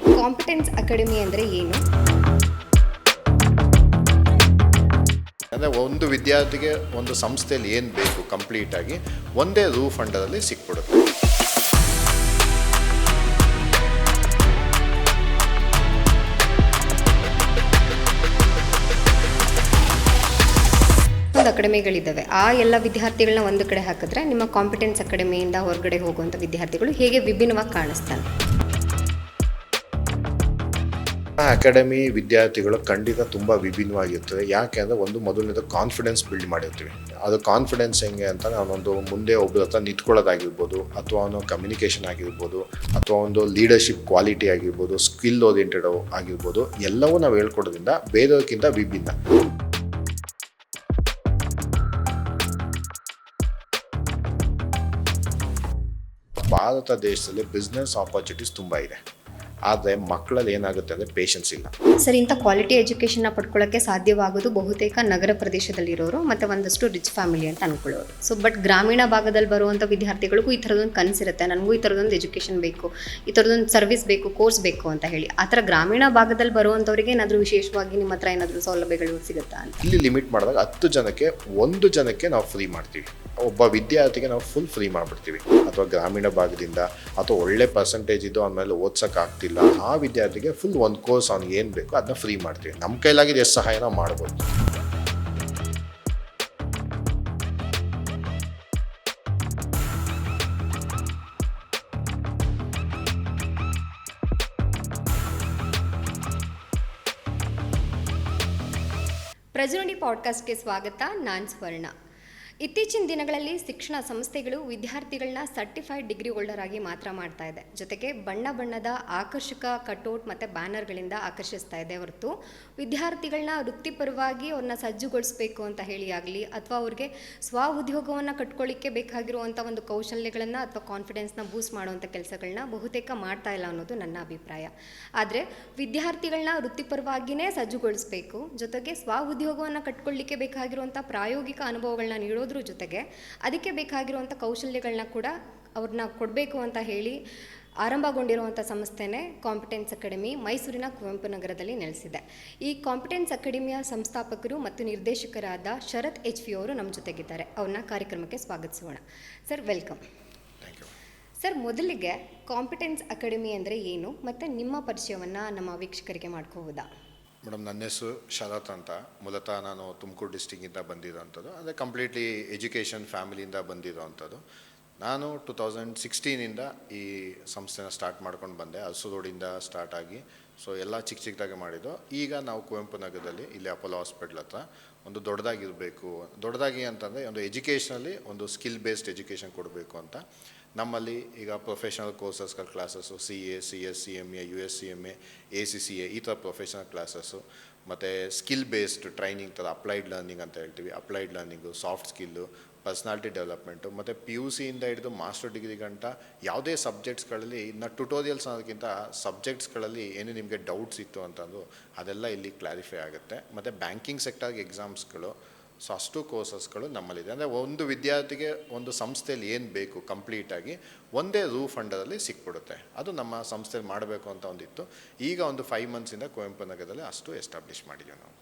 Competence academy ಅಂದರೆ ಏನು? ಅಂದರೆ ಒಂದು ವಿದ್ಯಾರ್ಥಿಗೆ ಒಂದು ಸಂಸ್ಥೆಯಲ್ಲಿ ಏನು ಬೇಕು ಕಂಪ್ಲೀಟಾಗಿ ಒಂದೇ ರೂಫ್ ಅಂಡರಲ್ಲಿ ಸಿಕ್ಬಿಡುತ್ತೆ. ಒಂದು ಅಕಾಡೆಮಿಗಳಿದ್ದಾವೆ. ಆ ಎಲ್ಲ ವಿದ್ಯಾರ್ಥಿಗಳನ್ನ ಒಂದು ಕಡೆ ಹಾಕಿದ್ರೆ ನಿಮ್ಮ ಕಾಂಪಿಟೆನ್ಸ್ ಅಕಾಡೆಮಿಯಿಂದ ಹೊರಗಡೆ ಹೋಗುವಂಥ ವಿದ್ಯಾರ್ಥಿಗಳು ಹೇಗೆ ವಿಭಿನ್ನವಾಗಿ ಕಾಣಿಸ್ತಾನೆ? ಅಕಾಡೆಮಿ ವಿದ್ಯಾರ್ಥಿಗಳು ಖಂಡಿತ ತುಂಬ ವಿಭಿನ್ನವಾಗಿರ್ತದೆ. ಯಾಕೆ ಅಂದರೆ ಒಂದು ಮೊದಲನೇದು ಕಾನ್ಫಿಡೆನ್ಸ್ ಬಿಲ್ಡ್ ಮಾಡಿರ್ತೀವಿ. ಅದು ಕಾನ್ಫಿಡೆನ್ಸ್ ಹೆಂಗೆ ಅಂತ ನಾನೊಂದು ಮುಂದೆ ಒಬ್ಬರ ಹತ್ರ ನಿಂತ್ಕೊಳ್ಳೋದಾಗಿರ್ಬೋದು, ಅಥವಾ ಅವನು ಕಮ್ಯುನಿಕೇಷನ್ ಆಗಿರ್ಬೋದು, ಅಥವಾ ಒಂದು ಲೀಡರ್ಶಿಪ್ ಕ್ವಾಲಿಟಿ ಆಗಿರ್ಬೋದು, ಸ್ಕಿಲ್ ಓರಿಯೆಂಟೆಡ್ ಆಗಿರ್ಬೋದು, ಎಲ್ಲವೂ ನಾವು ಹೇಳ್ಕೊಡೋದ್ರಿಂದ ಬೇರೆಯವ್ರಿಗಿಂತ ವಿಭಿನ್ನ. ಭಾರತ ದೇಶದಲ್ಲಿ ಬಿಸ್ನೆಸ್ ಆಪರ್ಚುನಿಟೀಸ್ ತುಂಬ ಇದೆ, ಆದರೆ ಮಕ್ಕಳಲ್ಲಿ ಏನಾಗುತ್ತೆ ಅಂದರೆ ಪೇಷನ್ಸ್ ಇಲ್ಲ. ಸರ್, ಇಂಥ ಕ್ವಾಲಿಟಿ ಎಜುಕೇಷನ್ನ ಪಡ್ಕೊಳ್ಳೋಕ್ಕೆ ಸಾಧ್ಯವಾಗೋದು ಬಹುತೇಕ ನಗರ ಪ್ರದೇಶದಲ್ಲಿರೋರು ಮತ್ತು ಒಂದಷ್ಟು ರಿಚ್ ಫ್ಯಾಮಿಲಿ ಅಂತ ಅನ್ಕೊಳ್ಳೋರು. ಬಟ್ ಗ್ರಾಮೀಣ ಭಾಗದಲ್ಲಿ ಬರುವಂಥ ವಿದ್ಯಾರ್ಥಿಗಳಿಗೂ ಈ ಥರದೊಂದು ಕನಸಿರುತ್ತೆ, ನನಗೂ ಈ ಥರದೊಂದು ಎಜುಕೇಷನ್ ಬೇಕು, ಈ ಥರದೊಂದು ಸರ್ವಿಸ್ ಬೇಕು, ಕೋರ್ಸ್ ಬೇಕು ಅಂತ ಹೇಳಿ. ಆ ಥರ ಗ್ರಾಮೀಣ ಭಾಗದಲ್ಲಿ ಬರುವಂಥವ್ರಿಗೆ ಏನಾದರೂ ವಿಶೇಷವಾಗಿ ನಿಮ್ಮ ಹತ್ರ ಏನಾದರೂ ಸೌಲಭ್ಯಗಳು ಸಿಗುತ್ತಾ ಅಂತ? ಇಲ್ಲಿ ಲಿಮಿಟ್ ಮಾಡಿದಾಗ 10 ಜನಕ್ಕೆ 1 ಜನಕ್ಕೆ ನಾವು ಫ್ರೀ ಮಾಡ್ತೀವಿ. ಒಬ್ಬ ವಿದ್ಯಾರ್ಥಿಗೆ ನಾವು ಫುಲ್ ಫ್ರೀ ಮಾಡಿಬಿಡ್ತೀವಿ. ಅಥವಾ ಗ್ರಾಮೀಣ ಭಾಗದಿಂದ ಅಥವಾ ಒಳ್ಳೆ ಪರ್ಸೆಂಟೇಜ್ ಇದ್ದು ಆಮೇಲೆ ಓದ್ಸೋಕ್ಕಾಗ್ತಿಲ್ಲ, ಆ ವಿದ್ಯಾರ್ಥಿಗೆ ಫುಲ್ ಒಂದು ಕೋರ್ಸ್ ಅವ್ನಿಗೆ ಏನು ಬೇಕು ಅದನ್ನ ಫ್ರೀ ಮಾಡ್ತೀವಿ. ನಮ್ಮ ಕೈಲಾಗಿದ್ದು ಎಷ್ಟು ಸಹಾಯ ನಾವು ಮಾಡ್ಬೋದು. ಪ್ರಜುನುಡಿ ಪಾಡ್ಕಾಸ್ಟ್ಗೆ ಸ್ವಾಗತ. ನಾನು ಸ್ವರ್ಣ. ಇತ್ತೀಚಿನ ದಿನಗಳಲ್ಲಿ ಶಿಕ್ಷಣ ಸಂಸ್ಥೆಗಳು ವಿದ್ಯಾರ್ಥಿಗಳನ್ನ ಸರ್ಟಿಫೈಡ್ ಡಿಗ್ರಿ ಹೋಲ್ಡರ್ ಆಗಿ ಮಾತ್ರ ಮಾಡ್ತಾ ಇದೆ. ಜೊತೆಗೆ ಬಣ್ಣ ಬಣ್ಣದ ಆಕರ್ಷಕ ಕಟ್ಔಟ್ ಮತ್ತು ಬ್ಯಾನರ್ಗಳಿಂದ ಆಕರ್ಷಿಸ್ತಾ ಇದೆ ಹೊರತು ವಿದ್ಯಾರ್ಥಿಗಳನ್ನ ವೃತ್ತಿಪರವಾಗಿ ಅವ್ರನ್ನ ಸಜ್ಜುಗೊಳಿಸಬೇಕು ಅಂತ ಹೇಳಿ ಆಗಲಿ, ಅಥವಾ ಅವ್ರಿಗೆ ಸ್ವ ಉದ್ಯೋಗವನ್ನು ಕಟ್ಕೊಳ್ಳಿಕ್ಕೆ ಬೇಕಾಗಿರುವಂಥ ಒಂದು ಕೌಶಲ್ಯಗಳನ್ನು ಅಥವಾ ಕಾನ್ಫಿಡೆನ್ಸ್ನ ಬೂಸ್ಟ್ ಮಾಡುವಂಥ ಕೆಲಸಗಳನ್ನ ಬಹುತೇಕ ಮಾಡ್ತಾ ಇಲ್ಲ ಅನ್ನೋದು ನನ್ನ ಅಭಿಪ್ರಾಯ. ಆದರೆ ವಿದ್ಯಾರ್ಥಿಗಳನ್ನ ವೃತ್ತಿಪರವಾಗಿಯೇ ಸಜ್ಜುಗೊಳಿಸಬೇಕು, ಜೊತೆಗೆ ಸ್ವ ಉದ್ಯೋಗವನ್ನು ಕಟ್ಕೊಳ್ಳಿಕ್ಕೆ ಬೇಕಾಗಿರುವಂಥ ಪ್ರಾಯೋಗಿಕ ಅನುಭವಗಳನ್ನ ನೀಡೋದ್ರ ಜೊತೆಗೆ ಅದಕ್ಕೆ ಬೇಕಾಗಿರುವಂಥ ಕೌಶಲ್ಯಗಳನ್ನ ಕೂಡ ಅವ್ರನ್ನ ಕೊಡಬೇಕು ಅಂತ ಹೇಳಿ ಆರಂಭಗೊಂಡಿರುವಂಥ ಸಂಸ್ಥೆನೇ ಕಾಂಪಿಟೆನ್ಸ್ ಅಕಾಡೆಮಿ ಮೈಸೂರಿನ ಕುವೆಂಪು ನಗರದಲ್ಲಿ ನೆಲೆಸಿದೆ. ಈ ಕಾಂಪಿಟೆನ್ಸ್ ಅಕಾಡೆಮಿಯ ಸಂಸ್ಥಾಪಕರು ಮತ್ತು ನಿರ್ದೇಶಕರಾದ ಶರತ್ HV ಅವರು ನಮ್ಮ ಜೊತೆಗಿದ್ದಾರೆ. ಅವ್ರನ್ನ ಕಾರ್ಯಕ್ರಮಕ್ಕೆ ಸ್ವಾಗತಿಸೋಣ. Sir, welcome. ಸರ್, ಮೊದಲಿಗೆ ಕಾಂಪಿಟೆನ್ಸ್ ಅಕಾಡೆಮಿ ಅಂದರೆ ಏನು ಮತ್ತು ನಿಮ್ಮ ಪರಿಚಯವನ್ನು ನಮ್ಮ ವೀಕ್ಷಕರಿಗೆ ಮಾಡ್ಕೋಬೋದಾ? ಮೇಡಮ್, ನನ್ನ ಹೆಸರು ಶರತ್ ಅಂತ. ಮೂಲತಃ ನಾನು ತುಮಕೂರು ಡಿಸ್ಟಿಕ್ಕಿಂದ ಬಂದಿರೋವಂಥದ್ದು. ಅಂದರೆ ಕಂಪ್ಲೀಟ್ಲಿ ಎಜುಕೇಷನ್ ಫ್ಯಾಮಿಲಿಯಿಂದ ಬಂದಿರೋವಂಥದ್ದು. ನಾನು 2016ಇಂದ ಈ ಸಂಸ್ಥೆನ ಸ್ಟಾರ್ಟ್ ಮಾಡ್ಕೊಂಡು ಬಂದೆ. ಅರಸು ರೋಡಿಂದ ಸ್ಟಾರ್ಟ್ ಆಗಿ ಎಲ್ಲ ಚಿಕ್ಕದಾಗೆ ಮಾಡಿದ್ದು. ಈಗ ನಾವು ಕುವೆಂಪು ನಗರದಲ್ಲಿ ಇಲ್ಲಿ ಅಪೋಲೋ ಹಾಸ್ಪಿಟ್ಲ್ ಹತ್ರ ಒಂದು ದೊಡ್ಡದಾಗಿ ಅಂತಂದರೆ ಒಂದು ಎಜುಕೇಷನಲ್ಲಿ ಒಂದು ಸ್ಕಿಲ್ ಬೇಸ್ಡ್ ಎಜುಕೇಷನ್ ಕೊಡಬೇಕು ಅಂತ ನಮ್ಮಲ್ಲಿ ಈಗ ಪ್ರೊಫೆಷನಲ್ ಕೋರ್ಸಸ್ಗಳ classes CA, CS, CMA, USCMA, ACCA ಈ ಥರ ಪ್ರೊಫೆಷನಲ್ ಕ್ಲಾಸಸ್ಸು, ಮತ್ತು ಸ್ಕಿಲ್ ಬೇಸ್ಡ್ ಟ್ರೈನಿಂಗ್ ಥರ ಅಪ್ಲೈಡ್ ಲರ್ನಿಂಗ್ ಅಂತ ಹೇಳ್ತೀವಿ. Applied learning, soft skill, personality development, ಮತ್ತು PUCಯಿಂದ ಹಿಡಿದು ಮಾಸ್ಟರ್ ಡಿಗ್ರಿ ಗಂಟ ಯಾವುದೇ ಸಬ್ಜೆಕ್ಟ್ಸ್ಗಳಲ್ಲಿ ಇನ್ನು ಟ್ಯುಟೋರಿಯಲ್ಸ್ ಅನ್ನೋದಕ್ಕಿಂತ ಸಬ್ಜೆಕ್ಟ್ಸ್ಗಳಲ್ಲಿ ಏನು ನಿಮಗೆ ಡೌಟ್ಸ್ ಇತ್ತು ಅಂತಂದು ಅದೆಲ್ಲ ಇಲ್ಲಿ ಕ್ಲಾರಿಫೈ ಆಗುತ್ತೆ. ಮತ್ತು ಬ್ಯಾಂಕಿಂಗ್ ಸೆಕ್ಟರ್ಗೆ ಎಕ್ಸಾಮ್ಸ್ಗಳು, ಅಷ್ಟು ಕೋರ್ಸಸ್ಗಳು ನಮ್ಮಲ್ಲಿದೆ. ಅಂದರೆ ಒಂದು ವಿದ್ಯಾರ್ಥಿಗೆ ಒಂದು ಸಂಸ್ಥೆಯಲ್ಲಿ ಏನು ಬೇಕು ಕಂಪ್ಲೀಟಾಗಿ ಒಂದೇ ರೂಫ್ ಅಂಡರಲ್ಲಿ ಸಿಕ್ಬಿಡುತ್ತೆ. ಅದು ನಮ್ಮ ಸಂಸ್ಥೆಯಲ್ಲಿ ಮಾಡಬೇಕು ಅಂತ ಒಂದಿತ್ತು. ಈಗ ಒಂದು 5 ಮಂತ್ಸಿಂದ ಕುವೆಂಪು ನಗರದಲ್ಲಿ ಅಷ್ಟು ಎಸ್ಟಾಬ್ಲಿಷ್ ಮಾಡಿದ್ದೀವಿ ನಾವು.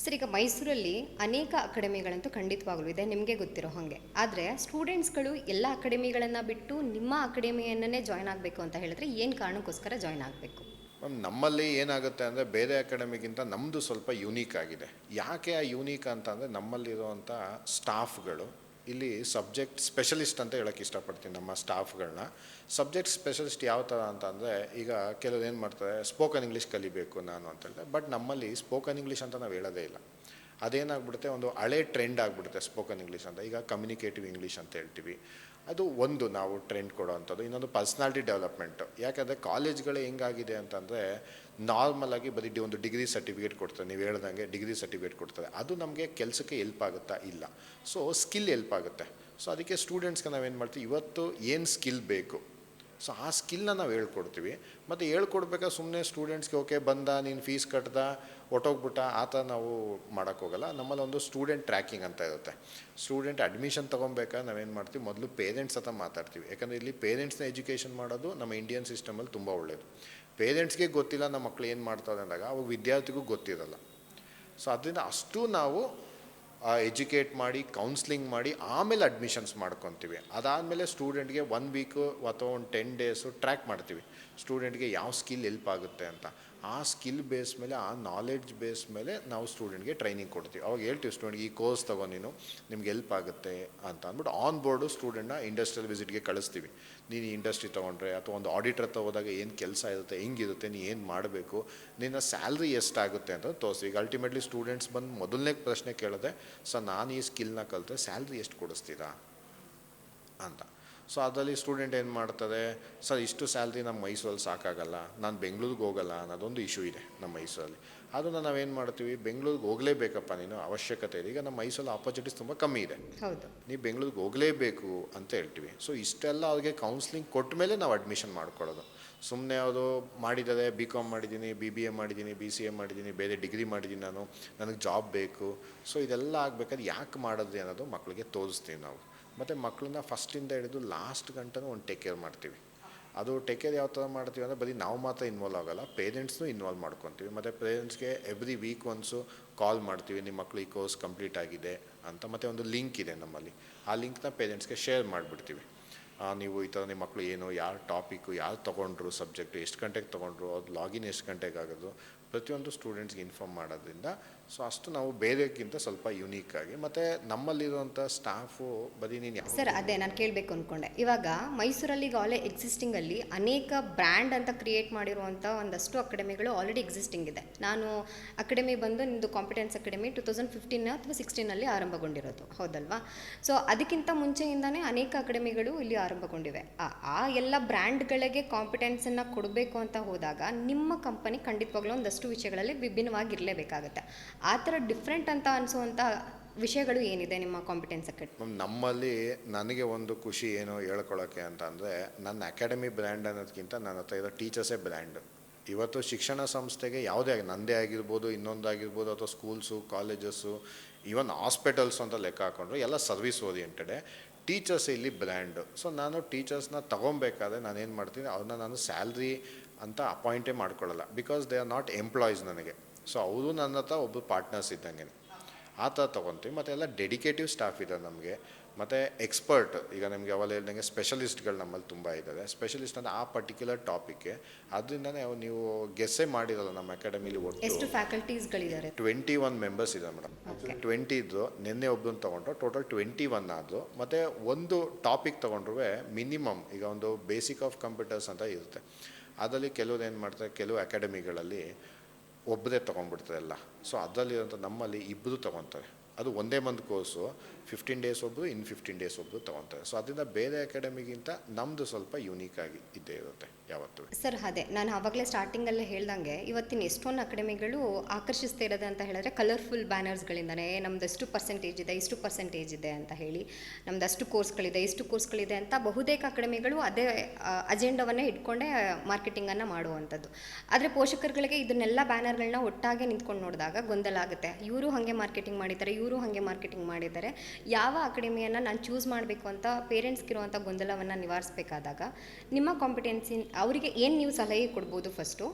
ಸರ್, ಈಗ ಮೈಸೂರಲ್ಲಿ ಅನೇಕ ಅಕಾಡೆಮಿಗಳಂತೂ ಖಂಡಿತವಾಗಲೂ ಇದೆ, ನಿಮಗೆ ಗೊತ್ತಿರೋ ಹಾಗೆ. ಆದರೆ ಸ್ಟೂಡೆಂಟ್ಸ್ಗಳು ಎಲ್ಲ ಅಕಾಡೆಮಿಗಳನ್ನು ಬಿಟ್ಟು ನಿಮ್ಮ ಅಕಾಡೆಮಿಯನ್ನೇ ಜಾಯ್ನ್ ಆಗಬೇಕು ಅಂತ ಹೇಳಿದ್ರೆ ಏನು ಕಾರಣಕ್ಕೋಸ್ಕರ ಜಾಯ್ನ್ ಆಗಬೇಕು? ಮ್ಯಾಮ್, ನಮ್ಮಲ್ಲಿ ಏನಾಗುತ್ತೆ ಅಂದರೆ ಬೇರೆ ಅಕಾಡೆಮಿಗಿಂತ ನಮ್ಮದು ಸ್ವಲ್ಪ ಯೂನೀಕ್ ಆಗಿದೆ. ಯಾಕೆ ಆ ಯೂನೀಕ್ ಅಂತಂದರೆ ನಮ್ಮಲ್ಲಿರುವಂಥ ಸ್ಟಾಫ್ಗಳು ಇಲ್ಲಿ ಸಬ್ಜೆಕ್ಟ್ ಸ್ಪೆಷಲಿಸ್ಟ್ ಅಂತ ಹೇಳೋಕ್ಕೆ ಇಷ್ಟಪಡ್ತೀನಿ. ನಮ್ಮ ಸ್ಟಾಫ್ಗಳನ್ನ ಸಬ್ಜೆಕ್ಟ್ ಸ್ಪೆಷಲಿಸ್ಟ್ ಯಾವ ಥರ ಅಂತಂದರೆ, ಈಗ ಕೆಲವರು ಏನು ಮಾಡ್ತಾರೆ, ಸ್ಪೋಕನ್ ಇಂಗ್ಲೀಷ್ ಕಲಿಬೇಕು ನಾನು ಅಂತ ಹೇಳಿದೆ. ಬಟ್ ನಮ್ಮಲ್ಲಿ ಸ್ಪೋಕನ್ ಇಂಗ್ಲೀಷ್ ಅಂತ ನಾವು ಹೇಳೋದೇ ಇಲ್ಲ. ಅದೇನಾಗ್ಬಿಡುತ್ತೆ, ಒಂದು ಹಳೆ ಟ್ರೆಂಡ್ ಆಗಿಬಿಡುತ್ತೆ ಸ್ಪೋಕನ್ ಇಂಗ್ಲೀಷ್ ಅಂತ. ಈಗ ಕಮ್ಯುನಿಕೇಟಿವ್ ಇಂಗ್ಲೀಷ್ ಅಂತ ಹೇಳ್ತೀವಿ, ಅದು ಒಂದು ನಾವು ಟ್ರೆಂಡ್ ಕೊಡೋ ಅಂಥದ್ದು. ಇನ್ನೊಂದು ಪರ್ಸ್ನಾಲಿಟಿ ಡೆವಲಪ್ಮೆಂಟು. ಯಾಕೆಂದರೆ ಕಾಲೇಜ್ಗಳು ಹೆಂಗಾಗಿದೆ ಅಂತಂದರೆ ನಾರ್ಮಲಾಗಿ ಬರೀ ಒಂದು ಡಿಗ್ರಿ ಸರ್ಟಿಫಿಕೇಟ್ ಕೊಡ್ತಾರೆ, ನೀವು ಹೇಳ್ದಂಗೆ ಡಿಗ್ರಿ ಸರ್ಟಿಫಿಕೇಟ್ ಕೊಡ್ತಾರೆ. ಅದು ನಮಗೆ ಕೆಲಸಕ್ಕೆ ಹೆಲ್ಪ್ ಆಗುತ್ತಾ? ಇಲ್ಲ. ಸ್ಕಿಲ್ ಹೆಲ್ಪ್ ಆಗುತ್ತೆ. ಅದಕ್ಕೆ ಸ್ಟೂಡೆಂಟ್ಸ್ಗೆ ನಾವೇನು ಮಾಡ್ತೀವಿ, ಇವತ್ತು ಏನು ಸ್ಕಿಲ್ ಬೇಕು ಆ ಸ್ಕಿಲ್ನ ನಾವು ಹೇಳ್ಕೊಡ್ತೀವಿ. ಮತ್ತು ಹೇಳ್ಕೊಡ್ಬೇಕಾದ್ರೆ ಸುಮ್ಮನೆ ಸ್ಟೂಡೆಂಟ್ಸ್ಗೆ ಓಕೆ ಬಂದ ನೀನು ಫೀಸ್ ಕಟ್ದ ಹೊಟ್ಟೋಗ್ಬಿಟ್ಟ ಆ ಥರ ನಾವು ಮಾಡೋಕ್ಕೋಗಲ್ಲ. ನಮ್ಮಲ್ಲಿ ಒಂದು ಸ್ಟೂಡೆಂಟ್ ಟ್ರ್ಯಾಕಿಂಗ್ ಅಂತ ಇರುತ್ತೆ. ಸ್ಟೂಡೆಂಟ್ ಅಡ್ಮಿಷನ್ ತೊಗೊಬೇಕಾದ್ರೆ ನಾವೇನು ಮಾಡ್ತೀವಿ, ಮೊದಲು ಪೇರೆಂಟ್ಸ್ ಹತ್ರ ಮಾತಾಡ್ತೀವಿ. ಯಾಕಂದರೆ ಇಲ್ಲಿ ಪೇರೆಂಟ್ಸ್ನ ಎಜುಕೇಷನ್ ಮಾಡೋದು ನಮ್ಮ ಇಂಡಿಯನ್ ಸಿಸ್ಟಮಲ್ಲಿ ತುಂಬ ಒಳ್ಳೆಯದು. ಪೇರೆಂಟ್ಸ್ಗೆ ಗೊತ್ತಿಲ್ಲ ನಮ್ಮ ಮಕ್ಳು ಏನು ಮಾಡ್ತಾರೆ ಅಂದಾಗ ಅವಾಗ ವಿದ್ಯಾರ್ಥಿಗೂ ಗೊತ್ತಿರಲ್ಲ. ಸೊ ಅದರಿಂದ ಅಷ್ಟು ನಾವು ಎಜುಕೇಟ್ ಮಾಡಿ ಕೌನ್ಸ್ಲಿಂಗ್ ಮಾಡಿ ಆಮೇಲೆ ಅಡ್ಮಿಷನ್ಸ್ ಮಾಡ್ಕೊತೀವಿ. ಅದಾದಮೇಲೆ ಸ್ಟೂಡೆಂಟ್ಗೆ 1 ವೀಕು ಅಥವಾ ಒಂದು 10 ಡೇಸು ಟ್ರ್ಯಾಕ್ ಮಾಡ್ತೀವಿ ಸ್ಟೂಡೆಂಟ್ಗೆ ಯಾವ ಸ್ಕಿಲ್ ಹೆಲ್ಪ್ ಆಗುತ್ತೆ ಅಂತ. ಆ ಸ್ಕಿಲ್ ಬೇಸ್ ಮೇಲೆ, ಆ ನಾಲೆಡ್ಜ್ ಬೇಸ್ ಮೇಲೆ ನಾವು ಸ್ಟೂಡೆಂಟ್ಗೆ ಟ್ರೈನಿಂಗ್ ಕೊಡ್ತೀವಿ. ಅವಾಗ ಹೇಳ್ತೀವಿ ಸ್ಟೂಡೆಂಟ್ಗೆ ಈ ಕೋರ್ಸ್ ತಗೋ ನೀನು, ನಿಮ್ಗೆ ಹೆಲ್ಪ್ ಆಗುತ್ತೆ ಅಂತ ಅಂದ್ಬಿಟ್ಟು ಆನ್ ಬೋರ್ಡು ಸ್ಟೂಡೆಂಟ್ನ ಇಂಡಸ್ಟ್ರಿಯಲ್ ವಿಸಿಟ್ಗೆ ಕಳಿಸ್ತೀವಿ. ನೀನು ಇಂಡಸ್ಟ್ರಿ ತೊಗೊಂಡ್ರೆ ಅಥವಾ ಒಂದು ಆಡಿಟರ್ ಹೋದಾಗ ಏನು ಕೆಲಸ ಇರುತ್ತೆ, ಹೆಂಗಿರುತ್ತೆ, ನೀ ಏನು ಮಾಡಬೇಕು, ನಿನ್ನ ಸ್ಯಾಲ್ರಿ ಎಷ್ಟಾಗುತ್ತೆ ಅಂತ ತೋರಿಸ್ತೀವಿ. ಈಗ ಅಲ್ಟಿಮೇಟ್ಲಿ ಸ್ಟೂಡೆಂಟ್ಸ್ ಬಂದು ಮೊದಲನೇ ಪ್ರಶ್ನೆ ಕೇಳೋದೆ, ಸರ್ ನಾನು ಈ ಸ್ಕಿಲ್ನ ಕಲಿತ್ರೆ ಸ್ಯಾಲ್ರಿ ಎಷ್ಟು ಕೊಡಿಸ್ತೀರಾ ಅಂತ. ಸೊ ಅದರಲ್ಲಿ ಸ್ಟೂಡೆಂಟ್ ಏನು ಮಾಡ್ತಾರೆ, ಸರ್ ಇಷ್ಟು ಸ್ಯಾಲ್ರಿ ನಮ್ಮ ಮೈಸೂರಲ್ಲಿ ಸಾಕಾಗಲ್ಲ, ನಾನು ಬೆಂಗಳೂರಿಗೆ ಹೋಗಲ್ಲ ಅನ್ನೋದೊಂದು ಇಶ್ಯೂ ಇದೆ ನಮ್ಮ ಮೈಸೂರಲ್ಲಿ. ಅದನ್ನು ನಾವೇನು ಮಾಡ್ತೀವಿ, ಬೆಂಗಳೂರಿಗೆ ಹೋಗಲೇಬೇಕಪ್ಪ ನೀನು, ಅವಶ್ಯಕತೆ ಇದೆ. ಈಗ ನಮ್ಮ ಮೈಸೂರಲ್ಲಿ ಆಪರ್ಚುನಿಟೀಸ್ ತುಂಬ ಕಮ್ಮಿ ಇದೆ, ನೀವು ಬೆಂಗಳೂರಿಗೆ ಹೋಗಲೇಬೇಕು ಅಂತ ಹೇಳ್ತೀವಿ. ಸೊ ಇಷ್ಟೆಲ್ಲ ಅವ್ರಿಗೆ ಕೌನ್ಸ್ಲಿಂಗ್ ಕೊಟ್ಟ ಮೇಲೆ ನಾವು ಅಡ್ಮಿಷನ್ ಮಾಡ್ಕೊಳ್ಳೋದು. ಸುಮ್ಮನೆ ಅವರು ಮಾಡಿದ್ದಾರೆ, BCom ಮಾಡಿದ್ದೀನಿ, BBA ಮಾಡಿದ್ದೀನಿ, BCA ಮಾಡಿದ್ದೀನಿ, ಬೇರೆ ಡಿಗ್ರಿ ಮಾಡಿದ್ದೀನಿ, ನನಗೆ ಜಾಬ್ ಬೇಕು. ಸೊ ಇದೆಲ್ಲ ಆಗಬೇಕಾದ್ರೆ ಯಾಕೆ ಮಾಡಿದ್ರಿ ಅನ್ನೋದು ಮಕ್ಕಳಿಗೆ ತೋರಿಸ್ತೀವಿ ನಾವು. ಮತ್ತು ಮಕ್ಕಳನ್ನ ಫಸ್ಟಿಂದ ಹಿಡಿದು ಲಾಸ್ಟ್ ಗಂಟನೂ ಒಂದು ಟೇಕ್ ಕೇರ್ ಮಾಡ್ತೀವಿ. ಅದು ಟೇಕ್ ಕೇರ್ ಯಾವ ಥರ ಮಾಡ್ತೀವಿ ಅಂದರೆ ಬರೀ ನಾವು ಮಾತ್ರ ಇನ್ವಾಲ್ವ್ ಆಗೋಲ್ಲ, ಪೇರೆಂಟ್ಸ್ನೂ ಇನ್ವಾಲ್ವ್ ಮಾಡ್ಕೊತೀವಿ. ಮತ್ತು ಪೇರೆಂಟ್ಸ್ಗೆ ಎವ್ರಿ ವೀಕ್ ಒನ್ಸು ಕಾಲ್ ಮಾಡ್ತೀವಿ, ನಿಮ್ಮ ಮಕ್ಕಳು ಈ ಕೋರ್ಸ್ ಕಂಪ್ಲೀಟ್ ಆಗಿದೆ ಅಂತ. ಮತ್ತು ಒಂದು ಲಿಂಕ್ ಇದೆ ನಮ್ಮಲ್ಲಿ, ಆ ಲಿಂಕ್ನ ಪೇರೆಂಟ್ಸ್ಗೆ ಶೇರ್ ಮಾಡಿಬಿಡ್ತೀವಿ. ನೀವು ಈ ಥರ ನಿಮ್ಮ ಮಕ್ಕಳು ಏನು, ಯಾರು ಟಾಪಿಕ್ಕು, ಯಾರು ತೊಗೊಂಡ್ರು ಸಬ್ಜೆಕ್ಟು, ಎಷ್ಟು ಗಂಟೆಗೆ ತೊಗೊಂಡ್ರು, ಅದು ಲಾಗಿನ್ ಎಷ್ಟು ಗಂಟೆಗೆ ಆಗೋದು, ಪ್ರತಿಯೊಂದು ಸ್ಟೂಡೆಂಟ್ಸ್ಗೆ ಇನ್ಫಾರ್ಮ್ ಮಾಡೋದ್ರಿಂದ. ಸೊ ಅಷ್ಟು ನಾವು ಬೇರೆಕ್ಕಿಂತ ಸ್ವಲ್ಪ ಯುನೀಕಾಗಿ. ಮತ್ತು ನಮ್ಮಲ್ಲಿರುವಂಥ ಸ್ಟಾಫು ಬರೀ ನೀನು ಸರ್ ಅದೇ ನಾನು ಕೇಳಬೇಕು ಅಂದ್ಕೊಂಡೆ. ಇವಾಗ ಮೈಸೂರಲ್ಲಿ ಈಗ ಎಕ್ಸಿಸ್ಟಿಂಗಲ್ಲಿ ಅನೇಕ ಬ್ರ್ಯಾಂಡ್ ಅಂತ ಕ್ರಿಯೇಟ್ ಮಾಡಿರುವಂಥ ಒಂದಷ್ಟು ಅಕಾಡೆಮಿಗಳು ಆಲ್ರೆಡಿ ಎಕ್ಸಿಸ್ಟಿಂಗ್ ಇದೆ. ನಾನು ಅಕಾಡೆಮಿ ಬಂದು ನಿಮ್ಮದು ಕಾಂಪಿಟೆನ್ಸ್ ಅಕಾಡೆಮಿ 2015 ಅಥವಾ 16 ಆರಂಭಗೊಂಡಿರೋದು, ಹೌದಲ್ವಾ? ಸೊ ಅದಕ್ಕಿಂತ ಮುಂಚೆಯಿಂದನೇ ಅನೇಕ ಅಕಾಡೆಮಿಗಳು ಇಲ್ಲಿ ಆರಂಭಗೊಂಡಿವೆ. ಆ ಎಲ್ಲ ಬ್ರ್ಯಾಂಡ್ಗಳಿಗೆ ಕಾಂಪಿಟೆನ್ಸನ್ನು ಕೊಡಬೇಕು ಅಂತ ಹೋದಾಗ ನಿಮ್ಮ ಕಂಪನಿ ಖಂಡಿತವಾಗ್ಲೂ ಒಂದಷ್ಟು ವಿಷಯಗಳಲ್ಲಿ ವಿಭಿನ್ನವಾಗಿರಲೇಬೇಕಾಗುತ್ತೆ. ಆ ಥರ ಡಿಫ್ರೆಂಟ್ ಅಂತ ಅನಿಸುವಂಥ ವಿಷಯಗಳು ಏನಿದೆ ನಿಮ್ಮ ಕಾಂಪಿಟೆನ್ಸ್ ಅಕಾಡೆಮಿ? ನಮ್ಮಲ್ಲಿ ನನಗೆ ಒಂದು ಖುಷಿ ಏನು ಹೇಳ್ಕೊಳ್ಳೋಕ್ಕೆ ಅಂತ ಅಂದರೆ, ನನ್ನ ಅಕಾಡೆಮಿ ಬ್ರ್ಯಾಂಡ್ ಅನ್ನೋದಕ್ಕಿಂತ ನನ್ನ ಹತ್ರ ಇರೋ ಟೀಚರ್ಸೇ ಬ್ರ್ಯಾಂಡ್. ಇವತ್ತು ಶಿಕ್ಷಣ ಸಂಸ್ಥೆಗೆ ಯಾವುದೇ ನನ್ನದೇ ಆಗಿರ್ಬೋದು, ಇನ್ನೊಂದಾಗಿರ್ಬೋದು, ಅಥವಾ ಸ್ಕೂಲ್ಸು, ಕಾಲೇಜಸ್ಸು, ಈವನ್ ಹಾಸ್ಪಿಟಲ್ಸು ಅಂತ ಲೆಕ್ಕ ಹಾಕೊಂಡ್ರು ಎಲ್ಲ ಸರ್ವಿಸ್ ಓರಿಯೆಂಟೆಡೇ. ಟೀಚರ್ಸ್ ಇಲ್ಲಿ ಬ್ರ್ಯಾಂಡು. ಸೊ ನಾನು ಟೀಚರ್ಸ್ನ ತೊಗೊಬೇಕಾದ್ರೆ ನಾನೇನು ಮಾಡ್ತೀನಿ, ಅವ್ರನ್ನ ನಾನು ಸ್ಯಾಲ್ರಿ ಅಂತ ಅಪಾಯಿಂಟೇ ಮಾಡ್ಕೊಳ್ಳಲ್ಲ. Because they are not employees ನನಗೆ. ಸೊ ಅವರು ನನ್ನ ಹತ್ರ ಒಬ್ಬರು ಪಾರ್ಟ್ನರ್ಸ್ ಇದ್ದಂಗೆ ಆ ಥರ ತೊಗೊತೀವಿ. ಮತ್ತು ಎಲ್ಲ ಡೆಡಿಕೇಟಿವ್ ಸ್ಟಾಫ್ ಇದೆ ನಮಗೆ. ಮತ್ತು ಎಕ್ಸ್ಪರ್ಟ್, ಈಗ ನಿಮಗೆ ಅವೆಲ್ಲ ಹೇಳ್ದಂಗೆ ಸ್ಪೆಷಲಿಸ್ಟ್ಗಳು ನಮ್ಮಲ್ಲಿ ತುಂಬ ಇದ್ದಾರೆ. ಸ್ಪೆಷಲಿಸ್ಟ್ ಅಂದರೆ ಆ ಪರ್ಟಿಕ್ಯುಲರ್ ಟಾಪಿಕ್ಗೆ. ಅದರಿಂದನೇ ನೀವು ಗೆಸ್ಸೇ ಮಾಡಿರಲ್ಲ ನಮ್ಮ ಅಕಾಡೆಮಿಲಿ ಒಟ್ಟು ಎಷ್ಟು ಫ್ಯಾಕಲ್ಟೀಸ್ಗಳಿದ್ದಾರೆ? 21 ಮೆಂಬರ್ಸ್ ಇದೆ ಮೇಡಮ್. 20 ಇದ್ದು ನಿನ್ನೆ ಒಬ್ಬರನ್ನ ತೊಗೊಂಡ್ರು, ಟೋಟಲ್ 21 ಆದರು. ಮತ್ತು ಒಂದು ಟಾಪಿಕ್ ತೊಗೊಂಡ್ರೂ ಮಿನಿಮಮ್ ಈಗ ಒಂದು ಬೇಸಿಕ್ ಆಫ್ ಕಂಪ್ಯೂಟರ್ಸ್ ಅಂತ ಇರುತ್ತೆ. ಅದರಲ್ಲಿ ಕೆಲವ್ರು ಏನು ಮಾಡ್ತಾರೆ, ಕೆಲವು ಅಕಾಡೆಮಿಗಳಲ್ಲಿ ಒಬ್ಬರೇ ತೊಗೊಂಡ್ಬಿಡ್ತಾರೆ ಎಲ್ಲ. ಸೊ ಅದರಲ್ಲಿರೋಂಥ ನಮ್ಮಲ್ಲಿ ಇಬ್ಬರು ತೊಗೊತಾರೆ. ಅದು ಒಂದೇ ಮಂತ್ ಕೋರ್ಸು, 15 ಡೇಸ್ ಒಬ್ಬರು, ಇನ್ನು 15 ಡೇಸ್ ಒಬ್ಬರು ತೊಗೊತಾರೆ. ಸೊ ಅದರಿಂದ ಬೇರೆ ಅಕಾಡೆಮಿಗಿಂತ ನಮ್ಮದು ಸ್ವಲ್ಪ ಯೂನಿಕಾಗಿ ಇದ್ದೇ ಇರುತ್ತೆ ಯಾವತ್ತೂ. ಸರ್ ಅದೇ ನಾನು ಆವಾಗಲೇ ಸ್ಟಾರ್ಟಿಂಗಲ್ಲೇ ಹೇಳ್ದಂಗೆ ಇವತ್ತಿನ ಎಷ್ಟೊಂದು ಅಕಾಡೆಮಿಗಳು ಆಕರ್ಷಿಸ್ತಾ ಇರೋದು ಅಂತ ಹೇಳಿದ್ರೆ ಕಲರ್ಫುಲ್ ಬ್ಯಾನರ್ಸ್ಗಳಿಂದನೇ ನಮ್ಮದಷ್ಟು ಪರ್ಸೆಂಟೇಜ್ ಇದೆ, ಇಷ್ಟು ಪರ್ಸೆಂಟೇಜ್ ಇದೆ ಅಂತ ಹೇಳಿ, ನಮ್ಮದಷ್ಟು ಕೋರ್ಸ್ಗಳಿದೆ, ಇಷ್ಟು ಕೋರ್ಸ್ಗಳಿದೆ ಅಂತ ಬಹುತೇಕ ಅಕಾಡೆಮಿಗಳು ಅದೇ ಅಜೆಂಡವನ್ನೇ ಇಟ್ಕೊಂಡೇ ಮಾರ್ಕೆಟಿಂಗನ್ನು ಮಾಡುವಂಥದ್ದು. ಆದರೆ ಪೋಷಕರುಗಳಿಗೆ ಇದನ್ನೆಲ್ಲ ಬ್ಯಾನರ್ಗಳನ್ನ ಒಟ್ಟಾಗೆ ನಿಂತ್ಕೊಂಡು ನೋಡಿದಾಗ ಗೊಂದಲ ಆಗುತ್ತೆ. ಇವರು ಹಾಗೆ ಮಾರ್ಕೆಟಿಂಗ್ ಮಾಡಿದ್ದಾರೆ, ಇವರು ಹಾಗೆ ಮಾರ್ಕೆಟಿಂಗ್ ಮಾಡಿದ್ದಾರೆ, ಯಾವ ಅಕಾಡೆಮಿಯನ್ನು ನಾನು ಚೂಸ್ ಮಾಡಬೇಕು ಅಂತ ಪೇರೆಂಟ್ಸ್ಗಿರುವಂಥ ಗೊಂದಲವನ್ನು ನಿವಾರಿಸಬೇಕಾದಾಗ ನಿಮ್ಮ ಕಾಂಪಿಟೆನ್ಸಿ ಅವರಿಗೆ ಏನು ನೀವು ಸಲಹೆ ಕೊಡ್ಬೋದು? ಫಸ್ಟು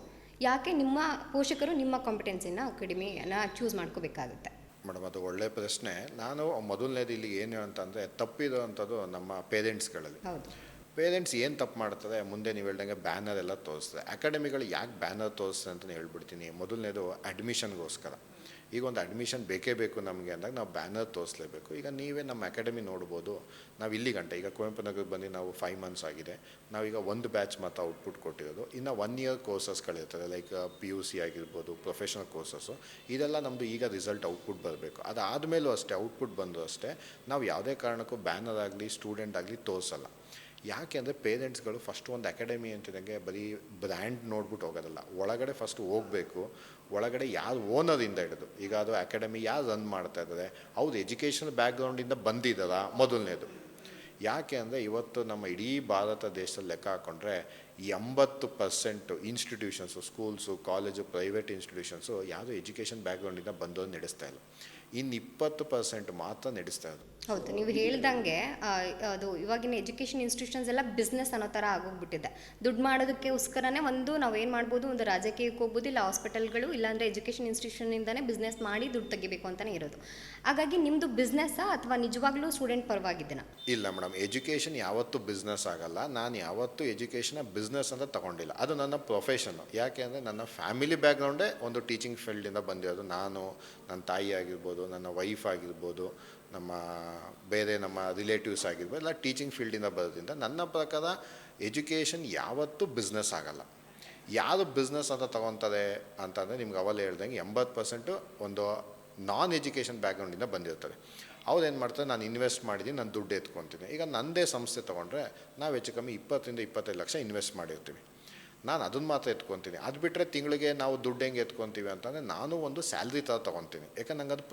ಯಾಕೆ ನಿಮ್ಮ ಪೋಷಕರು ನಿಮ್ಮ ಕಾಂಪಿಟೆನ್ಸಿನ ಅಕಾಡೆಮಿಯನ್ನು ಚೂಸ್ ಮಾಡ್ಕೋಬೇಕಾಗುತ್ತೆ? ಮೇಡಮ್ ಅದು ಒಳ್ಳೆಯ ಪ್ರಶ್ನೆ. ನಾನು ಮೊದಲನೇದು ಇಲ್ಲಿ ಏನು ಅಂತಂದರೆ, ತಪ್ಪಿರೋವಂಥದ್ದು ನಮ್ಮ ಪೇರೆಂಟ್ಸ್ಗಳಲ್ಲಿ. ಹೌದು, ಪೇರೆಂಟ್ಸ್ ಏನು ತಪ್ಪು ಮಾಡ್ತಾರೆ, ಮುಂದೆ ನೀವು ಹೇಳ್ದಂಗೆ ಬ್ಯಾನರ್ ಎಲ್ಲ ತೋರಿಸ್ತಾರೆ. ಅಕಾಡೆಮಿಗಳು ಯಾಕೆ ಬ್ಯಾನರ್ ತೋರಿಸ್ತಾರೆ ಅಂತಲೇ ಹೇಳ್ಬಿಡ್ತೀನಿ. ಮೊದಲನೇದು ಅಡ್ಮಿಷನ್ಗೋಸ್ಕರ. ಈಗ ಒಂದು ಅಡ್ಮಿಷನ್ ಬೇಕೇ ಬೇಕು ನಮಗೆ ಅಂದಾಗ ನಾವು ಬ್ಯಾನರ್ ತೋರಿಸ್ಲೇಬೇಕು. ಈಗ ನೀವೇ ನಮ್ಮ ಅಕಾಡೆಮಿ ನೋಡ್ಬೋದು, ನಾವು ಇಲ್ಲಿ ಗಂಟೆ ಈಗ ಕುವೆಂಪು ನಗರಕ್ಕೆ ಬಂದು ನಾವು 5 ಮಂತ್ಸ್ ಆಗಿದೆ. ನಾವೀಗ ಒಂದು ಬ್ಯಾಚ್ ಮಾತ್ರ ಔಟ್ಪುಟ್ ಕೊಟ್ಟಿರೋದು. ಇನ್ನು 1 ಇಯರ್ ಕೋರ್ಸಸ್ಗಳಿರ್ತದೆ, ಲೈಕ್ PUC ಆಗಿರ್ಬೋದು, ಪ್ರೊಫೆಷನಲ್ ಕೋರ್ಸಸ್ಸು. ಇದೆಲ್ಲ ನಮ್ಮದು ಈಗ ರಿಸಲ್ಟ್ ಔಟ್ಪುಟ್ ಬರಬೇಕು. ಅದಾದಮೇಲೂ ಅಷ್ಟೇ, ಔಟ್ಪುಟ್ ಬಂದರೂ ಅಷ್ಟೇ ನಾವು ಯಾವುದೇ ಕಾರಣಕ್ಕೂ ಬ್ಯಾನರ್ ಆಗಲಿ ಸ್ಟೂಡೆಂಟ್ ಆಗಲಿ ತೋರಿಸಲ್ಲ. ಯಾಕೆ ಅಂದರೆ ಪೇರೆಂಟ್ಸ್ಗಳು ಫಸ್ಟು ಒಂದು ಅಕಾಡೆಮಿ ಅಂತಿದ್ದಂಗೆ ಬರೀ ಬ್ರ್ಯಾಂಡ್ ನೋಡ್ಬಿಟ್ಟು ಹೋಗೋದಲ್ಲ, ಒಳಗಡೆ ಫಸ್ಟು ಹೋಗಬೇಕು. ಒಳಗಡೆ ಯಾರು ಓನರಿಂದ ಹಿಡಿದು, ಈಗ ಅದು ಅಕಾಡೆಮಿ ಯಾರು ರನ್ ಮಾಡ್ತಾ ಇದ್ದಾರೆ, ಅವ್ರು ಎಜುಕೇಷನ್ ಬ್ಯಾಕ್ಗ್ರೌಂಡಿಂದ ಬಂದಿದ್ದಾರಾ ಮೊದಲನೇದು. ಯಾಕೆ ಅಂದರೆ ಇವತ್ತು ನಮ್ಮ ಇಡೀ ಭಾರತ ದೇಶದಲ್ಲಿ ಲೆಕ್ಕ ಹಾಕ್ಕೊಂಡ್ರೆ 80% institutions, schools, college, private institutions ಯಾವುದೋ ಎಜುಕೇಷನ್ ಬ್ಯಾಕ್ಗ್ರೌಂಡಿಂದ ಬಂದೋರು ನಡೆಸ್ತಾ ಇಲ್ಲ. ಇನ್ನು 20% ಮಾತ್ರ ನಡೆಸ್ತಾ ಇರೋದು. ಹೌದು, ನೀವು ಹೇಳ್ದಂಗೆ ಅದು ಇವಾಗಿನ ಎಜುಕೇಷನ್ ಇನ್ಸ್ಟಿಟ್ಯೂಷನ್ಸ್ ಎಲ್ಲ ಬಿಸ್ನೆಸ್ ಅನ್ನೋ ಥರ ಆಗೋಗ್ಬಿಟ್ಟಿದೆ. ದುಡ್ಡು ಮಾಡೋದಕ್ಕೋಸ್ಕರನೇ ನಾವು ಏನು ಮಾಡ್ಬೋದು, ಒಂದು ರಾಜಕೀಯಕ್ಕೆ ಹೋಗ್ಬೋದು, ಇಲ್ಲ ಹಾಸ್ಪಿಟಲ್ಗಳು, ಇಲ್ಲಾಂದರೆ ಎಜುಕೇಷನ್ ಇನ್ಸ್ಟಿಟ್ಯೂಷನಿಂದನೇ ಬಿಸ್ನೆಸ್ ಮಾಡಿ ದುಡ್ಡು ತೆಗಿಬೇಕು ಅಂತಲೇ ಇರೋದು. ಹಾಗಾಗಿ ನಿಮ್ಮದು ಬಿಸ್ನೆಸ್ಸಾ ಅಥವಾ ನಿಜವಾಗ್ಲೂ ಸ್ಟೂಡೆಂಟ್ ಪರವಾಗಿದ್ದೀನಾ? ಇಲ್ಲ ಮೇಡಮ್, ಎಜುಕೇಷನ್ ಯಾವತ್ತೂ ಬಿಸ್ನೆಸ್ ಆಗಲ್ಲ. ನಾನು ಯಾವತ್ತೂ ಎಜುಕೇಷನ್ನ ಬಿಸ್ನೆಸ್ ಅಂತ ತೊಗೊಂಡಿಲ್ಲ. ಅದು ನನ್ನ ಪ್ರೊಫೆಷನ್ನು. ಯಾಕೆ ಅಂದರೆ ನನ್ನ ಫ್ಯಾಮಿಲಿ ಬ್ಯಾಕ್ಗ್ರೌಂಡೇ ಒಂದು ಟೀಚಿಂಗ್ ಫೀಲ್ಡಿಂದ ಬಂದಿರೋದು. ನಾನು, ನನ್ನ ತಾಯಿ ಆಗಿರ್ಬೋದು, ನನ್ನ ವೈಫ್ ಆಗಿರ್ಬೋದು, ನಮ್ಮ ರಿಲೇಟಿವ್ಸ್ ಆಗಿರ್ಬೋದು, ಎಲ್ಲ ಟೀಚಿಂಗ್ ಫೀಲ್ಡಿಂದ ಬರೋದ್ರಿಂದ ನನ್ನ ಪ್ರಕಾರ ಎಜುಕೇಷನ್ ಯಾವತ್ತೂ ಬಿಸ್ನೆಸ್ ಆಗಲ್ಲ. ಯಾರು ಬಿಸ್ನೆಸ್ ಅಂತ ತೊಗೊತಾರೆ ಅಂತಂದರೆ ನಿಮ್ಗೆ ಅವಲೇ ಹೇಳ್ದಂಗೆ 80% ಒಂದು ನಾನ್ ಎಜುಕೇಷನ್ ಬ್ಯಾಕ್ಗ್ರೌಂಡಿಂದ ಬಂದಿರ್ತಾರೆ. ಅವ್ರು ಏನು ಮಾಡ್ತಾರೆ, ನಾನು ಇನ್ವೆಸ್ಟ್ ಮಾಡಿದ್ದೀನಿ, ನಾನು ದುಡ್ಡು ಎತ್ಕೊತೀನಿ. ಈಗ ನನ್ನದೇ ಸಂಸ್ಥೆ ತೊಗೊಂಡ್ರೆ ನಾವು ಹೆಚ್ಚು ಕಮ್ಮಿ 20-25 ಲಕ್ಷ ಇನ್ವೆಸ್ಟ್ ಮಾಡಿರ್ತೀವಿ. ನಾನು ಅದನ್ನು ಮಾತ್ರ ಎತ್ಕೊತೀನಿ. ಅದು ಬಿಟ್ಟರೆ ತಿಂಗಳಿಗೆ ನಾವು ದುಡ್ಡು ಹೆಂಗೆ ಎತ್ಕೊತೀವಿ ಅಂತಂದರೆ ನಾನು ಒಂದು ಸ್ಯಾಲ್ರಿ ಥರ ತೊಗೊತೀನಿ. ಯಾಕಂದ್ರೆ ನಂಗೆ ಅದು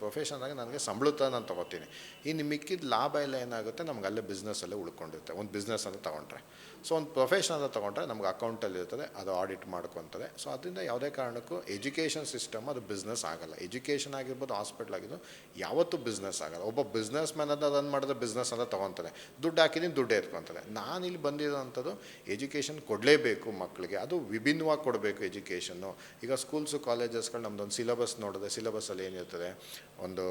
ಪ್ರೊಫೆಷನ್ನಾಗಿ ನನಗೆ ಸಂಬಳ ಥರ ನಾನು ತೊಗೋತೀನಿ. ಇನ್ನು ಮಿಕ್ಕಿದ ಲಾಭ ಎಲ್ಲ ಏನಾಗುತ್ತೆ, ನಮ್ಗೆ ಅಲ್ಲೇ ಬಿಸ್ನೆಸ್ಸಲ್ಲೇ ಉಳ್ಕೊಂಡಿರುತ್ತೆ. ಒಂದು ಬಿಸ್ನೆಸ್ ಅಂತ ತೊಗೊಂಡ್ರೆ, ಸೊ ಒಂದು ಪ್ರೊಫೆಷನ್ ಅಂತ ತೊಗೊಂಡ್ರೆ ನಮ್ಗೆ ಅಕೌಂಟಲ್ಲಿ ಇರ್ತದೆ, ಅದು ಆಡಿಟ್ ಮಾಡ್ಕೊತದೆ. ಸೊ ಅದರಿಂದ ಯಾವುದೇ ಕಾರಣಕ್ಕೂ ಎಜುಕೇಷನ್ ಸಿಸ್ಟಮ್ ಅದು ಬಿಸ್ನೆಸ್ ಆಗಲ್ಲ. ಎಜುಕೇಷನ್ ಆಗಿರ್ಬೋದು, ಹಾಸ್ಪಿಟ್ಲ್ ಆಗಿರ್ಬೋದು, ಯಾವತ್ತೂ ಬಿಸ್ನೆಸ್ ಆಗಲ್ಲ. ಒಬ್ಬ ಬಿಸ್ನೆಸ್ ಮ್ಯಾನ್ ಅಂತ ರನ್ ಮಾಡಿದ್ರೆ ಬಿಸ್ನೆಸ್ ಅಂತ ತೊಗೊತಾರೆ, ದುಡ್ಡು ಹಾಕಿದ್ದೀನಿ, ದುಡ್ಡು ಎತ್ಕೊತಾರೆ. ನಾನಿಲ್ಲಿ ಬಂದಿರೋವಂಥದ್ದು ಎಜುಕೇಷನ್ ಕೊಡಲೇಬೇಕು ಮಕ್ಕಳಿಗೆ. ಅದು ವಿಭಿನ್ನವಾಗಿ ಕೊಡಬೇಕು ಎಜುಕೇಷನ್ನು. ಈಗ ಸ್ಕೂಲ್ಸು ಕಾಲೇಜಸ್ಗಳು ನಮ್ಮದೊಂದು ಸಿಲೆಬಸ್ ನೋಡಿದ್ರೆ, ಸಿಲೆಬಸ್ಸಲ್ಲಿ ಏನಿರ್ತದೆ, ಒಂದು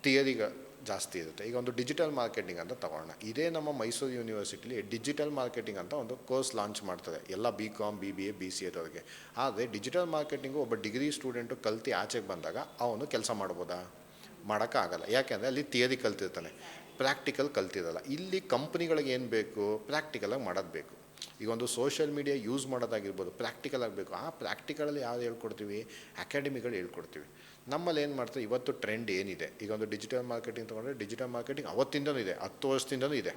ಥಿಯರಿಗೆ ಜಾಸ್ತಿ ಇರುತ್ತೆ. ಈಗ ಒಂದು ಡಿಜಿಟಲ್ ಮಾರ್ಕೆಟಿಂಗ್ ಅಂತ ತಗೊಳ್ಳೋಣ. ಇದೇ ನಮ್ಮ ಮೈಸೂರು ಯೂನಿವರ್ಸಿಟಿಲಿ ಡಿಜಿಟಲ್ ಮಾರ್ಕೆಟಿಂಗ್ ಅಂತ ಒಂದು ಕೋರ್ಸ್ ಲಾಂಚ್ ಮಾಡ್ತಾರೆ, ಎಲ್ಲ BCom, BBA, BCAದವ್ರಿಗೆ. ಆದರೆ ಡಿಜಿಟಲ್ ಮಾರ್ಕೆಟಿಂಗು ಒಬ್ಬ ಡಿಗ್ರಿ ಸ್ಟೂಡೆಂಟು ಕಲ್ತು ಆಚೆಗೆ ಬಂದಾಗ ಅವನು ಕೆಲಸ ಮಾಡ್ಬೋದಾ? ಮಾಡೋಕ್ಕಾಗಲ್ಲ. ಯಾಕೆಂದರೆ ಅಲ್ಲಿ ಥಿಯರಿ ಕಲ್ತಿರ್ತಾನೆ, ಪ್ರಾಕ್ಟಿಕಲ್ ಕಲ್ತಿರಲ್ಲ. ಇಲ್ಲಿ ಕಂಪ್ನಿಗಳಿಗೆ ಏನು ಬೇಕು, ಪ್ರಾಕ್ಟಿಕಲಾಗಿ ಮಾಡೋದು ಬೇಕು. ಈಗ ಒಂದು ಸೋಷಿಯಲ್ ಮೀಡಿಯಾ ಯೂಸ್ ಮಾಡೋದಾಗಿರ್ಬೋದು, ಪ್ರಾಕ್ಟಿಕಲ್ ಆಗಬೇಕು. ಆ ಪ್ರಾಕ್ಟಿಕಲಲ್ಲಿ ಯಾವ್ದು ಹೇಳ್ಕೊಡ್ತೀವಿ, ಅಕಾಡೆಮಿಗಳು ಹೇಳ್ಕೊಡ್ತೀವಿ. ನಮ್ಮಲ್ಲಿ ಏನು ಮಾಡ್ತಾರೆ, ಇವತ್ತು ಟ್ರೆಂಡ್ ಏನಿದೆ, ಈಗ ಒಂದು ಡಿಜಿಟಲ್ ಮಾರ್ಕೆಟಿಂಗ್ ತೊಗೊಂಡ್ರೆ ಡಿಜಿಟಲ್ ಮಾರ್ಕೆಟಿಂಗ್ ಅವತ್ತಿಂದನೂ ಇದೆ, 10 ವರ್ಷದಿಂದನೂ ಇದೆ.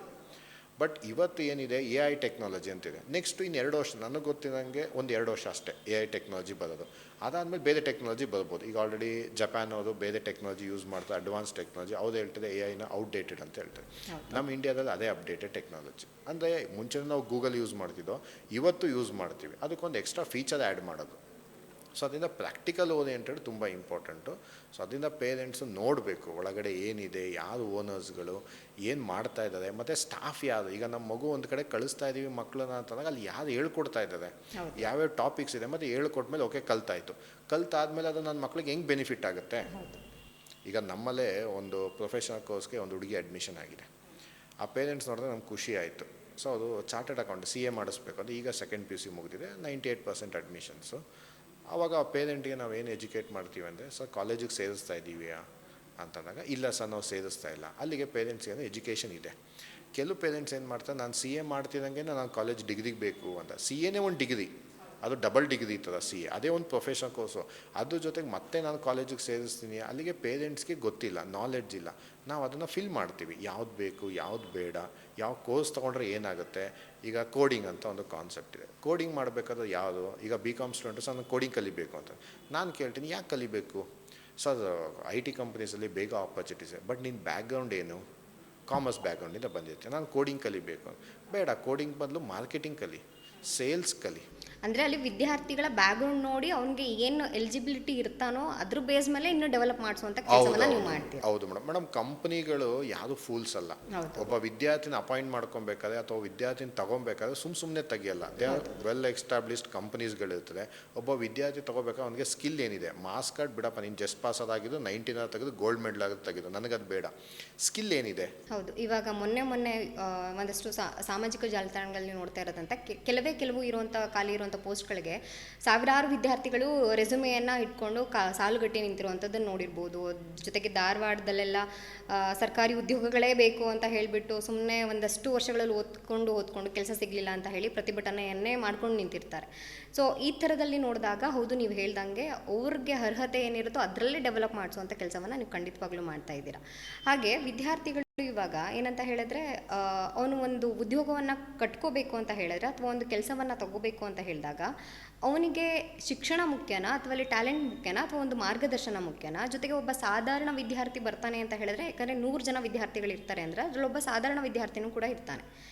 ಬಟ್ ಇವತ್ತು ಏನಿದೆ, AI ಟೆಕ್ನಾಲಜಿ ಅಂತಿದೆ. ನೆಕ್ಸ್ಟು ಇನ್ನು 2 ವರ್ಷ, ನನಗೆ ಗೊತ್ತಿರೋಂಗೆ ಒಂದು 2 ವರ್ಷ ಅಷ್ಟೇ AI ಟೆಕ್ನಾಲಜಿ ಬರೋದು. ಅದಾದಮೇಲೆ ಬೇರೆ ಟೆಕ್ನಾಲಜಿ ಬರ್ಬೋದು. ಈಗ ಆಲ್ರೆಡಿ ಜಪಾನ್ ಅವರು ಬೇರೆ ಟೆಕ್ನಾಲಜಿ ಯೂಸ್ ಮಾಡ್ತಾರೆ, ಅಡ್ವಾನ್ಸ್ ಟೆಕ್ನಾಲಜಿ. ಅವ್ರು ಹೇಳ್ತಾರೆ AIನ ಔಟ್ಡೇಟೆಡ್ ಅಂತ ಹೇಳ್ತಾರೆ. ನಮ್ಮ ಇಂಡಿಯಾದಲ್ಲಿ ಅದೇ ಅಪ್ಡೇಟೆಡ್ ಟೆಕ್ನಾಲಜಿ. ಅಂದರೆ ಮುಂಚೆ ನಾವು ಗೂಗಲ್ ಯೂಸ್ ಮಾಡ್ತಿದ್ದೋ, ಇವತ್ತು ಯೂಸ್ ಮಾಡ್ತೀವಿ. ಅದಕ್ಕೊಂದು ಎಕ್ಸ್ಟ್ರಾ ಫೀಚರ್ ಆ್ಯಡ್ ಮಾಡೋದು. ಸೊ ಅದರಿಂದ ಪ್ರಾಕ್ಟಿಕಲ್ ಓರಿಯೆಂಟೆಡ್ ತುಂಬ ಇಂಪಾರ್ಟೆಂಟು. ಸೊ ಅದರಿಂದ ಪೇರೆಂಟ್ಸು ನೋಡಬೇಕು ಒಳಗಡೆ ಏನಿದೆ, ಯಾರು ಓನರ್ಸ್ಗಳು ಏನು ಮಾಡ್ತಾ ಇದ್ದಾರೆ, ಮತ್ತು ಸ್ಟಾಫ್ ಯಾರು. ಈಗ ನಮ್ಮ ಮಗು ಒಂದು ಕಡೆ ಕಳಿಸ್ತಾ ಇದ್ದೀವಿ ಮಕ್ಕಳನ್ನ ಅಂತಂದಾಗ ಅಲ್ಲಿ ಯಾರು ಹೇಳ್ಕೊಡ್ತಾ ಇದ್ದಾರೆ, ಯಾವ್ಯಾವ ಟಾಪಿಕ್ಸ್ ಇದೆ, ಮತ್ತು ಹೇಳ್ಕೊಟ್ಮೇಲೆ ಓಕೆ ಕಲ್ತಾಯಿತು. ಕಲ್ತಾದ್ಮೇಲೆ ಅದು ನನ್ನ ಮಕ್ಳಿಗೆ ಹೆಂಗೆ ಬೆನಿಫಿಟ್ ಆಗುತ್ತೆ. ಈಗ ನಮ್ಮಲ್ಲೇ ಒಂದು ಪ್ರೊಫೆಷನಲ್ ಕೋರ್ಸ್ಗೆ ಒಂದು ಹುಡುಗಿ ಅಡ್ಮಿಷನ್ ಆಗಿದೆ. ಆ ಪೇರೆಂಟ್ಸ್ ನೋಡಿದ್ರೆ ನಮ್ಗೆ ಖುಷಿ ಆಯಿತು. ಸೊ ಅದು ಚಾರ್ಟೆಡ್ ಅಕೌಂಟ್ CA ಮಾಡಿಸ್ಬೇಕು. ಅದು ಈಗ ಸೆಕೆಂಡ್ PUC ಮುಗಿದಿದೆ, 98% ಅಡ್ಮಿಷನ್ಸು. ಆವಾಗ ಆ ಪೇರೆಂಟ್ಗೆ ನಾವು ಏನು ಎಜುಕೇಟ್ ಮಾಡ್ತೀವಿ ಅಂದರೆ, ಸರ್ ಕಾಲೇಜಿಗೆ ಸೇರಿಸ್ತಾ ಇದ್ದೀವಿಯಾ ಅಂತಂದಾಗ, ಇಲ್ಲ ಸರ್ ನಾವು ಸೇರಿಸ್ತಾ ಇಲ್ಲ. ಅಲ್ಲಿಗೆ ಪೇರೆಂಟ್ಸ್ಗೆ ಎಜುಕೇಷನ್ ಇದೆ. ಕೆಲವು ಪೇರೆಂಟ್ಸ್ ಏನು ಮಾಡ್ತಾರೆ, ನಾನು CA ಮಾಡ್ತಿದ್ದಂಗೆ ನಾನು ಕಾಲೇಜ್ ಡಿಗ್ರಿಗೆ ಬೇಕು ಅಂತ. CAನೇ ಒಂದು ಡಿಗ್ರಿ, ಅದು ಡಬಲ್ ಡಿಗ್ರಿ ಇರ್ತದ CA, ಅದೇ ಒಂದು ಪ್ರೊಫೆಷನಲ್ ಕೋರ್ಸು. ಅದ್ರ ಜೊತೆಗೆ ಮತ್ತೆ ನಾನು ಕಾಲೇಜಿಗೆ ಸೇರಿಸ್ತೀನಿ. ಅಲ್ಲಿಗೆ ಪೇರೆಂಟ್ಸ್ಗೆ ಗೊತ್ತಿಲ್ಲ, ನಾಲೆಡ್ಜ್ ಇಲ್ಲ. ನಾವು ಅದನ್ನು ಫಿಲ್ ಮಾಡ್ತೀವಿ, ಯಾವ್ದು ಬೇಕು, ಯಾವ್ದು ಬೇಡ, ಯಾವ ಕೋರ್ಸ್ ತೊಗೊಂಡ್ರೆ ಏನಾಗುತ್ತೆ. ಈಗ ಕೋಡಿಂಗ್ ಅಂತ ಒಂದು ಕಾನ್ಸೆಪ್ಟ್ ಇದೆ. ಕೋಡಿಂಗ್ ಮಾಡಬೇಕಾದ್ರೆ ಯಾವುದು, ಈಗ BCom ಸ್ಟೂಡೆಂಟ್ಸ್ ನಾನು ಕೋಡಿಂಗ್ ಕಲಿಬೇಕು ಅಂತ ನಾನು ಕೇಳ್ತೀನಿ, ಯಾಕೆ ಕಲಿಬೇಕು ಸರ್? IT ಕಂಪ್ನೀಸಲ್ಲಿ ಬೇಗ ಆಪರ್ಚುನಿಟೀಸ್ ಇದೆ. ಬಟ್ ನಿನ್ನ ಬ್ಯಾಕ್ಗ್ರೌಂಡ್ ಏನು, ಕಾಮರ್ಸ್ ಬ್ಯಾಕ್ಗ್ರೌಂಡಿಂದ ಬಂದಿರುತ್ತೆ. ನಾನು ಕೋಡಿಂಗ್ ಕಲಿಬೇಕು. ಬೇಡ, ಕೋಡಿಂಗ್ ಬದಲು ಮಾರ್ಕೆಟಿಂಗ್ ಕಲಿ, ಸೇಲ್ಸ್ ಕಲಿ. ಅಂದರೆ ಅಲ್ಲಿ ವಿದ್ಯಾರ್ಥಿಗಳ ಬ್ಯಾಕ್ಗ್ರೌಂಡ್ ನೋಡಿ ಅವ್ನಿಗೆ ಏನು ಎಲಿಜಿಬಿಲಿಟಿ ಇರ್ತಾನೋ ಅದ್ರ ಬೇಸ್ ಮೇಲೆ ಇನ್ನೂ ಡೆವಲಪ್ ಮಾಡಿಸುವಂಥ ಕೆಲಸವನ್ನು ನೀವು ಮಾಡ್ತೀವಿ. ಹೌದು ಮೇಡಮ್, ಕಂಪ್ನಿಗಳು ಯಾವುದು ಫೂಲ್ಸ್ ಅಲ್ಲ. ಒಬ್ಬ ವಿದ್ಯಾರ್ಥಿನ ಅಪಾಯಿಂಟ್ ಮಾಡ್ಕೊಬೇಕಾದ್ರೆ ಅಥವಾ ವಿದ್ಯಾರ್ಥಿನ ತಗೊಬೇಕಾದ್ರೆ ಸುಮ್ಮನೆ ತೆಗಿಯಲ್ಲ. ದೇ ಆರ್ ವೆಲ್ ಎಸ್ಟಾಬ್ಲಿಷ್ಡ್ ಕಂಪ್ನೀಸ್ಗಳಿರ್ತದೆ. ಒಬ್ಬ ವಿದ್ಯಾರ್ಥಿ ತಗೋಬೇಕಾದ್ರೆ ಅವನಿಗೆ ಸ್ಕಿಲ್ ಏನಿದೆ, ಮಾರ್ಕ್ಸ್ ಕಾರ್ಡ್ ಬಿಡಪ್ಪ, ನೀನು ಜಸ್ಟ್ ಪಾಸ್ ಆದಾಗಿದ್ದು 90 ತೆಗೆದು ಗೋಲ್ಡ್ ಮೆಡಲ್ ಆಗೋದು ತೆಗೆದು, ನನಗದು ಬೇಡ. ಸ್ಕಿಲ್ ಏನಿದೆ. ಹೌದು, ಇವಾಗ ಮೊನ್ನೆ ಒಂದಷ್ಟು ಸಾಮಾಜಿಕ ಜಾಲತಾಣಗಳಲ್ಲಿ ನೋಡ್ತಾ ಇರೋದಂತ ಕೆಲವು ಇರುವಂಥ ಖಾಲಿ ಇರುವಂಥ ಪೋಸ್ಟ್ಗಳಿಗೆ ಸಾವಿರಾರು ವಿದ್ಯಾರ್ಥಿಗಳು ರೆಸುಮೆಯನ್ನು ಇಟ್ಕೊಂಡು ಸಾಲುಗಟ್ಟಿ ನಿಂತಿರುವಂಥದ್ದನ್ನು ನೋಡಿರ್ಬೋದು. ಜೊತೆಗೆ ಧಾರವಾಡದಲ್ಲೆಲ್ಲ ಸರ್ಕಾರಿ ಉದ್ಯೋಗಗಳೇ ಬೇಕು ಅಂತ ಹೇಳಿಬಿಟ್ಟು ಸುಮ್ಮನೆ ಒಂದಷ್ಟು ವರ್ಷಗಳಲ್ಲಿ ಓದ್ಕೊಂಡು ಕೆಲಸ ಸಿಗಲಿಲ್ಲ ಅಂತ ಹೇಳಿ ಪ್ರತಿಭಟನೆಯನ್ನೇ ಮಾಡ್ಕೊಂಡು ನಿಂತಿರ್ತಾರೆ. ಸೊ ಈ ಥರದಲ್ಲಿ ನೋಡಿದಾಗ ಹೌದು, ನೀವು ಹೇಳ್ದಂಗೆ ಅವ್ರಿಗೆ ಅರ್ಹತೆ ಏನಿರುತ್ತೋ ಅದರಲ್ಲೇ ಡೆವಲಪ್ ಮಾಡಿಸುವಂಥ ಕೆಲಸವನ್ನು ನೀವು ಖಂಡಿತವಾಗ್ಲೂ ಮಾಡ್ತಾ ಇದ್ದೀರಾ. ಹಾಗೆ ವಿದ್ಯಾರ್ಥಿಗಳು ಇವಾಗ ಏನಂತ ಹೇಳಿದ್ರೆ, ಅವನು ಒಂದು ಉದ್ಯೋಗವನ್ನು ಕಟ್ಕೋಬೇಕು ಅಂತ ಹೇಳಿದ್ರೆ ಅಥವಾ ಒಂದು ಕೆಲಸವನ್ನು ತಗೋಬೇಕು ಅಂತ ಹೇಳಿದಾಗ ಅವನಿಗೆ ಶಿಕ್ಷಣ ಮುಖ್ಯನಾ ಅಥವಾ ಅಲ್ಲಿ ಟ್ಯಾಲೆಂಟ್ ಮುಖ್ಯನಾ ಅಥವಾ ಒಂದು ಮಾರ್ಗದರ್ಶನ ಮುಖ್ಯನಾ? ಜೊತೆಗೆ ಒಬ್ಬ ಸಾಧಾರಣ ವಿದ್ಯಾರ್ಥಿ ಬರ್ತಾನೆ ಅಂತ ಹೇಳಿದ್ರೆ, ಯಾಕಂದರೆ 100 ಜನ ವಿದ್ಯಾರ್ಥಿಗಳಿರ್ತಾರೆ ಅಂದರೆ ಅದರಲ್ಲೊಬ್ಬ ಸಾಧಾರಣ ವಿದ್ಯಾರ್ಥಿನೂ ಕೂಡ ಇರ್ತಾನೆ.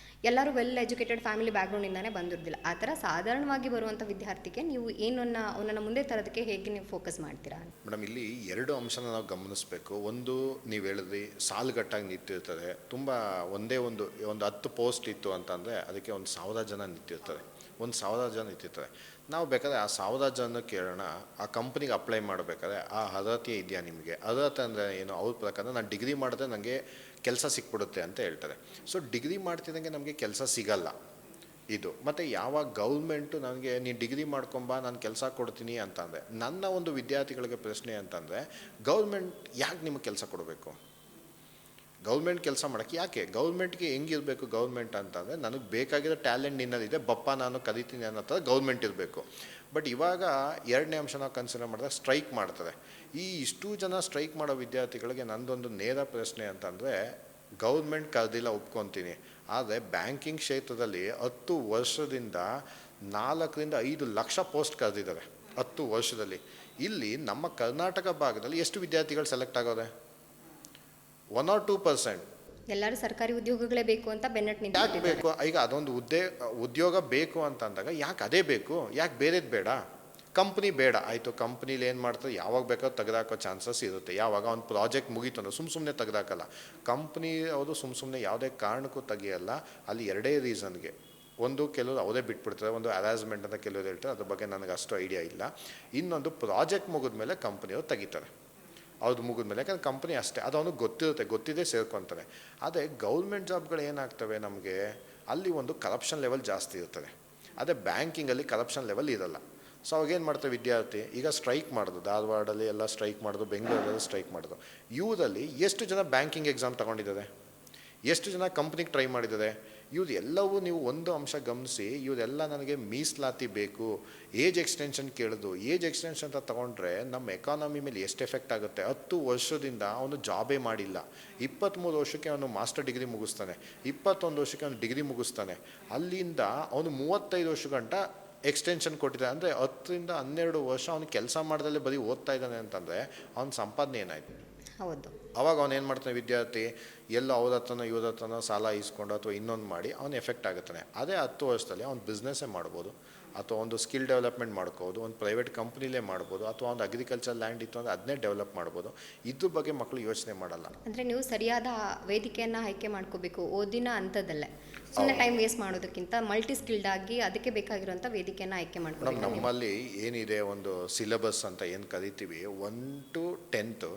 ಎಲ್ಲರೂ ವೆಲ್ ಎಜುಕೇಟೆಡ್ ಫ್ಯಾಮಿಲಿ ಬ್ಯಾಕ್ಗ್ರೌಂಡಿಂದನೇ ಬಂದಿರೋದಿಲ್ಲ. ಆ ಥರ ಸಾಧಾರಣವಾಗಿ ಬರುವಂಥ ವಿದ್ಯಾರ್ಥಿಗೆ ನೀವು ಏನನ್ನ ಅವನನ್ನು ಮುಂದೆ ತರೋದಕ್ಕೆ ಹೇಗೆ ನೀವು ಫೋಕಸ್ ಮಾಡ್ತೀರಾ? ಮೇಡಮ್, ಇಲ್ಲಿ ಎರಡು ಅಂಶನ ನಾವು ಗಮನಿಸಬೇಕು. ಒಂದು, ನೀವು ಹೇಳಿದ್ರಿ ಸಾಲುಗಟ್ಟಾಗಿ ನಿಂತಿರ್ತದೆ. ತುಂಬ ಒಂದೇ ಒಂದು 10 ಪೋಸ್ಟ್ ಇತ್ತು ಅಂತಂದರೆ ಅದಕ್ಕೆ 1,000 ಜನ ನಿಂತಿರ್ತಾರೆ. 1,000 ಜನ ನಿಂತಿರ್ತಾರೆ. ನಾವು ಬೇಕಾದ್ರೆ ಆ 1,000 ಜನ ಕೇಳೋಣ, ಆ ಕಂಪ್ನಿಗೆ ಅಪ್ಲೈ ಮಾಡಬೇಕಾದ್ರೆ ಆ ಅರ್ಹತೆ ಇದೆಯಾ ನಿಮಗೆ? ಅರ್ಹತೆ ಅಂದರೆ ಏನು? ಅವ್ರ ಪ್ರಕಾರ ನಾನು ಡಿಗ್ರಿ ಮಾಡಿದ್ರೆ ನನಗೆ ಕೆಲಸ ಸಿಕ್ಬಿಡುತ್ತೆ ಅಂತ ಹೇಳ್ತಾರೆ. ಸೊ ಡಿಗ್ರಿ ಮಾಡ್ತಿದ್ದಂಗೆ ನಮಗೆ ಕೆಲಸ ಸಿಗಲ್ಲ ಇದು. ಮತ್ತು ಯಾವಾಗ ಗೌರ್ಮೆಂಟು ನನಗೆ ನೀನು ಡಿಗ್ರಿ ಮಾಡ್ಕೊಂಬ ನಾನು ಕೆಲಸ ಕೊಡ್ತೀನಿ ಅಂತಂದರೆ, ನನ್ನ ಒಂದು ವಿದ್ಯಾರ್ಥಿಗಳಿಗೆ ಪ್ರಶ್ನೆ ಅಂತಂದರೆ, ಗೌರ್ಮೆಂಟ್ ಯಾಕೆ ನಿಮಗೆ ಕೆಲಸ ಕೊಡಬೇಕು? ಗೌರ್ಮೆಂಟ್ ಕೆಲಸ ಮಾಡೋಕ್ಕೆ ಯಾಕೆ? ಗೌರ್ಮೆಂಟ್ಗೆ ಹೆಂಗಿರಬೇಕು ಗೌರ್ಮೆಂಟ್ ಅಂತಂದರೆ, ನನಗೆ ಬೇಕಾಗಿರೋ ಟ್ಯಾಲೆಂಟ್ ನಿನ್ನಲ್ಲಿದೆ, ಬಪ್ಪ ನಾನು ಕಲಿತೀನಿ ಅನ್ನೋ ಥರ ಗೌರ್ಮೆಂಟ್ ಇರಬೇಕು. ಬಟ್ ಇವಾಗ ಎರಡನೇ ಅಂಶ ನಾವು ಕನ್ಸಿಡರ್ ಮಾಡಿದಾಗ ಸ್ಟ್ರೈಕ್ ಮಾಡ್ತಾರೆ. ಇಷ್ಟು ಜನ ಸ್ಟ್ರೈಕ್ ಮಾಡೋ ವಿದ್ಯಾರ್ಥಿಗಳಿಗೆ ನಂದೊಂದು ನೇರ ಪ್ರಶ್ನೆ ಅಂತಂದರೆ, ಗೌರ್ಮೆಂಟ್ ಕರೆದಿಲ್ಲ ಒಪ್ಕೊತೀನಿ, ಆದರೆ ಬ್ಯಾಂಕಿಂಗ್ ಕ್ಷೇತ್ರದಲ್ಲಿ 10 ವರ್ಷದಿಂದ 4-5 ಲಕ್ಷ ಪೋಸ್ಟ್ ಕರೆದಿದ್ದಾರೆ 10 ವರ್ಷದಲ್ಲಿ. ಇಲ್ಲಿ ನಮ್ಮ ಕರ್ನಾಟಕ ಭಾಗದಲ್ಲಿ ಎಷ್ಟು ವಿದ್ಯಾರ್ಥಿಗಳು ಸೆಲೆಕ್ಟ್ ಆಗೋದೆ? 1 or 2%. ಎಲ್ಲರೂ ಸರ್ಕಾರಿ ಉದ್ಯೋಗಗಳೇ ಬೇಕು ಅಂತ ಬೆನ್ನಟ್ಟು ಯಾಕೆ ನಿಂತಿದ್ದಾರೆ. ಬೇಕು? ಈಗ ಅದೊಂದು ಉದ್ಯೋಗ ಬೇಕು ಅಂತ ಅಂದಾಗ ಯಾಕೆ ಅದೇ ಬೇಕು? ಯಾಕೆ ಬೇರೆದು ಬೇಡ? ಕಂಪ್ನಿ ಬೇಡ ಆಯಿತು, ಕಂಪ್ನಿಲಿ ಏನು ಮಾಡ್ತಾರೆ, ಯಾವಾಗ ಬೇಕಾದ್ರೂ ತೆಗೆದಾಕೋ ಚಾನ್ಸಸ್ ಇರುತ್ತೆ. ಯಾವಾಗ ಒಂದು ಪ್ರಾಜೆಕ್ಟ್ ಮುಗೀತು ಅಂದ್ರೆ ಸುಮ್ಮನೆ ತೆಗೆದಾಕಲ್ಲ ಕಂಪ್ನಿ. ಅವರು ಸುಮ್ಮನೆ ಯಾವುದೇ ಕಾರಣಕ್ಕೂ ತೆಗಿಯಲ್ಲ. ಅಲ್ಲಿ ಎರಡೇ ರೀಸನ್ಗೆ. ಒಂದು, ಕೆಲವರು ಅವರೇ ಬಿಟ್ಬಿಡ್ತಾರೆ. ಒಂದು ಹರಾಸ್ಮೆಂಟ್ ಅಂತ ಕೆಲವರು ಹೇಳ್ತಾರೆ, ಅದ್ರ ಬಗ್ಗೆ ನನಗೆ ಅಷ್ಟು ಐಡಿಯಾ ಇಲ್ಲ. ಇನ್ನೊಂದು, ಪ್ರಾಜೆಕ್ಟ್ ಮುಗಿದ್ಮೇಲೆ ಕಂಪ್ನಿಯವ್ರು ತೆಗಿತಾರೆ. ಅವ್ರದ್ದು ಮುಗಿದ್ಮೇಲೆ, ಯಾಕಂದ್ರೆ ಕಂಪ್ನಿ ಅಷ್ಟೇ, ಅದು ಅವನಿಗೆ ಗೊತ್ತಿರುತ್ತೆ, ಗೊತ್ತಿದೆ ಸೇರ್ಕೊತಾರೆ. ಆದರೆ ಗೌರ್ಮೆಂಟ್ ಜಾಬ್ಗಳು ಏನಾಗ್ತವೆ ನಮಗೆ, ಅಲ್ಲಿ ಒಂದು ಕರಪ್ಷನ್ ಲೆವೆಲ್ ಜಾಸ್ತಿ ಇರ್ತದೆ. ಅದೇ ಬ್ಯಾಂಕಿಂಗಲ್ಲಿ ಕರಪ್ಷನ್ ಲೆವೆಲ್ ಇರಲ್ಲ. ಸೊ ಅವಾಗೇನು ಮಾಡ್ತಾರೆ ವಿದ್ಯಾರ್ಥಿ? ಈಗ ಸ್ಟ್ರೈಕ್ ಮಾಡೋದು, ಧಾರವಾಡಲ್ಲಿ ಎಲ್ಲ ಸ್ಟ್ರೈಕ್ ಮಾಡೋದು, ಬೆಂಗಳೂರಲ್ಲಿ ಸ್ಟ್ರೈಕ್ ಮಾಡೋದು. ಇವರಲ್ಲಿ ಎಷ್ಟು ಜನ ಬ್ಯಾಂಕಿಂಗ್ ಎಕ್ಸಾಮ್ ತೊಗೊಂಡಿದ್ದಾರೆ? ಎಷ್ಟು ಜನ ಕಂಪ್ನಿಗೆ ಟ್ರೈ ಮಾಡಿದ್ದಾರೆ? ಇವ್ರು ಎಲ್ಲವೂ ನೀವು ಒಂದು ಅಂಶ ಗಮನಿಸಿ, ಇವರೆಲ್ಲ ನನಗೆ ಮೀಸಲಾತಿ ಬೇಕು, ಏಜ್ ಎಕ್ಸ್ಟೆನ್ಷನ್ ಕೇಳೋದು. ಏಜ್ ಎಕ್ಸ್ಟೆನ್ಷನ್ ಅಂತ ತೊಗೊಂಡ್ರೆ ನಮ್ಮ ಎಕಾನಮಿ ಮೇಲೆ ಎಷ್ಟು ಎಫೆಕ್ಟ್ ಆಗುತ್ತೆ? 10 ವರ್ಷದಿಂದ ಅವನು ಜಾಬೇ ಮಾಡಿಲ್ಲ, 23 ವರ್ಷಕ್ಕೆ ಅವನು ಮಾಸ್ಟರ್ ಡಿಗ್ರಿ ಮುಗಿಸ್ತಾನೆ, 21 ವರ್ಷಕ್ಕೆ ಅವನು ಡಿಗ್ರಿ ಮುಗಿಸ್ತಾನೆ. ಅಲ್ಲಿಂದ ಅವನು 35 ವರ್ಷ ಗಂಟ ಎಕ್ಸ್ಟೆನ್ಷನ್ ಕೊಟ್ಟಿದ್ದಾರೆ. ಅಂದರೆ 10-12 ವರ್ಷ ಅವನು ಕೆಲಸ ಮಾಡ್ದಲ್ಲೇ ಬರೀ ಓದ್ತಾ ಇದ್ದಾನೆ ಅಂತಂದರೆ ಅವನ ಸಂಪಾದನೆ ಏನಾಯಿತು? ಹೌದು. ಅವಾಗ ಅವನು ಏನು ಮಾಡ್ತಾನೆ ವಿದ್ಯಾರ್ಥಿ? ಎಲ್ಲ ಅವ್ರ ಹತ್ರನೋ ಇವ್ರ ಹತ್ರನೋ ಸಾಲ ಇಸ್ಕೊಂಡು ಅಥವಾ ಇನ್ನೊಂದು ಮಾಡಿ ಅವನು ಎಫೆಕ್ಟ್ ಆಗುತ್ತಾನೆ. ಅದೇ 10 ವರ್ಷದಲ್ಲಿ ಅವ್ನು ಬಿಸ್ನೆಸ್ಸೇ ಮಾಡ್ಬೋದು, ಅಥವಾ ಒಂದು ಸ್ಕಿಲ್ ಡೆವಲಪ್ಮೆಂಟ್ ಮಾಡ್ಕೋಬೋದು, ಒಂದು ಪ್ರೈವೇಟ್ ಕಂಪ್ನಿಲೇ ಮಾಡ್ಬೋದು, ಅಥವಾ ಒಂದು ಅಗ್ರಿಕಲ್ಚರ್ ಲ್ಯಾಂಡ್ ಇತ್ತು ಅಂದರೆ ಅದನ್ನೇ ಡೆವಲಪ್ ಮಾಡ್ಬೋದು. ಇದ್ರ ಬಗ್ಗೆ ಮಕ್ಕಳು ಯೋಚನೆ ಮಾಡಲ್ಲ. ಅಂದರೆ ನೀವು ಸರಿಯಾದ ವೇದಿಕೆಯನ್ನು ಆಯ್ಕೆ ಮಾಡ್ಕೋಬೇಕು ಓದಿನ ಹಂತದಲ್ಲೇ. ಸುಮ್ಮನೆ ಟೈಮ್ ವೇಸ್ಟ್ ಮಾಡೋದಕ್ಕಿಂತ ಮಲ್ಟಿ ಸ್ಕಿಲ್ಡ್ ಆಗಿ ಅದಕ್ಕೆ ಬೇಕಾಗಿರುವಂಥ ವೇದಿಕೆಯನ್ನು ಆಯ್ಕೆ ಮಾಡ್ಕೋಬೇಕು. ನಮ್ಮಲ್ಲಿ ಏನಿದೆ, ಒಂದು ಸಿಲೆಬಸ್ ಅಂತ ಏನು ಕರಿತೀವಿ, 1 to 10th.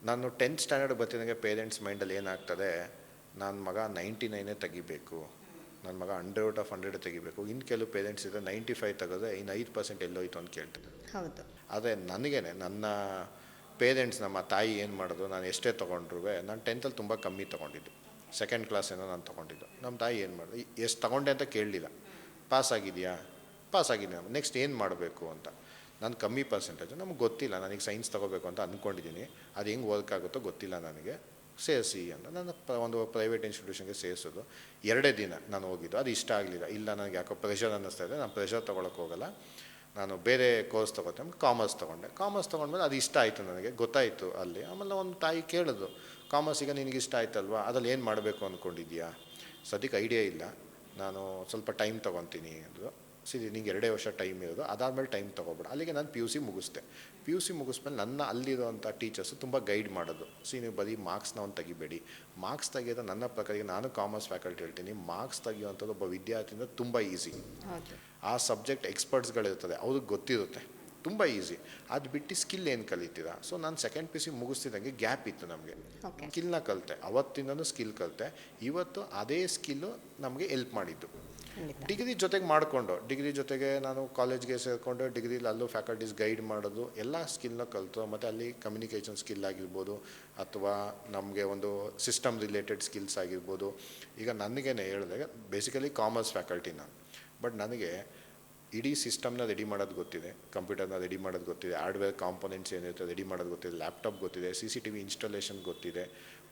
ನಾನು 10th ಸ್ಟ್ಯಾಂಡರ್ಡ್ ಬರ್ತಿದ್ದಂಗೆ ಪೇರೆಂಟ್ಸ್ ಮೈಂಡಲ್ಲಿ ಏನಾಗ್ತದೆ, ನನ್ನ ಮಗ 99 ತೆಗಿಬೇಕು, ನನ್ನ ಮಗ 100/100 ತೆಗಿಬೇಕು. ಇನ್ನು ಕೆಲವು ಪೇರೆಂಟ್ಸ್ ಇದ್ದರೆ 95 ತೆಗೆದ್ರೆ ಇನ್ನು 5% ಎಲ್ಲೋಯ್ತು ಅಂತ ಕೇಳ್ತಾರೆ. ಹೌದು. ಆದರೆ ನನಗೇನೆ ನನ್ನ ಪೇರೆಂಟ್ಸ್, ನಮ್ಮ ತಾಯಿ ಏನು ಮಾಡೋದು, ನಾನು ಎಷ್ಟೇ ತೊಗೊಂಡ್ರು ನಾನು 10th ತುಂಬ ಕಮ್ಮಿ ತೊಗೊಂಡಿದ್ದು, 2nd ಕ್ಲಾಸ್ ಏನೋ ನಾನು ತೊಗೊಂಡಿದ್ದು. ನಮ್ಮ ತಾಯಿ ಏನು ಮಾಡೋದು, ಎಷ್ಟು ತೊಗೊಂಡೆ ಅಂತ ಕೇಳಲಿಲ್ಲ, ಪಾಸ್ ಆಗಿದೆಯಾ, ಪಾಸ್ ಆಗಿದ್ದೀನಿ, ನೆಕ್ಸ್ಟ್ ಏನು ಮಾಡಬೇಕು ಅಂತ. ನಾನು ಕಮ್ಮಿ ಪರ್ಸೆಂಟೇಜು, ನಮ್ಗೆ ಗೊತ್ತಿಲ್ಲ, ನನಗೆ ಸೈನ್ಸ್ ತೊಗೋಬೇಕು ಅಂತ ಅಂದ್ಕೊಂಡಿದ್ದೀನಿ, ಅದು ಹೆಂಗೆ ವರ್ಕ್ ಆಗುತ್ತೋ ಗೊತ್ತಿಲ್ಲ ನನಗೆ, ಸೇರಿಸಿ ಅಂತ ನಾನು ಒಂದು ಪ್ರೈವೇಟ್ ಇನ್ಸ್ಟಿಟ್ಯೂಷನ್ಗೆ ಸೇರಿಸೋದು. 2 ದಿನ ನಾನು ಹೋಗಿದ್ದು, ಅದು ಇಷ್ಟ ಆಗಲಿಲ್ಲ. ಇಲ್ಲ, ನನಗೆ ಯಾಕೋ ಪ್ರೆಷರ್ ಅನ್ನಿಸ್ತಾ ಇದೆ, ನಾನು ಪ್ರೆಷರ್ ತೊಗೊಳಕ್ಕೆ ಹೋಗಲ್ಲ, ನಾನು ಬೇರೆ ಕೋರ್ಸ್ ತೊಗೋತೀನಿ. ಕಾಮರ್ಸ್ ತೊಗೊಂಡೆ. ಕಾಮರ್ಸ್ ತೊಗೊಂಡ್ಮೇಲೆ ಅದು ಇಷ್ಟ ಆಯಿತು, ನನಗೆ ಗೊತ್ತಾಯಿತು ಅಲ್ಲಿ. ಆಮೇಲೆ ಒಂದು ತಾಯಿ ಕೇಳಿದ್ರು, ಕಾಮರ್ಸ್ ಈಗ ನಿನಗೆ ಇಷ್ಟ ಆಯ್ತಲ್ವಾ, ಅದ್ರಲ್ಲಿ ಏನು ಮಾಡಬೇಕು ಅಂದ್ಕೊಂಡಿದ್ಯಾ? ಸದ್ಯಕ್ಕೆ ಐಡಿಯಾ ಇಲ್ಲ, ನಾನು ಸ್ವಲ್ಪ ಟೈಮ್ ತೊಗೊತೀನಿ ಅಂದರು. ಸರಿ, ನಿಂಗೆ 2 ವರ್ಷ ಟೈಮ್ ಇರೋದು, ಅದಾದಮೇಲೆ ಟೈಮ್ ತೊಗೊಬೇಡ. ಅಲ್ಲಿಗೆ ನಾನು PUC ಮುಗಿಸ್ದೆ. PUC ಮುಗಿಸ್ಮೇಲೆ ನನ್ನ ಅಲ್ಲಿರೋವಂಥ ಟೀಚರ್ಸು ತುಂಬ ಗೈಡ್ ಮಾಡೋದು. ನೀವು ಬರೀ ಮಾರ್ಕ್ಸ್ನ ಒಂದು ತೆಗಿಬೇಡಿ, ಮಾರ್ಕ್ಸ್ ತೆಗೆಯೋದು ನನ್ನ ಪ್ರಕಾರ, ನಾನು ಕಾಮರ್ಸ್ ಫ್ಯಾಕಲ್ಟಿ ಹೇಳ್ತೀನಿ, ಮಾರ್ಕ್ಸ್ ತೆಗಿಯುವಂಥದ್ದು ಒಬ್ಬ ವಿದ್ಯಾರ್ಥಿಯಿಂದ ತುಂಬ ಈಸಿ. ಆ ಸಬ್ಜೆಕ್ಟ್ ಎಕ್ಸ್ಪರ್ಟ್ಸ್ಗಳಿರ್ತದೆ, ಅವ್ರಿಗೆ ಗೊತ್ತಿರುತ್ತೆ, ತುಂಬ ಈಸಿ. ಅದು ಬಿಟ್ಟು ಸ್ಕಿಲ್ ಏನು ಕಲಿತೀರಾ? ಸೊ ನಾನು 2nd PUC ಮುಗಿಸ್ತಿದ್ದಂಗೆ ಗ್ಯಾಪ್ ಇತ್ತು ನಮಗೆ. ಸ್ಕಿಲ್ನ ಕಲಿತೆ, ಅವತ್ತಿಂದನೂ ಸ್ಕಿಲ್ ಕಲಿತೆ. ಇವತ್ತು ಅದೇ ಸ್ಕಿಲ್ಲು ನಮಗೆ ಹೆಲ್ಪ್ ಮಾಡಿದ್ದು. ಡಿಗ್ರಿ ಜೊತೆಗೆ ಮಾಡಿಕೊಂಡು, ಡಿಗ್ರಿ ಜೊತೆಗೆ ನಾನು ಕಾಲೇಜ್ಗೆ ಸೇರಿಕೊಂಡು ಡಿಗ್ರಿಲಿ ಅಲ್ಲೂ ಫ್ಯಾಕಲ್ಟೀಸ್ ಗೈಡ್ ಮಾಡೋದು, ಎಲ್ಲ ಸ್ಕಿಲ್ನ ಕಲಿತು. ಮತ್ತು ಅಲ್ಲಿ ಕಮ್ಯುನಿಕೇಷನ್ ಸ್ಕಿಲ್ ಆಗಿರ್ಬೋದು, ಅಥವಾ ನಮಗೆ ಒಂದು ಸಿಸ್ಟಮ್ ರಿಲೇಟೆಡ್ ಸ್ಕಿಲ್ಸ್ ಆಗಿರ್ಬೋದು. ಈಗ ನನಗೇನೆ ಹೇಳಿದಾಗ ಬೇಸಿಕಲಿ ಕಾಮರ್ಸ್ ಫ್ಯಾಕಲ್ಟಿ ನಾನು, ಬಟ್ ನನಗೆ ಇಡೀ ಸಿಸ್ಟಮ್ನ ರೆಡಿ ಮಾಡೋದು ಗೊತ್ತಿದೆ, ಕಂಪ್ಯೂಟರ್ನ ರೆಡಿ ಮಾಡೋದು ಗೊತ್ತಿದೆ, ಹಾರ್ಡ್ವೇರ್ ಕಾಂಪೊನೆಂಟ್ಸ್ ಏನಿರುತ್ತೆ ರೆಡಿ ಮಾಡೋದು ಗೊತ್ತಿದೆ, ಲ್ಯಾಪ್ಟಾಪ್ ಗೊತ್ತಿದೆ, CCTV ಇನ್ಸ್ಟಾಲೇಷನ್ ಗೊತ್ತಿದೆ,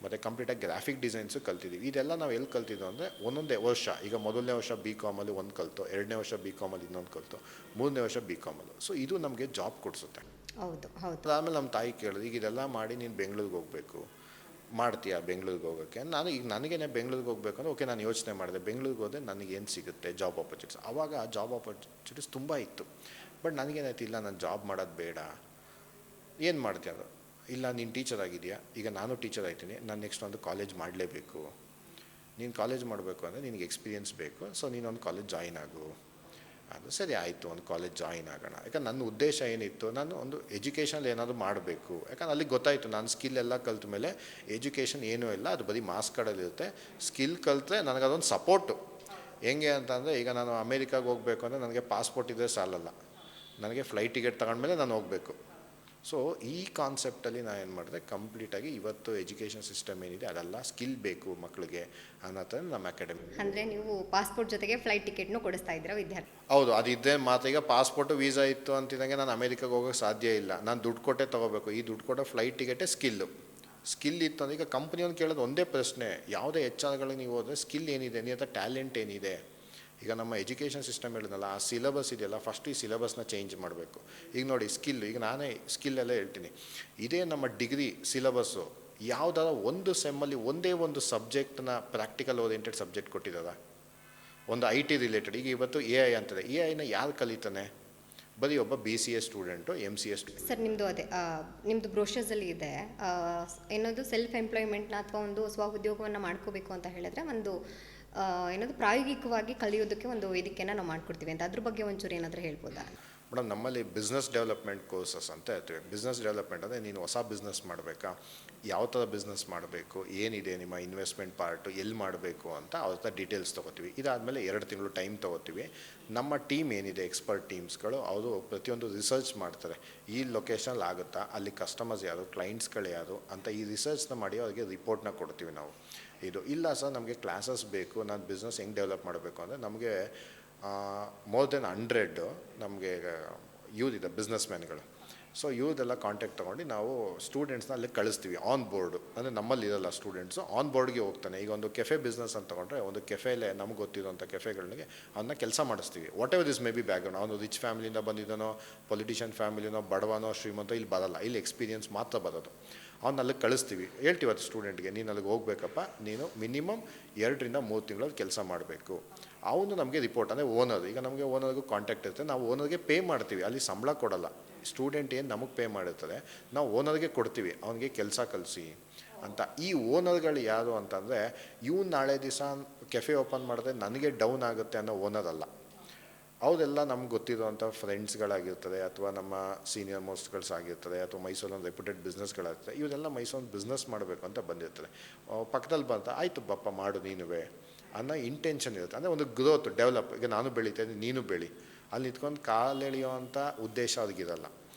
ಮತ್ತು ಕಂಪ್ಲೀಟಾಗಿ ಗ್ರಾಫಿಕ್ ಡಿಸೈನ್ಸು ಕಲ್ತಿದ್ದೀವಿ. ಇದೆಲ್ಲ ನಾವು ಎಲ್ಲಿ ಕಲ್ತಿದ್ದು ಅಂದರೆ ಒಂದೊಂದೇ ವರ್ಷ. ಈಗ ಮೊದಲನೇ ವರ್ಷ BCom ಒಂದು ಕಲಿತು, 2ನೇ ವರ್ಷ BCom ಇನ್ನೊಂದು ಕಲಿತು, 3ನೇ ವರ್ಷ BCom. ಸೊ ಇದು ನಮಗೆ ಜಾಬ್ ಕೊಡಿಸುತ್ತೆ. ಹೌದು ಹೌದು. ಆಮೇಲೆ ನಮ್ಮ ತಾಯಿ ಕೇಳಿದ್ರು, ಈಗ ಇದೆಲ್ಲ ಮಾಡಿ ನೀನು ಬೆಂಗಳೂರಿಗೆ ಹೋಗಬೇಕು, ಮಾಡ್ತೀಯಾ ಬೆಂಗಳೂರಿಗೆ ಹೋಗೋಕ್ಕೆ? ನಾನು ಈಗ ನನಗೇನೆ ಬೆಂಗಳೂರಿಗೆ ಹೋಗ್ಬೇಕು ಅಂದರೆ ಓಕೆ, ನಾನು ಯೋಚನೆ ಮಾಡಿದೆ ಬೆಂಗಳೂರಿಗೆ ಹೋದರೆ ನನಗೇನು ಸಿಗುತ್ತೆ ಜಾಬ್ ಆಪರ್ಚುನಿಟೀಸ್. ಆವಾಗ ಜಾಬ್ ಆಪರ್ಚುನಿಟೀಸ್ ತುಂಬ ಇತ್ತು. ಬಟ್ ನನಗೇನಾಯ್ತು, ಇಲ್ಲ ನಾನು ಜಾಬ್ ಮಾಡೋದು ಬೇಡ. ಏನು ಮಾಡ್ತೀಯ ಅದು? ಇಲ್ಲ ನೀನು ಟೀಚರ್ ಆಗಿದೆಯಾ, ಈಗ ನಾನು ಟೀಚರ್ ಆಯ್ತೀನಿ, ನಾನು ನೆಕ್ಸ್ಟ್ ಒಂದು ಕಾಲೇಜ್ ಮಾಡಲೇಬೇಕು. ನೀನು ಕಾಲೇಜ್ ಮಾಡಬೇಕು ಅಂದರೆ ನಿನಗೆ ಎಕ್ಸ್ಪೀರಿಯೆನ್ಸ್ ಬೇಕು, ಸೊ ನೀನೊಂದು ಕಾಲೇಜ್ ಜಾಯಿನ್ ಆಗು. ಅದು ಸರಿ ಆಯಿತು, ಒಂದು ಕಾಲೇಜ್ ಜಾಯಿನ್ ಆಗೋಣ. ಯಾಕಂದ್ರೆ ನನ್ನ ಉದ್ದೇಶ ಏನಿತ್ತು, ನಾನು ಒಂದು ಎಜುಕೇಷನಲ್ಲಿ ಏನಾದರೂ ಮಾಡಬೇಕು. ಯಾಕಂದ್ರೆ ಅಲ್ಲಿ ಗೊತ್ತಾಯಿತು ನಾನು ಸ್ಕಿಲ್ ಎಲ್ಲ ಕಲ್ತ ಮೇಲೆ ಎಜುಕೇಷನ್ ಏನೂ ಇಲ್ಲ, ಅದು ಬರೀ ಮಾರ್ಕ್ಸ್ ಕಾರ್ಡಲ್ಲಿರುತ್ತೆ. ಸ್ಕಿಲ್ ಕಲಿತ್ರೆ ನನಗದೊಂದು ಸಪೋರ್ಟು. ಹೆಂಗೆ ಅಂತಂದರೆ, ಈಗ ನಾನು ಅಮೇರಿಕಾಗೆ ಹೋಗಬೇಕು ಅಂದರೆ ನನಗೆ ಪಾಸ್ಪೋರ್ಟ್ ಇದ್ದರೆ ಸಾಲಲ್ಲ, ನನಗೆ ಫ್ಲೈಟ್ ಟಿಕೆಟ್ ತಗೊಂಡ್ಮೇಲೆ ನಾನು ಹೋಗಬೇಕು. ಸೊ ಈ ಕಾನ್ಸೆಪ್ಟಲ್ಲಿ ನಾನು ಏನು ಮಾಡಿದೆ, ಕಂಪ್ಲೀಟಾಗಿ ಇವತ್ತು ಎಜುಕೇಷನ್ ಸಿಸ್ಟಮ್ ಏನಿದೆ ಅದೆಲ್ಲ ಸ್ಕಿಲ್ ಬೇಕು ಮಕ್ಕಳಿಗೆ ಅನ್ನೋ ಥರ ನಮ್ಮ ಅಕಾಡೆಮಿ. ಅಂದರೆ ನೀವು ಪಾಸ್ಪೋರ್ಟ್ ಜೊತೆಗೆ ಫ್ಲೈಟ್ ಟಿಕೆಟ್ನು ಕೊಡಿಸ್ತಾ ಇದ್ದೀರಾ ವಿದ್ಯಾರ್ಥಿ? ಹೌದು, ಅದಿದ್ದೇ ಮಾತ್ರ. ಈಗ ಪಾಸ್ಪೋರ್ಟು ವೀಸಾ ಇತ್ತು ಅಂತಿದ್ದಂಗೆ ನಾನು ಅಮೇರಿಕಾಗೆ ಹೋಗೋಕ್ಕೆ ಸಾಧ್ಯ ಇಲ್ಲ, ನಾನು ದುಡ್ಡು ಕೊಟ್ಟೆ ತೊಗೋಬೇಕು. ಈ ದುಡ್ಡು ಕೊಟ್ಟೋ ಫ್ಲೈಟ್ ಟಿಕೆಟೇ ಸ್ಕಿಲ್ ಇತ್ತು ಅಂದರೆ, ಈಗ ಕಂಪ್ನಿಯವ್ನು ಕೇಳೋದು ಒಂದೇ ಪ್ರಶ್ನೆ, ಯಾವುದೇ HR ಗಳಿಗೆ ನೀವು ಹೋದರೆ ಸ್ಕಿಲ್ ಏನಿದೆ, ನಿಮ್ಮ ಹತ್ರ ಟ್ಯಾಲೆಂಟ್ ಏನಿದೆ. ಈಗ ನಮ್ಮ ಎಜುಕೇಷನ್ ಸಿಸ್ಟಮ್ ಹೇಳಿದ್ನಲ್ಲ, ಆ ಸಿಲೆಬಸ್ ಇದೆಯಲ್ಲ, ಫಸ್ಟ್ ಈ ಸಿಲೆಬಸ್ನ ಚೇಂಜ್ ಮಾಡಬೇಕು. ಈಗ ನೋಡಿ ಸ್ಕಿಲ್, ಈಗ ನಾನೇ ಸ್ಕಿಲ್ಲೆಲ್ಲ ಹೇಳ್ತೀನಿ. ಇದೇ ನಮ್ಮ ಡಿಗ್ರಿ ಸಿಲೆಬಸ್ಸು ಯಾವುದಾರ ಒಂದು ಸೆಮ್ಮಲ್ಲಿ ಒಂದೇ ಒಂದು ಸಬ್ಜೆಕ್ಟ್ನ ಪ್ರಾಕ್ಟಿಕಲ್ ಓರಿಯೆಂಟೆಡ್ ಸಬ್ಜೆಕ್ಟ್ ಕೊಟ್ಟಿದ್ದಾರ, ಒಂದು IT ರಿಲೇಟೆಡ್. ಈಗ ಇವತ್ತು AI ಅಂತದೆ, AI ಯಾರು ಕಲಿತಾನೆ? ಬರೀ ಒಬ್ಬ BCA student, MCA student. Sir ನಿಮ್ಮದು ಅದೇ ನಿಮ್ಮದು ಬ್ರೋಷರ್ಸಲ್ಲಿ ಇದೆ ಏನದು ಸೆಲ್ಫ್ ಎಂಪ್ಲಾಯ್ಮೆಂಟ್ನ ಅಥವಾ ಒಂದು ಸ್ವ ಉದ್ಯೋಗವನ್ನು ಮಾಡ್ಕೋಬೇಕು ಅಂತ ಹೇಳಿದ್ರೆ ಒಂದು ಏನದು ಪ್ರಾಯೋಗಿಕವಾಗಿ ಕಲಿಯೋದಕ್ಕೆ ಒಂದು ವೇದಿಕೆನ ನಾವು ಮಾಡ್ಕೊಡ್ತೀವಿ ಅಂತ, ಅದ್ರ ಬಗ್ಗೆ ಒಂಚೂರು ಏನಾದರೂ ಹೇಳ್ಬೋದಾ? ಮೇಡಮ್, ನಮ್ಮಲ್ಲಿ ಬಿಸ್ನೆಸ್ ಡೆವಲಪ್ಮೆಂಟ್ ಕೋರ್ಸಸ್ ಅಂತ ಇರ್ತೀವಿ. ಬಿಸ್ನೆಸ್ ಡೆವಲಪ್ಮೆಂಟ್ ಅಂದರೆ ನೀನು ಹೊಸ ಬಿಸ್ನೆಸ್ ಮಾಡಬೇಕಾ, ಯಾವ ಥರ ಬಿಸ್ನೆಸ್ ಮಾಡಬೇಕು, ಏನಿದೆ ನಿಮ್ಮ ಇನ್ವೆಸ್ಟ್ಮೆಂಟ್ ಪಾರ್ಟು, ಎಲ್ಲಿ ಮಾಡಬೇಕು ಅಂತ ಅವ್ರ ಹತ್ರ ಡೀಟೇಲ್ಸ್ ತೊಗೋತೀವಿ. ಇದಾದಮೇಲೆ 2 ತಿಂಗಳು ಟೈಮ್ ತೊಗೋತೀವಿ. ನಮ್ಮ ಟೀಮ್ ಏನಿದೆ, ಎಕ್ಸ್ಪರ್ಟ್ ಟೀಮ್ಸ್ಗಳು, ಅವರು ಪ್ರತಿಯೊಂದು ರಿಸರ್ಚ್ ಮಾಡ್ತಾರೆ. ಈ ಲೊಕೇಶನಲ್ಲಿ ಆಗುತ್ತಾ, ಅಲ್ಲಿ ಕಸ್ಟಮರ್ಸ್ ಯಾರು, ಕ್ಲೈಂಟ್ಸ್ಗಳು ಯಾರು ಅಂತ ಈ ರಿಸರ್ಚ್ನ ಮಾಡಿ ಅವ್ರಿಗೆ ರಿಪೋರ್ಟ್ನ ಕೊಡ್ತೀವಿ ನಾವು. ಇದು ಇಲ್ಲ ಸರ್ ನಮಗೆ ಕ್ಲಾಸಸ್ ಬೇಕು, ನಾನು ಬಿಸ್ನೆಸ್ ಹೆಂಗೆ ಡೆವಲಪ್ ಮಾಡಬೇಕು ಅಂದರೆ, ನಮಗೆ ಮೋರ್ ದೆನ್ 100 ನಮಗೆ ಇದೆ ಬಿಸ್ನೆಸ್ ಮ್ಯಾನ್ಗಳು. ಸೊ ಇವ್ರದೆಲ್ಲ ಕಾಂಟ್ಯಾಕ್ಟ್ ತೊಗೊಂಡು ನಾವು ಸ್ಟೂಡೆಂಟ್ಸ್ನ ಅಲ್ಲಿ ಕಳಿಸ್ತೀವಿ ಆನ್ ಬೋರ್ಡು. ಅಂದರೆ ನಮ್ಮಲ್ಲಿ ಇರೋಲ್ಲ ಸ್ಟೂಡೆಂಟ್ಸು, ಆನ್ ಬೋರ್ಡ್ಗೆ ಹೋಗ್ತಾನೆ. ಈಗ ಒಂದು ಕೆಫೆ ಬಿಸ್ನೆಸ್ ಅಂತ ತೊಗೊಂಡ್ರೆ, ಒಂದು ಕೆಫೆಲೇ ನಮ್ಗೆ ಗೊತ್ತಿರೋಂಥ ಕೆಫೆಗಳಿಗೆ ಅವನ್ನ ಕೆಲಸ ಮಾಡಿಸ್ತೀವಿ. What ever this may be background, ಅವನು ರಿಚ್ ಫ್ಯಾಮಿಲಿಯಿಂದ ಬಂದಿದ್ದಾನೋ, ಪೊಲಿಟಿಷಿಯನ್ ಫ್ಯಾಮಿಲಿನೋ, ಬಡವನೋ ಶ್ರೀಮಂತ, ಇಲ್ಲಿ ಬರಲ್ಲ. ಇಲ್ಲಿ ಎಕ್ಸ್ಪೀರಿಯನ್ಸ್ ಮಾತ್ರ ಬರೋದು. ಅವ್ನು ಅಲ್ಲಿಗೆ ಕಳಿಸ್ತೀವಿ. ಹೇಳ್ತೀವಿ ಅದು ಸ್ಟೂಡೆಂಟ್ಗೆ, ನೀನು ಅಲ್ಲಿಗೆ ಹೋಗ್ಬೇಕಪ್ಪ, ನೀನು ಮಿನಿಮಮ್ 2 ರಿಂದ 3 ತಿಂಗಳಲ್ಲಿ ಕೆಲಸ ಮಾಡಬೇಕು. ಅವನು ನಮಗೆ ರಿಪೋರ್ಟ್, ಅಂದರೆ ಓನರ್, ಈಗ ನಮಗೆ ಓನರ್ಗೂ ಕಾಂಟ್ಯಾಕ್ಟ್ ಇರುತ್ತೆ, ನಾವು ಓನರ್ಗೆ ಪೇ ಮಾಡ್ತೀವಿ. ಅಲ್ಲಿ ಸಂಬಳ ಕೊಡಲ್ಲ. ಸ್ಟೂಡೆಂಟ್ ಏನು ನಮಗೆ ಪೇ ಮಾಡಿರ್ತಾರೆ, ನಾವು ಓನರ್ಗೆ ಕೊಡ್ತೀವಿ, ಅವನಿಗೆ ಕೆಲಸ ಕಲಿಸಿ ಅಂತ. ಈ ಓನರ್ಗಳು ಯಾರು ಅಂತಂದರೆ, ಇವ್ನು ನಾಳೆ ದಿವಸ ಕೆಫೆ ಓಪನ್ ಮಾಡಿದ್ರೆ ನನಗೆ ಡೌನ್ ಆಗುತ್ತೆ ಅನ್ನೋ ಓನರ್ ಅಲ್ಲ. ಅವರೆಲ್ಲ ನಮ್ಗೆ ಗೊತ್ತಿರೋವಂಥ ಫ್ರೆಂಡ್ಸ್ಗಳಾಗಿರ್ತದೆ, ಅಥವಾ ನಮ್ಮ ಸೀನಿಯರ್ ಮೋಸ್ಟ್ಗಳ್ಸ್ ಆಗಿರ್ತದೆ, ಅಥವಾ ಮೈಸೂರೊಂದು ರೆಪ್ಯೂಟೆಡ್ ಬಿಸ್ನೆಸ್ಗಳಾಗಿರ್ತದೆ. ಇವರೆಲ್ಲ ಮೈಸೂರೊಂದು ಬಿಸ್ನೆಸ್ ಮಾಡಬೇಕು ಅಂತ ಬಂದಿರ್ತಾರೆ. ಪಕ್ಕದಲ್ಲಿ ಬಂತ, ಆಯಿತು ಬಪ್ಪ ಮಾಡು ನೀನುವೇ ಅನ್ನೋ ಇಂಟೆನ್ಷನ್ ಇರುತ್ತೆ. ಅಂದರೆ ಒಂದು ಗ್ರೋತ್, ಡೆವಲಪ್. ಈಗ ನಾನು ಬೆಳೀತೇನೆ, ನೀನು ಬೆಳಿ, ಅಲ್ಲಿ ನಿಂತ್ಕೊಂಡು ಕಾಲೆಳೆಯೋ ಅಂಥ ಉದ್ದೇಶ ಅವ್ರಿಗಿರಲ್ಲ.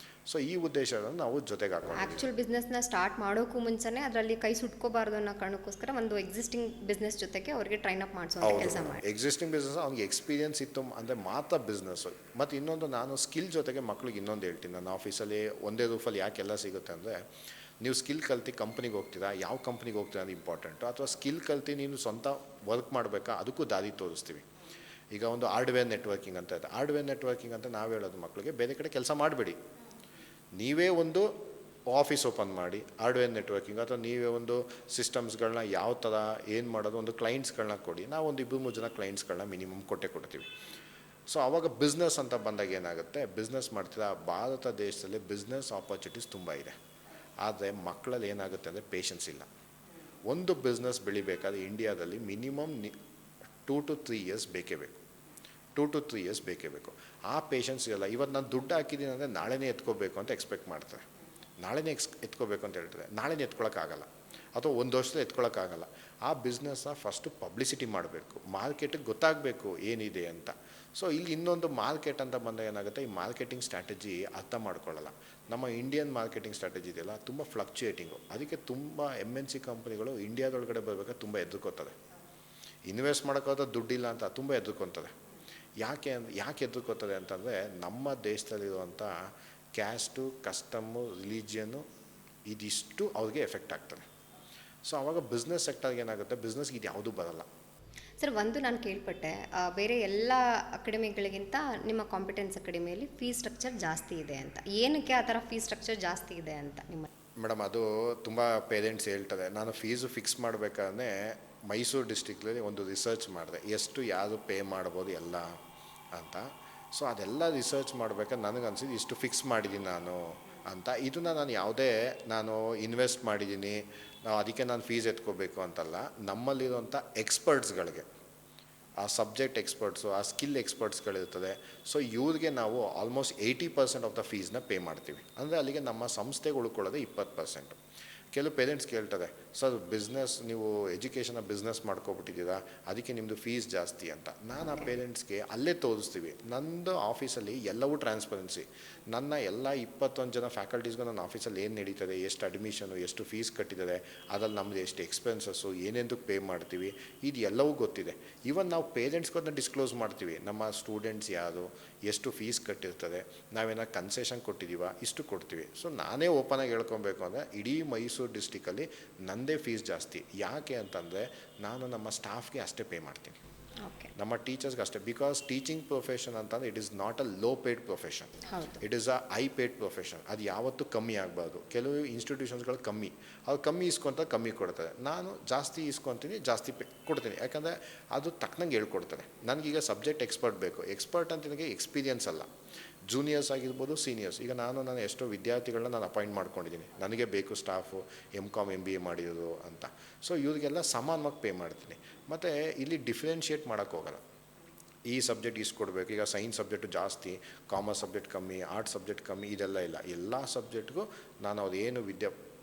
ಸೊ ಈ ಉದ್ದೇಶವನ್ನು ನಾವು ಜೊತೆಗೆ ಹಾಕೊಂಡು ಆ್ಯಕ್ಚುಲ್ ಬಿಸ್ನೆಸ್ನ ಸ್ಟಾರ್ಟ್ ಮಾಡೋಕ್ಕೂ ಮುಂಚೆನೇ ಅದರಲ್ಲಿ ಕೈ ಸುಟ್ಕೋಬಾರ್ದು ಅನ್ನೋ ಕಾರಣಕ್ಕೋಸ್ಕರ ಒಂದು ಎಕ್ಸಿಸ್ಟಿಂಗ್ ಬಿಸ್ನೆಸ್ ಜೊತೆಗೆ ಅವರಿಗೆ ಟ್ರೈನ್ ಅಪ್ ಮಾಡಿಸೋ ಕೆಲಸ ಮಾಡಿ. ಎಕ್ಸಿಸ್ಟಿಂಗ್ ಬಿಸ್ನೆಸ್ ಅವ್ನಿಗೆ ಎಕ್ಸ್ಪೀರಿಯನ್ಸ್ ಇತ್ತು ಅಂದರೆ ಮಾತ್ರ ಬಿಸ್ನೆಸ್ಸು. ಮತ್ತು ಇನ್ನೊಂದು, ನಾನು ಸ್ಕಿಲ್ ಜೊತೆಗೆ ಮಕ್ಳಿಗೆ ಇನ್ನೊಂದು ಹೇಳ್ತೀನಿ. ನನ್ನ ಆಫೀಸಲ್ಲಿ ಒಂದೇ ರೂಫಲ್ಲಿ ಯಾಕೆಲ್ಲ ಸಿಗುತ್ತೆ ಅಂದರೆ, ನೀವು ಸ್ಕಿಲ್ ಕಲ್ತು ಕಂಪ್ನಿಗೆ ಹೋಗ್ತೀರಾ, ಯಾವ ಕಂಪ್ನಿಗೆ ಹೋಗ್ತೀರಾ ಅದು ಇಂಪಾರ್ಟೆಂಟು, ಅಥವಾ ಸ್ಕಿಲ್ ಕಲ್ತು ನೀನು ಸ್ವಂತ ವರ್ಕ್ ಮಾಡಬೇಕಾ, ಅದಕ್ಕೂ ದಾರಿ ತೋರಿಸ್ತೀವಿ. ಈಗ ಒಂದು ಹಾರ್ಡ್ವೇರ್ ನೆಟ್ವರ್ಕಿಂಗ್ ಅಂತ ಇದೆ. ಹಾರ್ಡ್ವೇರ್ ನೆಟ್ವರ್ಕಿಂಗ್ ಅಂತ ನಾವು ಹೇಳೋದು ಮಕ್ಕಳಿಗೆ, ಬೇರೆ ಕಡೆ ಕೆಲಸ ಮಾಡಬೇಡಿ, ನೀವೇ ಒಂದು ಆಫೀಸ್ ಓಪನ್ ಮಾಡಿ ಹಾರ್ಡ್ವೇರ್ ನೆಟ್ವರ್ಕಿಂಗ್, ಅಥವಾ ನೀವೇ ಒಂದು ಸಿಸ್ಟಮ್ಸ್ಗಳನ್ನ ಯಾವ ಥರ ಏನು ಮಾಡೋದು, ಒಂದು ಕ್ಲೈಂಟ್ಸ್ಗಳನ್ನ ಕೊಡಿ. ನಾವು ಒಂದು 2-3 ಜನ ಕ್ಲೈಂಟ್ಸ್ಗಳನ್ನ ಮಿನಿಮಮ್ ಕೊಡ್ತೀವಿ. ಸೊ ಆವಾಗ ಬಿಸ್ನೆಸ್ ಅಂತ ಬಂದಾಗ ಏನಾಗುತ್ತೆ, ಬಿಸ್ನೆಸ್ ಮಾಡ್ತೀರಾ, ಭಾರತ ದೇಶದಲ್ಲಿ ಬಿಸ್ನೆಸ್ ಆಪರ್ಚುನಿಟೀಸ್ ತುಂಬ ಇದೆ. ಆದರೆ ಮಕ್ಕಳಲ್ಲಿ ಏನಾಗುತ್ತೆ ಅಂದರೆ ಪೇಷನ್ಸ್ ಇಲ್ಲ. ಒಂದು ಬಿಸ್ನೆಸ್ ಬೆಳಿಬೇಕಾದ್ರೆ ಇಂಡಿಯಾದಲ್ಲಿ ಮಿನಿಮಮ್ 2 to 3 years ಬೇಕೇ ಬೇಕು. 2 to 3 years ಬೇಕೇ ಬೇಕು. ಆ ಪೇಷನ್ಸ್ ಇರಲ್ಲ. ಇವತ್ತು ನಾನು ದುಡ್ಡು ಹಾಕಿದ್ದೀನಿ ಅಂದರೆ ನಾಳೆನೇ ಎತ್ಕೋಬೇಕು ಅಂತ ಎಕ್ಸ್ಪೆಕ್ಟ್ ಮಾಡ್ತಾರೆ. ನಾಳೆನೇ ಎತ್ಕೋಬೇಕು ಅಂತ ಹೇಳ್ತಾರೆ. ನಾಳೆನೇ ಎತ್ಕೊಳ್ಳೋಕ್ಕಾಗಲ್ಲ, ಅಥವಾ ಒಂದು ವರ್ಷದಲ್ಲಿ ಎತ್ಕೊಳ್ಳೋಕ್ಕಾಗಲ್ಲ. ಆ ಬಿಸ್ನೆಸ್ನ ಫಸ್ಟು ಪಬ್ಲಿಸಿಟಿ ಮಾಡಬೇಕು, ಮಾರ್ಕೆಟಿಗೆ ಗೊತ್ತಾಗಬೇಕು ಏನಿದೆ ಅಂತ. ಸೊ ಇಲ್ಲಿ ಇನ್ನೊಂದು ಮಾರ್ಕೆಟ್ ಅಂತ ಬಂದಾಗ ಏನಾಗುತ್ತೆ, ಈ ಮಾರ್ಕೆಟಿಂಗ್ ಸ್ಟ್ರಾಟಜಿ ಅರ್ಥ ಮಾಡ್ಕೊಳ್ಳಲ್ಲ. ನಮ್ಮ ಇಂಡಿಯನ್ ಮಾರ್ಕೆಟಿಂಗ್ ಸ್ಟ್ರಾಟಜಿ ಇದೆಯಲ್ಲ, ತುಂಬ ಫ್ಲಕ್ಚುಯೇಟಿಂಗು. ಅದಕ್ಕೆ ತುಂಬ MNC ಕಂಪ್ನಿಗಳು ಇಂಡಿಯಾದೊಳಗಡೆ ಬರಬೇಕಾದ್ರೆ ತುಂಬ ಎದುರ್ಕೋತದೆ. ಇನ್ವೆಸ್ಟ್ ಮಾಡೋಕ್ಕಾದ್ರೆ ದುಡ್ಡಿಲ್ಲ ಅಂತ ತುಂಬ ಎದುರ್ಕೊತದೆ. ಯಾಕೆ ಎದುರ್ಕೋತದೆ ಅಂತಂದರೆ, ನಮ್ಮ ದೇಶದಲ್ಲಿರುವಂಥ ಕ್ಯಾಸ್ಟು, ಕಸ್ಟಮು, ರಿಲಿಜಿಯನ್ನು ಇದಿಷ್ಟು ಅವ್ರಿಗೆ ಎಫೆಕ್ಟ್ ಆಗ್ತದೆ. ಸೊ ಆವಾಗ ಬಿಸ್ನೆಸ್ ಸೆಕ್ಟರ್ಗೆ ಏನಾಗುತ್ತೆ, ಬಿಸ್ನೆಸ್ಗೆ ಇದು ಯಾವುದೂ ಬರಲ್ಲ. ಸರ್, ಒಂದು ನಾನು ಕೇಳ್ಪಟ್ಟೆ, ಬೇರೆ ಎಲ್ಲ ಅಕಾಡೆಮಿಗಳಿಗಿಂತ ನಿಮ್ಮ ಕಾಂಪಿಟೆನ್ಸ್ ಅಕಾಡೆಮಿಯಲ್ಲಿ ಫೀಸ್ ಸ್ಟ್ರಕ್ಚರ್ ಜಾಸ್ತಿ ಇದೆ ಅಂತ. ಏನಕ್ಕೆ ಆ ಥರ ಫೀಸ್ ಸ್ಟ್ರಕ್ಚರ್ ಜಾಸ್ತಿ ಇದೆ ಅಂತ ನಿಮ್ಮ? ಮೇಡಮ್ ಅದು ತುಂಬ ಪೇರೆಂಟ್ಸ್ ಹೇಳ್ತಾರೆ. ನಾನು ಫೀಸು ಫಿಕ್ಸ್ ಮಾಡಬೇಕಾದ್ರೆ ಮೈಸೂರು ಡಿಸ್ಟಿಕ್ನಲ್ಲಿ ಒಂದು ರಿಸರ್ಚ್ ಮಾಡಿದೆ, ಎಷ್ಟು ಯಾರು ಪೇ ಮಾಡ್ಬೋದು ಎಲ್ಲ ಅಂತ. ಸೊ ಅದೆಲ್ಲ ರಿಸರ್ಚ್ ಮಾಡ್ಬೇಕಾದ್ರೆ ನನಗನ್ಸಿದ್ದು ಇಷ್ಟು ಫಿಕ್ಸ್ ಮಾಡಿದ್ದೀನಿ ನಾನು ಅಂತ. ಇದನ್ನು ನಾನು ಯಾವುದೇ ನಾನು ಇನ್ವೆಸ್ಟ್ ಮಾಡಿದ್ದೀನಿ, ಅದಕ್ಕೆ ನಾನು ಫೀಸ್ ಎತ್ಕೋಬೇಕು ಅಂತಲ್ಲ. ನಮ್ಮಲ್ಲಿರುವಂಥ ಎಕ್ಸ್ಪರ್ಟ್ಸ್ಗಳಿಗೆ, ಆ ಸಬ್ಜೆಕ್ಟ್ ಎಕ್ಸ್ಪರ್ಟ್ಸು, ಆ ಸ್ಕಿಲ್ ಎಕ್ಸ್ಪರ್ಟ್ಸ್ಗಳಿರ್ತದೆ. ಸೊ ಇವ್ರಿಗೆ ನಾವು ಆಲ್ಮೋಸ್ಟ್ 80% ಆಫ್ ದ ಫೀಸ್ನ ಪೇ ಮಾಡ್ತೀವಿ. ಅಂದರೆ ಅಲ್ಲಿಗೆ ನಮ್ಮ ಸಂಸ್ಥೆಗೆ ಉಳ್ಕೊಳ್ಳೋದು 20%. ಕೆಲವು ಪೇರೆಂಟ್ಸ್ ಕೇಳ್ತಾರೆ, ಸರ್ ಬಿಸ್ನೆಸ್ ನೀವು ಎಜುಕೇಷನ್ನ ಬಿಸ್ನೆಸ್ ಮಾಡ್ಕೊಬಿಟ್ಟಿದ್ದೀರಾ, ಅದಕ್ಕೆ ನಿಮ್ಮದು ಫೀಸ್ ಜಾಸ್ತಿ ಅಂತ. ನಾನು ಆ ಪೇರೆಂಟ್ಸ್ಗೆ ಅಲ್ಲೇ ತೋರಿಸ್ತೀವಿ, ನಂದು ಆಫೀಸಲ್ಲಿ ಎಲ್ಲವೂ ಟ್ರಾನ್ಸ್ಪರೆನ್ಸಿ. ನನ್ನ ಎಲ್ಲ 21 ಜನ ಫ್ಯಾಕಲ್ಟೀಸ್ಗೂ ನನ್ನ ಆಫೀಸಲ್ಲಿ ಏನು ನಡೀತದೆ, ಎಷ್ಟು ಅಡ್ಮಿಷನು, ಎಷ್ಟು ಫೀಸ್ ಕಟ್ಟಿದ್ದಾರೆ, ಅದ್ರಲ್ಲಿ ನಮ್ಮದು ಎಷ್ಟು ಎಕ್ಸ್ಪೆನ್ಸಸ್ಸು, ಏನೆಂದಕ್ಕೆ ಪೇ ಮಾಡ್ತೀವಿ, ಇದು ಎಲ್ಲವೂ ಗೊತ್ತಿದೆ. ಈವನ್ ನಾವು ಪೇರೆಂಟ್ಸ್ಗೂ ಅದನ್ನ ಡಿಸ್ಕ್ಲೋಸ್ ಮಾಡ್ತೀವಿ. ನಮ್ಮ ಸ್ಟೂಡೆಂಟ್ಸ್ ಯಾರು, ಎಷ್ಟು ಫೀಸ್ ಕಟ್ಟಿರ್ತದೆ, ನಾವೇನೋ ಕನ್ಸೆಷನ್ ಕೊಟ್ಟಿದ್ದೀವ, ಇಷ್ಟು ಕೊಡ್ತೀವಿ. ಸೊ ನಾನೇ ಓಪನಾಗಿ ಹೇಳ್ಕೊಬೇಕು ಅಂದರೆ ಇಡೀ ಮೈಸೂರು ಡಿಸ್ಟಿಕಲ್ಲಿ ನನ್ನದೇ ಫೀಸ್ ಜಾಸ್ತಿ. ಯಾಕೆ ಅಂತಂದರೆ ನಾನು ನಮ್ಮ ಸ್ಟಾಫ್ಗೆ ಅಷ್ಟೇ ಪೇ ಮಾಡ್ತೀನಿ, ಓಕೆ. ನಮ್ಮ ಟೀಚರ್ಸ್ಗೆ ಅಷ್ಟೇ. ಬಿಕಾಸ್ ಟೀಚಿಂಗ್ ಪ್ರೊಫೆಷನ್ ಅಂತಂದರೆ it is not a low paid profession, it is a high paid profession. ಅದು ಯಾವತ್ತೂ ಕಮ್ಮಿ ಆಗಬಾರ್ದು. ಕೆಲವು ಇನ್ಸ್ಟಿಟ್ಯೂಷನ್ಸ್ಗಳು ಕಮ್ಮಿ, ಅವ್ರು ಕಮ್ಮಿ ಇಸ್ಕೊತ ಕಮ್ಮಿ ಕೊಡ್ತಾರೆ. ನಾನು ಜಾಸ್ತಿ ಇಸ್ಕೊತೀನಿ, ಜಾಸ್ತಿ ಕೊಡ್ತೀನಿ. ಯಾಕಂದರೆ ಅದು ತಕ್ಕನಂಗೆ ಹೇಳ್ಕೊಡ್ತಾರೆ. ನನಗೀಗ ಸಬ್ಜೆಕ್ಟ್ ಎಕ್ಸ್ಪರ್ಟ್ ಬೇಕು. ಎಕ್ಸ್ಪರ್ಟ್ ಅಂತ ನನಗೆ ಎಕ್ಸ್ಪೀರಿಯನ್ಸ್ ಅಲ್ಲ, ಜೂನಿಯರ್ಸ್ ಆಗಿರ್ಬೋದು, ಸೀನಿಯರ್ಸ್. ಈಗ ನಾನು ಎಷ್ಟೋ ವಿದ್ಯಾರ್ಥಿಗಳನ್ನ ನಾನು ಅಪಾಯಿಂಟ್ ಮಾಡ್ಕೊಂಡಿದ್ದೀನಿ, ನನಗೆ ಬೇಕು ಸ್ಟಾಫು MCOM MBA ಮಾಡಿರೋದು ಅಂತ. ಸೊ ಇವ್ರಿಗೆಲ್ಲ ಸಮಾನವಾಗಿ ಪೇ ಮಾಡ್ತೀನಿ. ಮತ್ತು ಇಲ್ಲಿ ಡಿಫ್ರೆನ್ಷಿಯೇಟ್ ಮಾಡೋಕ್ಕೋಗಲ್ಲ, ಈ ಸಬ್ಜೆಕ್ಟ್ ಇಷ್ಟು ಕೊಡಬೇಕು. ಈಗ ಸೈನ್ಸ್ ಸಬ್ಜೆಕ್ಟು ಜಾಸ್ತಿ, ಕಾಮರ್ಸ್ ಸಬ್ಜೆಕ್ಟ್ ಕಮ್ಮಿ, ಆರ್ಟ್ಸ್ ಸಬ್ಜೆಕ್ಟ್ ಕಮ್ಮಿ, ಇದೆಲ್ಲ ಇಲ್ಲ. ಎಲ್ಲ ಸಬ್ಜೆಕ್ಟ್ಗೂ ನಾನು ಅದೇನು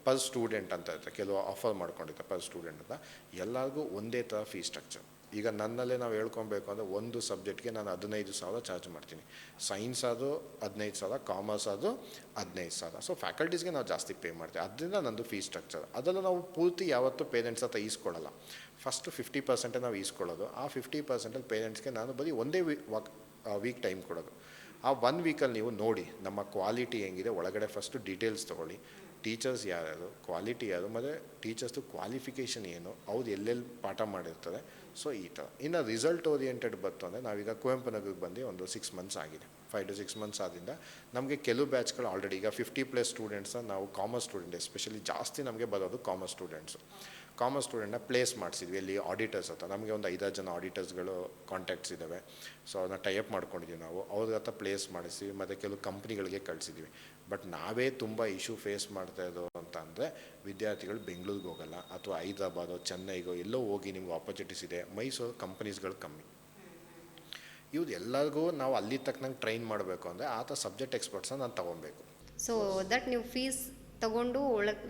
ಪರ್ ಸ್ಟೂಡೆಂಟ್ ಅಂತ ಇರುತ್ತೆ, ಕೆಲವು ಆಫರ್ ಮಾಡ್ಕೊಂಡಿರ್ತಾರೆ ಪರ್ ಸ್ಟೂಡೆಂಟ್ ಅಂತ. ಎಲ್ಲರಿಗೂ ಒಂದೇ ಥರ ಫೀಸ್ ಸ್ಟ್ರಕ್ಚರ್. ಈಗ ನನ್ನಲ್ಲೇ ನಾವು ಹೇಳ್ಕೊಬೇಕು ಅಂದರೆ ಒಂದು ಸಬ್ಜೆಕ್ಟ್ಗೆ ನಾನು 15,000 ಚಾರ್ಜ್ ಮಾಡ್ತೀನಿ. ಸೈನ್ಸ್ ಅದು 15,000, ಕಾಮರ್ಸ್ ಅದು 15,000. ಸೊ ಫ್ಯಾಕಲ್ಟೀಸ್ಗೆ ನಾವು ಜಾಸ್ತಿ ಪೇ ಮಾಡ್ತೀವಿ. ಅದರಿಂದ ನಂದು ಫೀಸ್ ಸ್ಟ್ರಕ್ಚರ್. ಅದನ್ನು ನಾವು ಪೂರ್ತಿ ಯಾವತ್ತೂ ಪೇರೆಂಟ್ಸ್ ಹತ್ರ ಈಸ್ಕೊಳ್ಳಲ್ಲ. ಫಸ್ಟು 50% ನಾವು ಈಸ್ಕೊಳ್ಳೋದು. ಆ 50% ಪೇರೆಂಟ್ಸ್ಗೆ ನಾನು ಬರೀ ಒಂದೇ ವೀಕ್ ಟೈಮ್ ಕೊಡೋದು. ಆ 1 ವೀಕಲ್ಲಿ ನೀವು ನೋಡಿ ನಮ್ಮ ಕ್ವಾಲಿಟಿ ಹೆಂಗಿದೆ ಒಳಗಡೆ. ಫಸ್ಟು ಡೀಟೇಲ್ಸ್ ತೊಗೊಳ್ಳಿ, ಟೀಚರ್ಸ್ ಯಾರ್ಯಾರು, ಕ್ವಾಲಿಟಿ ಯಾರು, ಮತ್ತು ಟೀಚರ್ಸ್ದು ಕ್ವಾಲಿಫಿಕೇಷನ್ ಏನು, ಅವ್ರು ಎಲ್ಲೆಲ್ಲಿ ಪಾಠ ಮಾಡಿರ್ತಾರೆ. ಸೊ ಈ ಥರ. ಇನ್ನು ರಿಸಲ್ಟ್ ಓರಿಯೆಂಟೆಡ್ ಬಂತು ಅಂದರೆ ನಾವೀಗ ಕುವೆಂಪು ನಗರಕ್ಕೆ ಬಂದು ಒಂದು 6 ಮಂತ್ಸ್ ಆಗಿದೆ. 5 to 6 ಮಂತ್ಸ್ ಆದ್ದರಿಂದ ನಮಗೆ ಕೆಲವು ಬ್ಯಾಚ್ಗಳು ಆಲ್ರೆಡಿ ಈಗ 50+ ಸ್ಟೂಡೆಂಟ್ಸ್ನ ನಾವು ಕಾಮರ್ಸ್ ಸ್ಟೂಡೆಂಟ್, ಎಸ್ಪೆಷಲಿ ಜಾಸ್ತಿ ನಮಗೆ ಬರೋದು ಕಾಮರ್ಸ್ ಸ್ಟೂಡೆಂಟ್ಸು. ಕಾಮರ್ಸ್ ಸ್ಟೂಡೆಂಟ್ನ ಪ್ಲೇಸ್ ಮಾಡಿಸಿದ್ವಿ ಎಲ್ಲಿ, ಆಡಿಟರ್ಸ್ ಹತ್ರ. ನಮಗೆ ಒಂದು 5-6 ಜನ ಆಡಿಟರ್ಸ್ಗಳು ಕಾಂಟ್ಯಾಕ್ಟ್ಸ್ ಇದ್ದಾವೆ. ಸೊ ಅದನ್ನ ಟೈಅಪ್ ಮಾಡ್ಕೊಂಡಿದ್ದೀವಿ ನಾವು. ಅವ್ರ ಹತ್ರ ಪ್ಲೇಸ್ ಮಾಡಿಸಿ ಮತ್ತು ಕೆಲವು ಕಂಪ್ನಿಗಳಿಗೆ ಕಳಿಸಿದ್ವಿ. ಬಟ್ ನಾವೇ ತುಂಬ ಇಶ್ಯೂ ಫೇಸ್ ಮಾಡ್ತಾ ಇರೋದು ಅಂತ ಅಂದರೆ ವಿದ್ಯಾರ್ಥಿಗಳು ಬೆಂಗಳೂರಿಗೆ ಹೋಗಲ್ಲ, ಅಥವಾ ಹೈದ್ರಾಬಾದೋ ಚೆನ್ನೈಗೋ ಎಲ್ಲೋ ಹೋಗಿ ನಿಮ್ಗೆ ಆಪರ್ಚುನಿಟೀಸ್ ಇದೆ. ಮೈಸೂರು ಕಂಪನೀಸ್ಗಳು ಕಮ್ಮಿ. ಇವ್ರು ಎಲ್ಲರಿಗೂ ನಾವು ಅಲ್ಲಿ ತಕ್ಕನಂಗೆ ಟ್ರೈನ್ ಮಾಡಬೇಕು ಅಂದರೆ ಆ ಥರ ಸಬ್ಜೆಕ್ಟ್ ಎಕ್ಸ್ಪರ್ಟ್ಸನ್ನ ನಾನು ತೊಗೊಬೇಕು. ಸೊ ದಟ್ ನೀವು ಫೀಸ್ ತಗೊಂಡು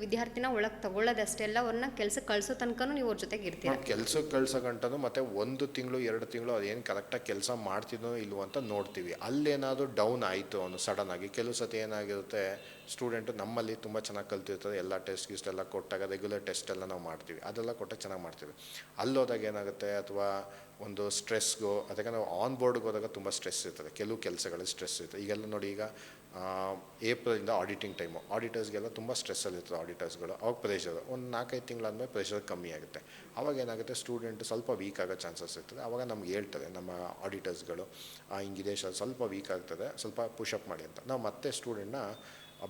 ವಿದ್ಯಾರ್ಥಿನ ಒಳಗೆ ತಗೊಳ್ಳೋದಷ್ಟೇ ಅಲ್ಲ, ಅವ್ರನ್ನ ಕೆಲಸಕ್ಕೆ ಕಳಿಸೋ ತನಕ ನೀವು ಅವ್ರ ಜೊತೆಗೆ ಇರ್ತೀರ. ಕೆಲಸಕ್ಕೆ ಕಳ್ಸೋ ಗಂಟನು ಮತ್ತು 1 ತಿಂಗಳು 2 ತಿಂಗಳು ಅದೇನು ಕರೆಕ್ಟಾಗಿ ಕೆಲಸ ಮಾಡ್ತಿದ್ನೋ ಇಲ್ವೋ ಅಂತ ನೋಡ್ತೀವಿ. ಅಲ್ಲೇನಾದರೂ ಡೌನ್ ಆಯಿತು ಅವನು ಸಡನ್ನಾಗಿ. ಕೆಲವು ಸತಿ ಏನಾಗಿರುತ್ತೆ, ಸ್ಟೂಡೆಂಟು ನಮ್ಮಲ್ಲಿ ತುಂಬ ಚೆನ್ನಾಗಿ ಕಲ್ತಿರ್ತದೆ, ಎಲ್ಲ ಟೆಸ್ಟ್ ಗಿಸ್ಟ್ ಎಲ್ಲ ಕೊಟ್ಟಾಗ ರೆಗ್ಯುಲರ್ ಟೆಸ್ಟ್ ಎಲ್ಲ ನಾವು ಮಾಡ್ತೀವಿ, ಅದೆಲ್ಲ ಕೊಟ್ಟಾಗ ಚೆನ್ನಾಗಿ ಮಾಡ್ತೀವಿ. ಅಲ್ಲೋದಾಗ ಏನಾಗುತ್ತೆ, ಅಥವಾ ಒಂದು ಸ್ಟ್ರೆಸ್ಗೋ, ಅದಕ್ಕೆ ನಾವು ಆನ್ ಬೋರ್ಡ್ಗೆ ಹೋದಾಗ ತುಂಬ ಸ್ಟ್ರೆಸ್ ಇರ್ತದೆ, ಕೆಲವು ಕೆಲಸಗಳಲ್ಲಿ ಸ್ಟ್ರೆಸ್ ಇರ್ತದೆ. ಈಗೆಲ್ಲ ನೋಡಿ, ಈಗ ಏಪ್ರಿಲಿಂದ ಆಡಿಟಿಂಗ್ ಟೈಮು, ಆಡಿಟರ್ಸ್ಗೆಲ್ಲ ತುಂಬ ಸ್ಟ್ರೆಸ್ಸಲ್ಲಿ ಇರ್ತದೆ ಆಡಿಟರ್ಸ್ಗಳು. ಅವಾಗ ಪ್ರೆಷರ್ ಒಂದು 4-5 ತಿಂಗಳಾದ್ಮೇಲೆ ಪ್ರೆಷರ್ ಕಮ್ಮಿ ಆಗುತ್ತೆ. ಆವಾಗ ಏನಾಗುತ್ತೆ, ಸ್ಟೂಡೆಂಟ್ ಸ್ವಲ್ಪ ವೀಕ್ ಆಗೋ ಚಾನ್ಸಸ್ ಇರ್ತದೆ. ಆವಾಗ ನಮ್ಗೆ ಹೇಳ್ತಾರೆ ನಮ್ಮ ಆಡಿಟರ್ಸ್ಗಳು, ಹಿಂಗಿದೆ ಸರ್, ಸ್ವಲ್ಪ ವೀಕ್ ಆಗ್ತದೆ, ಸ್ವಲ್ಪ ಪುಷಪ್ ಮಾಡಿ ಅಂತ. ನಾವು ಮತ್ತೆ ಸ್ಟೂಡೆಂಟ್ನ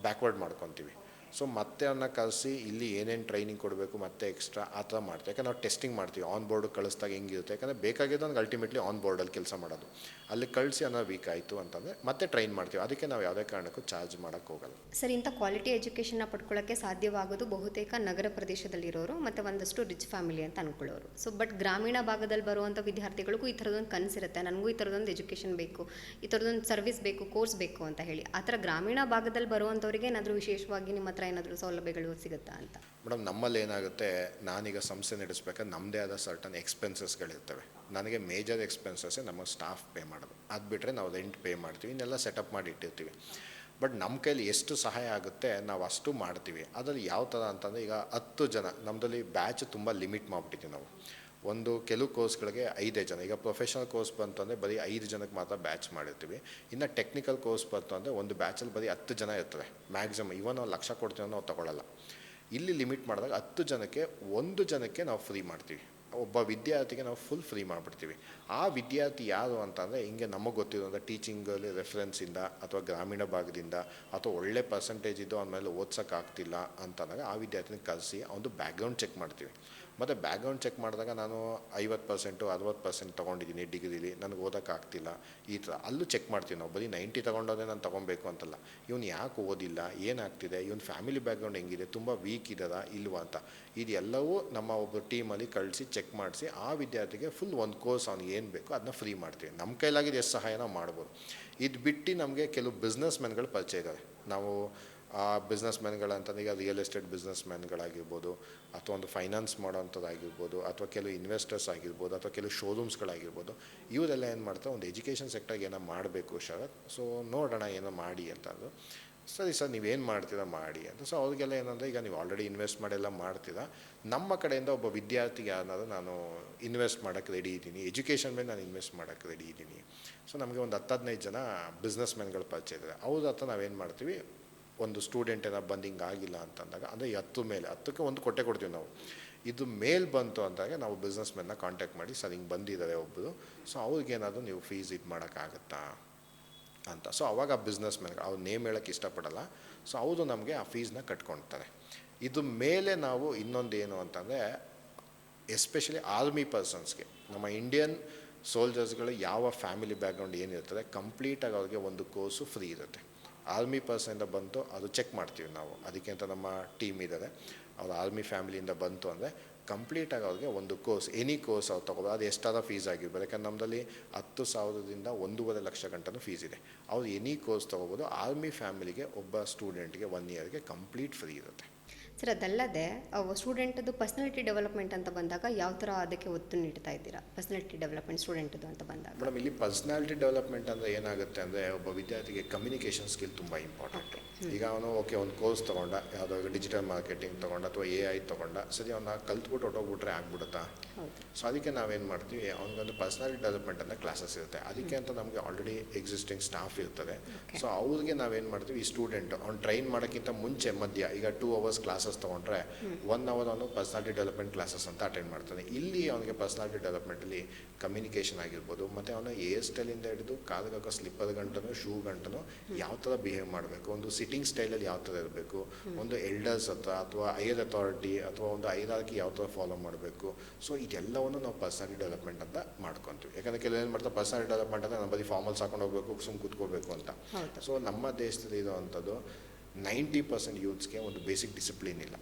ಬ್ಯಾಕ್ವರ್ಡ್ ಮಾಡ್ಕೊತೀವಿ. ಸೊ ಮತ್ತೆ ಅವನ್ನ ಕಳಿಸಿ ಇಲ್ಲಿ ಏನೇನು ಟ್ರೈನಿಂಗ್ ಕೊಡಬೇಕು ಮತ್ತೆ ಎಕ್ಸ್ಟ್ರಾ ಆ ಥರ ಮಾಡ್ತೀವಿ. ಯಾಕಂದ್ರೆ ನಾವು ಟೆಸ್ಟಿಂಗ್ ಮಾಡ್ತೀವಿ ಆನ್ ಬೋರ್ಡ್ ಕಳಿಸ್ದಾಗ ಹೆಂಗಿರುತ್ತೆ. ಯಾಕಂದರೆ ಬೇಕಾಗಿದ್ದು ನನಗೆ ಅಲ್ಟಿಮೇಟ್ಲಿ ಆನ್ ಬೋರ್ಡಲ್ಲಿ ಕೆಲಸ ಮಾಡೋದು. ಅಲ್ಲಿ ಕಳಿಸಿ ಅನ್ನೋ ವೀಕ್ ಆಯಿತು ಅಂತಂದರೆ ಮತ್ತೆ ಟ್ರೈನ್ ಮಾಡ್ತೀವಿ. ಅದಕ್ಕೆ ನಾವು ಯಾವುದೇ ಕಾರಣಕ್ಕೂ ಚಾರ್ಜ್ ಮಾಡೋಕ್ಕೆ ಹೋಗಲ್ಲ. ಸರ್, ಇಂಥ ಕ್ವಾಲಿಟಿ ಎಜುಕೇಷನ್ನ ಪಡ್ಕೊಳ್ಳೋಕ್ಕೆ ಸಾಧ್ಯವಾಗೋದು ಬಹುತೇಕ ನಗರ ಪ್ರದೇಶದಲ್ಲಿರೋರು ಮತ್ತು ಒಂದಷ್ಟು ರಿಚ್ ಫ್ಯಾಮಿಲಿ ಅಂತ ಅಂದ್ಕೊಳ್ಳೋರು. ಸೊ ಬಟ್ ಗ್ರಾಮೀಣ ಭಾಗದಲ್ಲಿ ಬರುವಂಥ ವಿದ್ಯಾರ್ಥಿಗಳಿಗೂ ಈ ಥರದೊಂದು ಕನಸಿರುತ್ತೆ, ನನಗೂ ಈ ಥರದೊಂದು ಎಜುಕೇಷನ್ ಬೇಕು, ಈ ಥರದೊಂದು ಸರ್ವಿಸ್ ಬೇಕು, ಕೋರ್ಸ್ ಬೇಕು ಅಂತ ಹೇಳಿ. ಆ ಥರ ಗ್ರಾಮೀಣ ಭಾಗದಲ್ಲಿ ಬರುವಂಥವ್ರಿಗೆ ಏನಾದರೂ ವಿಶೇಷವಾಗಿ ನಿಮ್ಮ ಹತ್ರ ಏನಾದರೂ ಸೌಲಭ್ಯಗಳು ಸಿಗುತ್ತಾ ಅಂತ? ಮೇಡಮ್, ನಮ್ಮಲ್ಲಿ ಏನಾಗುತ್ತೆ, ನಾನೀಗ ಸಂಸ್ಥೆ ನಡೆಸಬೇಕಾದ್ರೆ ನಮ್ಮದೇ ಆದ ಸರ್ಟನ್ ಎಕ್ಸ್ಪೆನ್ಸಸ್ಗಳಿರ್ತವೆ. ನನಗೆ ಮೇಜರ್ ಎಕ್ಸ್ಪೆನ್ಸಸ್ಸೇ ನಮ್ಮ ಸ್ಟಾಫ್ ಪೇ ಮಾಡೋದು. ಅದು ಬಿಟ್ಟರೆ ನಾವು ರೆಂಟ್ ಪೇ ಮಾಡ್ತೀವಿ, ಇನ್ನೆಲ್ಲ ಸೆಟಪ್ ಮಾಡಿ ಇಟ್ಟಿರ್ತೀವಿ. ಬಟ್ ನಮ್ಮ ಕೈಲಿ ಎಷ್ಟು ಸಹಾಯ ಆಗುತ್ತೆ ನಾವು ಅಷ್ಟು ಮಾಡ್ತೀವಿ. ಅದರಲ್ಲಿ ಯಾವ ಥರ ಅಂತಂದರೆ, ಈಗ 10 ಜನ ನಮ್ಮದಲ್ಲಿ ಬ್ಯಾಚ್ ತುಂಬ ಲಿಮಿಟ್ ಮಾಡಿಬಿಟ್ಟಿದ್ದೀವಿ ನಾವು. ಕೆಲವು ಕೋರ್ಸ್ಗಳಿಗೆ 5 ಜನ. ಈಗ ಪ್ರೊಫೆಷನಲ್ ಕೋರ್ಸ್ ಬಂತು ಅಂದರೆ ಬರೀ 5 ಜನಕ್ಕೆ ಮಾತ್ರ ಬ್ಯಾಚ್ ಮಾಡಿರ್ತೀವಿ. ಇನ್ನು ಟೆಕ್ನಿಕಲ್ ಕೋರ್ಸ್ ಬಂತು ಅಂದರೆ ಒಂದು ಬ್ಯಾಚಲ್ಲಿ ಬರೀ 10 ಜನ ಇರ್ತದೆ ಮ್ಯಾಕ್ಸಿಮಮ್. ಇವನ್ ನಾವು 1,00,000 ಕೊಡ್ತೀವಿ ನಾವು ತೊಗೊಳ್ಳಲ್ಲ. ಇಲ್ಲಿ ಲಿಮಿಟ್ ಮಾಡಿದಾಗ 10 ಜನಕ್ಕೆ 1 ಜನಕ್ಕೆ ನಾವು ಫ್ರೀ ಮಾಡ್ತೀವಿ. ಒಬ್ಬ ವಿದ್ಯಾರ್ಥಿಗೆ ನಾವು ಫುಲ್ ಫ್ರೀ ಮಾಡಿಬಿಡ್ತೀವಿ. ಆ ವಿದ್ಯಾರ್ಥಿ ಯಾರು ಅಂತಂದರೆ ಹಿಂಗೆ ನಮಗೆ ಗೊತ್ತಿರೋಂಥ ಟೀಚಿಂಗಲ್ಲಿ ರೆಫರೆನ್ಸಿಂದ ಅಥವಾ ಗ್ರಾಮೀಣ ಭಾಗದಿಂದ ಅಥವಾ ಒಳ್ಳೆ ಪರ್ಸೆಂಟೇಜ್ ಇದ್ದು ಆಮೇಲೆ ಓದ್ಸೋಕ್ಕಾಗ್ತಿಲ್ಲ ಅಂತಂದಾಗ ಆ ವಿದ್ಯಾರ್ಥಿನ ಕರೆಸಿ ಅವನು ಬ್ಯಾಕ್ಗ್ರೌಂಡ್ ಚೆಕ್ ಮಾಡ್ತೀವಿ. ಮತ್ತು ಬ್ಯಾಕ್ಗ್ರೌಂಡ್ ಚೆಕ್ ಮಾಡಿದಾಗ ನಾನು 50% 60% ತೊಗೊಂಡಿದ್ದೀನಿ ಡಿಗ್ರಿಲಿ, ನನಗೆ ಓದೋಕ್ಕಾಗ್ತಿಲ್ಲ, ಈ ಥರ ಅಲ್ಲೂ ಚೆಕ್ ಮಾಡ್ತೀವಿ ನಾವು. ಬರೀ 90 ತೊಗೊಂಡೋದೇ ನಾನು ತೊಗೊಬೇಕು ಅಂತಲ್ಲ, ಇವನು ಯಾಕೆ ಓದಿಲ್ಲ, ಏನಾಗ್ತಿದೆ, ಇವನು ಫ್ಯಾಮಿಲಿ ಬ್ಯಾಕ್ಗ್ರೌಂಡ್ ಹೆಂಗಿದೆ, ತುಂಬ ವೀಕ್ ಇದ್ದಾರಾ ಇಲ್ವಾ ಅಂತ ಇದೆಲ್ಲವೂ ನಮ್ಮ ಒಬ್ಬ ಟೀಮಲ್ಲಿ ಕಳಿಸಿ ಚೆಕ್ ಮಾಡಿಸಿ ಆ ವಿದ್ಯಾರ್ಥಿಗೆ ಫುಲ್ ಒಂದು ಕೋರ್ಸ್ ಅವ್ನಿಗೆ ಏನು ಬೇಕೋ ಅದನ್ನ ಫ್ರೀ ಮಾಡ್ತೀವಿ. ನಮ್ಮ ಕೈಲಾಗಿದ್ದು ಎಷ್ಟು ಸಹಾಯ ನಾವು ಮಾಡ್ಬೋದು. ಇದು ಬಿಟ್ಟು ನಮಗೆ ಕೆಲವು ಬಿಸ್ನೆಸ್ ಮೆನ್ಗಳು ಪರಿಚಯ ಇದ್ದಾರೆ. ನಾವು ಆ ಬಿಸ್ನೆಸ್ ಮ್ಯಾನ್ಗಳಂತಂದ್ರೆ ಈಗ ರಿಯಲ್ ಎಸ್ಟೇಟ್ ಬಿಸ್ನೆಸ್ ಮ್ಯಾನ್ಗಳಾಗಿರ್ಬೋದು, ಅಥವಾ ಒಂದು ಫೈನಾನ್ಸ್ ಮಾಡೋವಂಥದ್ದಾಗಿರ್ಬೋದು, ಅಥವಾ ಕೆಲವು ಇನ್ವೆಸ್ಟರ್ಸ್ ಆಗಿರ್ಬೋದು, ಅಥವಾ ಕೆಲವು ಶೋರೂಮ್ಸ್ಗಳಾಗಿರ್ಬೋದು. ಇವರೆಲ್ಲ ಏನು ಮಾಡ್ತಾರೆ, ಒಂದು ಎಜುಕೇಷನ್ ಸೆಕ್ಟರ್ಗೆ ಏನೋ ಮಾಡಬೇಕು ಶರತ್, ಸೊ ನೋಡೋಣ ಏನೋ ಮಾಡಿ ಅಂತಂದು. ಸರಿ ಸರ್ ನೀವೇನು ಮಾಡ್ತೀರಾ ಮಾಡಿ ಅಂತ. ಸೊ ಅವ್ರಿಗೆಲ್ಲ ಏನಂದರೆ, ಈಗ ನೀವು ಆಲ್ರೆಡಿ ಇನ್ವೆಸ್ಟ್ ಮಾಡೆಲ್ಲ ಮಾಡ್ತೀರಾ, ನಮ್ಮ ಕಡೆಯಿಂದ ಒಬ್ಬ ವಿದ್ಯಾರ್ಥಿಗೆ ಏನಾದರೂ ನಾನು ಇನ್ವೆಸ್ಟ್ ಮಾಡೋಕ್ಕೆ ರೆಡಿ ಇದ್ದೀನಿ, ಎಜುಕೇಷನ್ ಮೇಲೆ ನಾನು ಇನ್ವೆಸ್ಟ್ ಮಾಡೋಕ್ಕೆ ರೆಡಿ ಇದ್ದೀನಿ. ಸೊ ನಮಗೆ ಒಂದು 10-15 ಜನ ಬಿಸ್ನೆಸ್ ಮ್ಯಾನ್ಗಳು ಪರಿಚಯ ಇದ್ದಾರೆ. ಅವ್ರ ಹತ್ರ ನಾವೇನು ಮಾಡ್ತೀವಿ, ಒಂದು ಸ್ಟೂಡೆಂಟ್ ಏನಾರು ಬಂದು ಹಿಂಗೆ ಆಗಿಲ್ಲ ಅಂತಂದಾಗ, ಅಂದರೆ 10ಕ್ಕೆ ಒಂದು ಕೊಡ್ತೀವಿ ನಾವು. ಇದು ಮೇಲ್ ಬಂತು ಅಂದಾಗ ನಾವು ಬಿಸ್ನೆಸ್ ಮ್ಯಾನ್ನ ಕಾಂಟ್ಯಾಕ್ಟ್ ಮಾಡಿ, ಸರ್ ಹಿಂಗೆ ಬಂದಿದ್ದಾರೆ ಒಬ್ಬರು, ಸೊ ಅವ್ರಿಗೇನಾದರೂ ನೀವು ಫೀಸ್ ಇದು ಮಾಡೋಕ್ಕಾಗತ್ತಾ ಅಂತ. ಸೊ ಅವಾಗ ಆ ಬಿಸ್ನೆಸ್ ಮ್ಯಾನ್ಗೆ ಅವ್ರು ನೇಮ್ ಹೇಳೋಕ್ಕೆ ಇಷ್ಟಪಡಲ್ಲ, ಸೊ ಅವರು ನಮಗೆ ಆ ಫೀಸ್ನ ಕಟ್ಕೊಳ್ತಾರೆ. ಇದು ಮೇಲೆ ನಾವು ಇನ್ನೊಂದು ಏನು ಅಂತಂದರೆ, ಎಸ್ಪೆಷಲಿ ಆರ್ಮಿ ಪರ್ಸನ್ಸ್ಗೆ, ನಮ್ಮ ಇಂಡಿಯನ್ ಸೋಲ್ಜರ್ಸ್ಗಳು ಯಾವ ಫ್ಯಾಮಿಲಿ ಬ್ಯಾಕ್ಗ್ರೌಂಡ್ ಏನಿರ್ತದೆ ಕಂಪ್ಲೀಟಾಗಿ ಅವ್ರಿಗೆ ಒಂದು ಕೋರ್ಸು ಫ್ರೀ ಇರುತ್ತೆ. ಆರ್ಮಿ ಪರ್ಸನಿಂದ ಬಂತು ಅದು ಚೆಕ್ ಮಾಡ್ತೀವಿ ನಾವು, ಅದಕ್ಕೆ ಅಂತ ನಮ್ಮ ಟೀಮ್ ಇದ್ದಾರೆ. ಅವ್ರು ಆರ್ಮಿ ಫ್ಯಾಮಿಲಿಯಿಂದ ಬಂತು ಅಂದರೆ ಕಂಪ್ಲೀಟಾಗಿ ಅವ್ರಿಗೆ ಒಂದು ಕೋರ್ಸ್, ಎನಿ ಕೋರ್ಸ್ ಅವ್ರು ತೊಗೊಬೋದು, ಅದು ಎಷ್ಟಾದ ಫೀಸ್ ಆಗಿರ್ಬೋದು. ಯಾಕಂದ್ರೆ ನಮ್ಮದಲ್ಲಿ 10,000ದಿಂದ 1.5 ಲಕ್ಷ ಗಂಟನೂ ಫೀಸ್ ಇದೆ. ಅವ್ರು ಎನಿ ಕೋರ್ಸ್ ತೊಗೋಬೋದು. ಆರ್ಮಿ ಫ್ಯಾಮಿಲಿಗೆ ಒಬ್ಬ ಸ್ಟೂಡೆಂಟ್ಗೆ 1 ಇಯರ್ಗೆ ಕಂಪ್ಲೀಟ್ ಫ್ರೀ ಇರುತ್ತೆ. ಸರ್, ಅದಲ್ಲದೆ ಸ್ಟೂಡೆಂಟದು ಪರ್ಸ್ನಾಲಿಟಿ ಡೆವಲಪ್ಮೆಂಟ್ ಅಂತ ಬಂದಾಗ ಯಾವ ಥರ ಅದಕ್ಕೆ ಒತ್ತು ನೀಡ್ತಾ ಇದ್ದೀರಾ? ಪರ್ಸ್ನಾಲಿಟಿ ಡೆವಲಪ್ಮೆಂಟ್ ಸ್ಟೂಡೆಂಟದು ಅಂತ ಬಂದಾಗ ಮೇಡಮ್, ಇಲ್ಲಿ ಪರ್ಸ್ನಾಲಿಟಿ ಡೆವಲಪ್ಮೆಂಟ್ ಅಂದರೆ ಏನಾಗುತ್ತೆ ಅಂದರೆ, ಒಬ್ಬ ವಿದ್ಯಾರ್ಥಿಗೆ ಕಮ್ಯುನಿಕೇಷನ್ ಸ್ಕಿಲ್ ತುಂಬ ಇಂಪಾರ್ಟೆಂಟು. ಈಗ ಅವನು ಒಂದು ಕೋರ್ಸ್ ತೊಗೊಂಡ, ಯಾವುದೋ ಡಿಜಿಟಲ್ ಮಾರ್ಕೆಟಿಂಗ್ ತೊಗೊಂಡ ಅಥವಾ AI ತೊಗೊಂಡ, ಸರಿ ಅವನ್ನ ಕಲ್ತ್ಬಿಟ್ಟು ಹೊಟ್ಟೋಗ್ಬಿಟ್ರೆ ಆಗ್ಬಿಡುತ್ತಾ? ಸೊ ಅದಕ್ಕೆ ನಾವೇನು ಮಾಡ್ತೀವಿ, ಅವ್ನಿಗೊಂದು ಪರ್ಸ್ನಾಲಿಟಿ ಡೆವಲಪ್ಮೆಂಟ್ ಅಂತ ಕ್ಲಾಸಸ್ ಇರುತ್ತೆ. ಅದಕ್ಕೆ ಅಂತ ನಮಗೆ ಆಲ್ರೆಡಿ ಎಕ್ಸಿಸ್ಟಿಂಗ್ ಸ್ಟಾಫ್ ಇರ್ತದೆ. ಸೊ ಅವ್ರಿಗೆ ನಾವೇನು ಮಾಡ್ತೀವಿ, ಈ ಸ್ಟೂಡೆಂಟ್ ಅವ್ನು ಟ್ರೈನ್ ಮಾಡೋಕ್ಕಿಂತ ಮುಂಚೆ ಮಧ್ಯ ಈಗ 2 ಅವರ್ಸ್ ಕ್ಲಾಸಸ್ ತೊಗೊಂಡ್ರೆ 1 ಅವರ್ ಅವನು ಪರ್ಸ್ನಾಲಿಟಿ ಡೆವಲಪ್ಮೆಂಟ್ ಕ್ಲಾಸಸ್ ಅಂತ ಅಟೆಂಡ್ ಮಾಡ್ತಾನೆ. ಇಲ್ಲಿ ಅವನಿಗೆ ಪರ್ಸ್ನಾಲಿಟಿ ಡೆವಲಪ್ಮೆಂಟಲ್ಲಿ ಕಮ್ಯುನಿಕೇಷನ್ ಆಗಿರ್ಬೋದು, ಮತ್ತು ಅವನು ಹೇರ್ ಸ್ಟೈಲಿಂದ ಹಿಡಿದು ಕಾಲಿಗೆ ಸ್ಲಿಪ್ಪರ್ ಗಂಟನು ಶೂ ಗಂಟನು ಯಾವ ಥರ ಬಿಹೇವ್ ಮಾಡಬೇಕು, ಒಂದು ಸಿಟ್ಟಿಂಗ್ ಸ್ಟೈಲಲ್ಲಿ ಯಾವ ಥರ ಇರಬೇಕು, ಒಂದು ಎಲ್ಡರ್ಸ್ ಹತ್ರ ಅಥವಾ ಹೈಯರ್ ಅಥಾರಿಟಿ ಅಥವಾ ಒಂದು ಹೈರಾರ್ಕಿ ಯಾವ ಥರ ಫಾಲೋ ಮಾಡಬೇಕು. ಸೊ ಇದೆಲ್ಲವನ್ನು ನಾವು ಪರ್ಸ್ನಾಲಿಟಿ ಡೆವಲಪ್ಮೆಂಟ್ ಅಂತ ಮಾಡ್ಕೊತೀವಿ. ಯಾಕಂದರೆ ಕೆಲವು ಏನು ಮಾಡ್ತಾರೆ, ಪರ್ಸ್ನಾಲಿಟಿ ಡೆವಲಪ್ಮೆಂಟ್ ಅಂದರೆ ನಮ್ಮ ಬರೀ ಫಾರ್ಮಲ್ಸ್ ಹಾಕೊಂಡು ಹೋಗ್ಬೇಕು, ಸುಮ್ಮನೆ ಕೂತ್ಕೋಬೇಕು ಅಂತ. ಸೊ ನಮ್ಮ ದೇಶದಲ್ಲಿ ಇರೋವಂಥದ್ದು 90% ಯೂತ್ಸ್ಗೆ ಒಂದು ಬೇಸಿಕ್ ಡಿಸಿಪ್ಲಿನ್ ಇಲ್ಲ.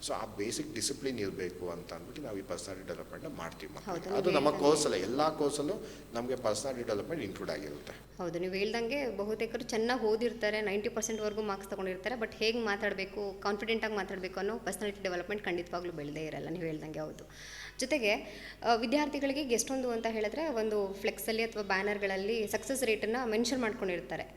ಸೊ ಆ ಬೇಸಿಕ್ ಡಿಸಿಪ್ಲಿನ್ ಇರಬೇಕು ಅಂತ ಅಂದ್ಬಿಟ್ಟು ನಾವು ಈ ಪರ್ಸ್ನಾಲಿಟಿ ಡೆವಲಪ್ಮೆಂಟ್ನ ಮಾಡ್ತೀವಿ. ಅದು ನಮ್ಮ ಕೋರ್ಸಲ್ಲ, ಎಲ್ಲ ಕೋರ್ಸಲ್ಲೂ ನಮಗೆ ಪರ್ಸ್ನಾಲಿಟಿ ಡೆವಲಪ್ಮೆಂಟ್ ಇನ್ಕ್ಲೂಡ್ ಆಗಿರುತ್ತೆ. ಹೌದು, ನೀವು ಹೇಳ್ದಂಗೆ ಬಹುತೇಕರು ಚೆನ್ನಾಗಿ ಓದಿರ್ತಾರೆ, 90%ವರೆಗೂ ಮಾರ್ಕ್ಸ್ ತೊಗೊಂಡಿರ್ತಾರೆ, ಬಟ್ ಹೇಗೆ ಮಾತಾಡಬೇಕು, ಕಾನ್ಫಿಡೆಂಟಾಗಿ ಮಾತಾಡಬೇಕು ಅನ್ನೋ ಪರ್ಸ್ನಾಲಿಟಿ ಡೆವಲಪ್ಮೆಂಟ್ ಖಂಡಿತವಾಗ್ಲೂ ಬೆಳೆದೇ ಇರಲ್ಲ, ನೀವು ಹೇಳ್ದಂಗೆ. ಹೌದು. ಜೊತೆಗೆ ವಿದ್ಯಾರ್ಥಿಗಳಿಗೆ ಗೆಷ್ಟೊಂದು ಅಂತ ಹೇಳಿದ್ರೆ, ಒಂದು ಫ್ಲೆಕ್ಸಲ್ಲಿ ಅಥವಾ ಬ್ಯಾನರ್ಗಳಲ್ಲಿ ಸಕ್ಸಸ್ ರೇಟನ್ನು ಮೆನ್ಷನ್ ಮಾಡ್ಕೊಂಡಿರ್ತಾರೆ.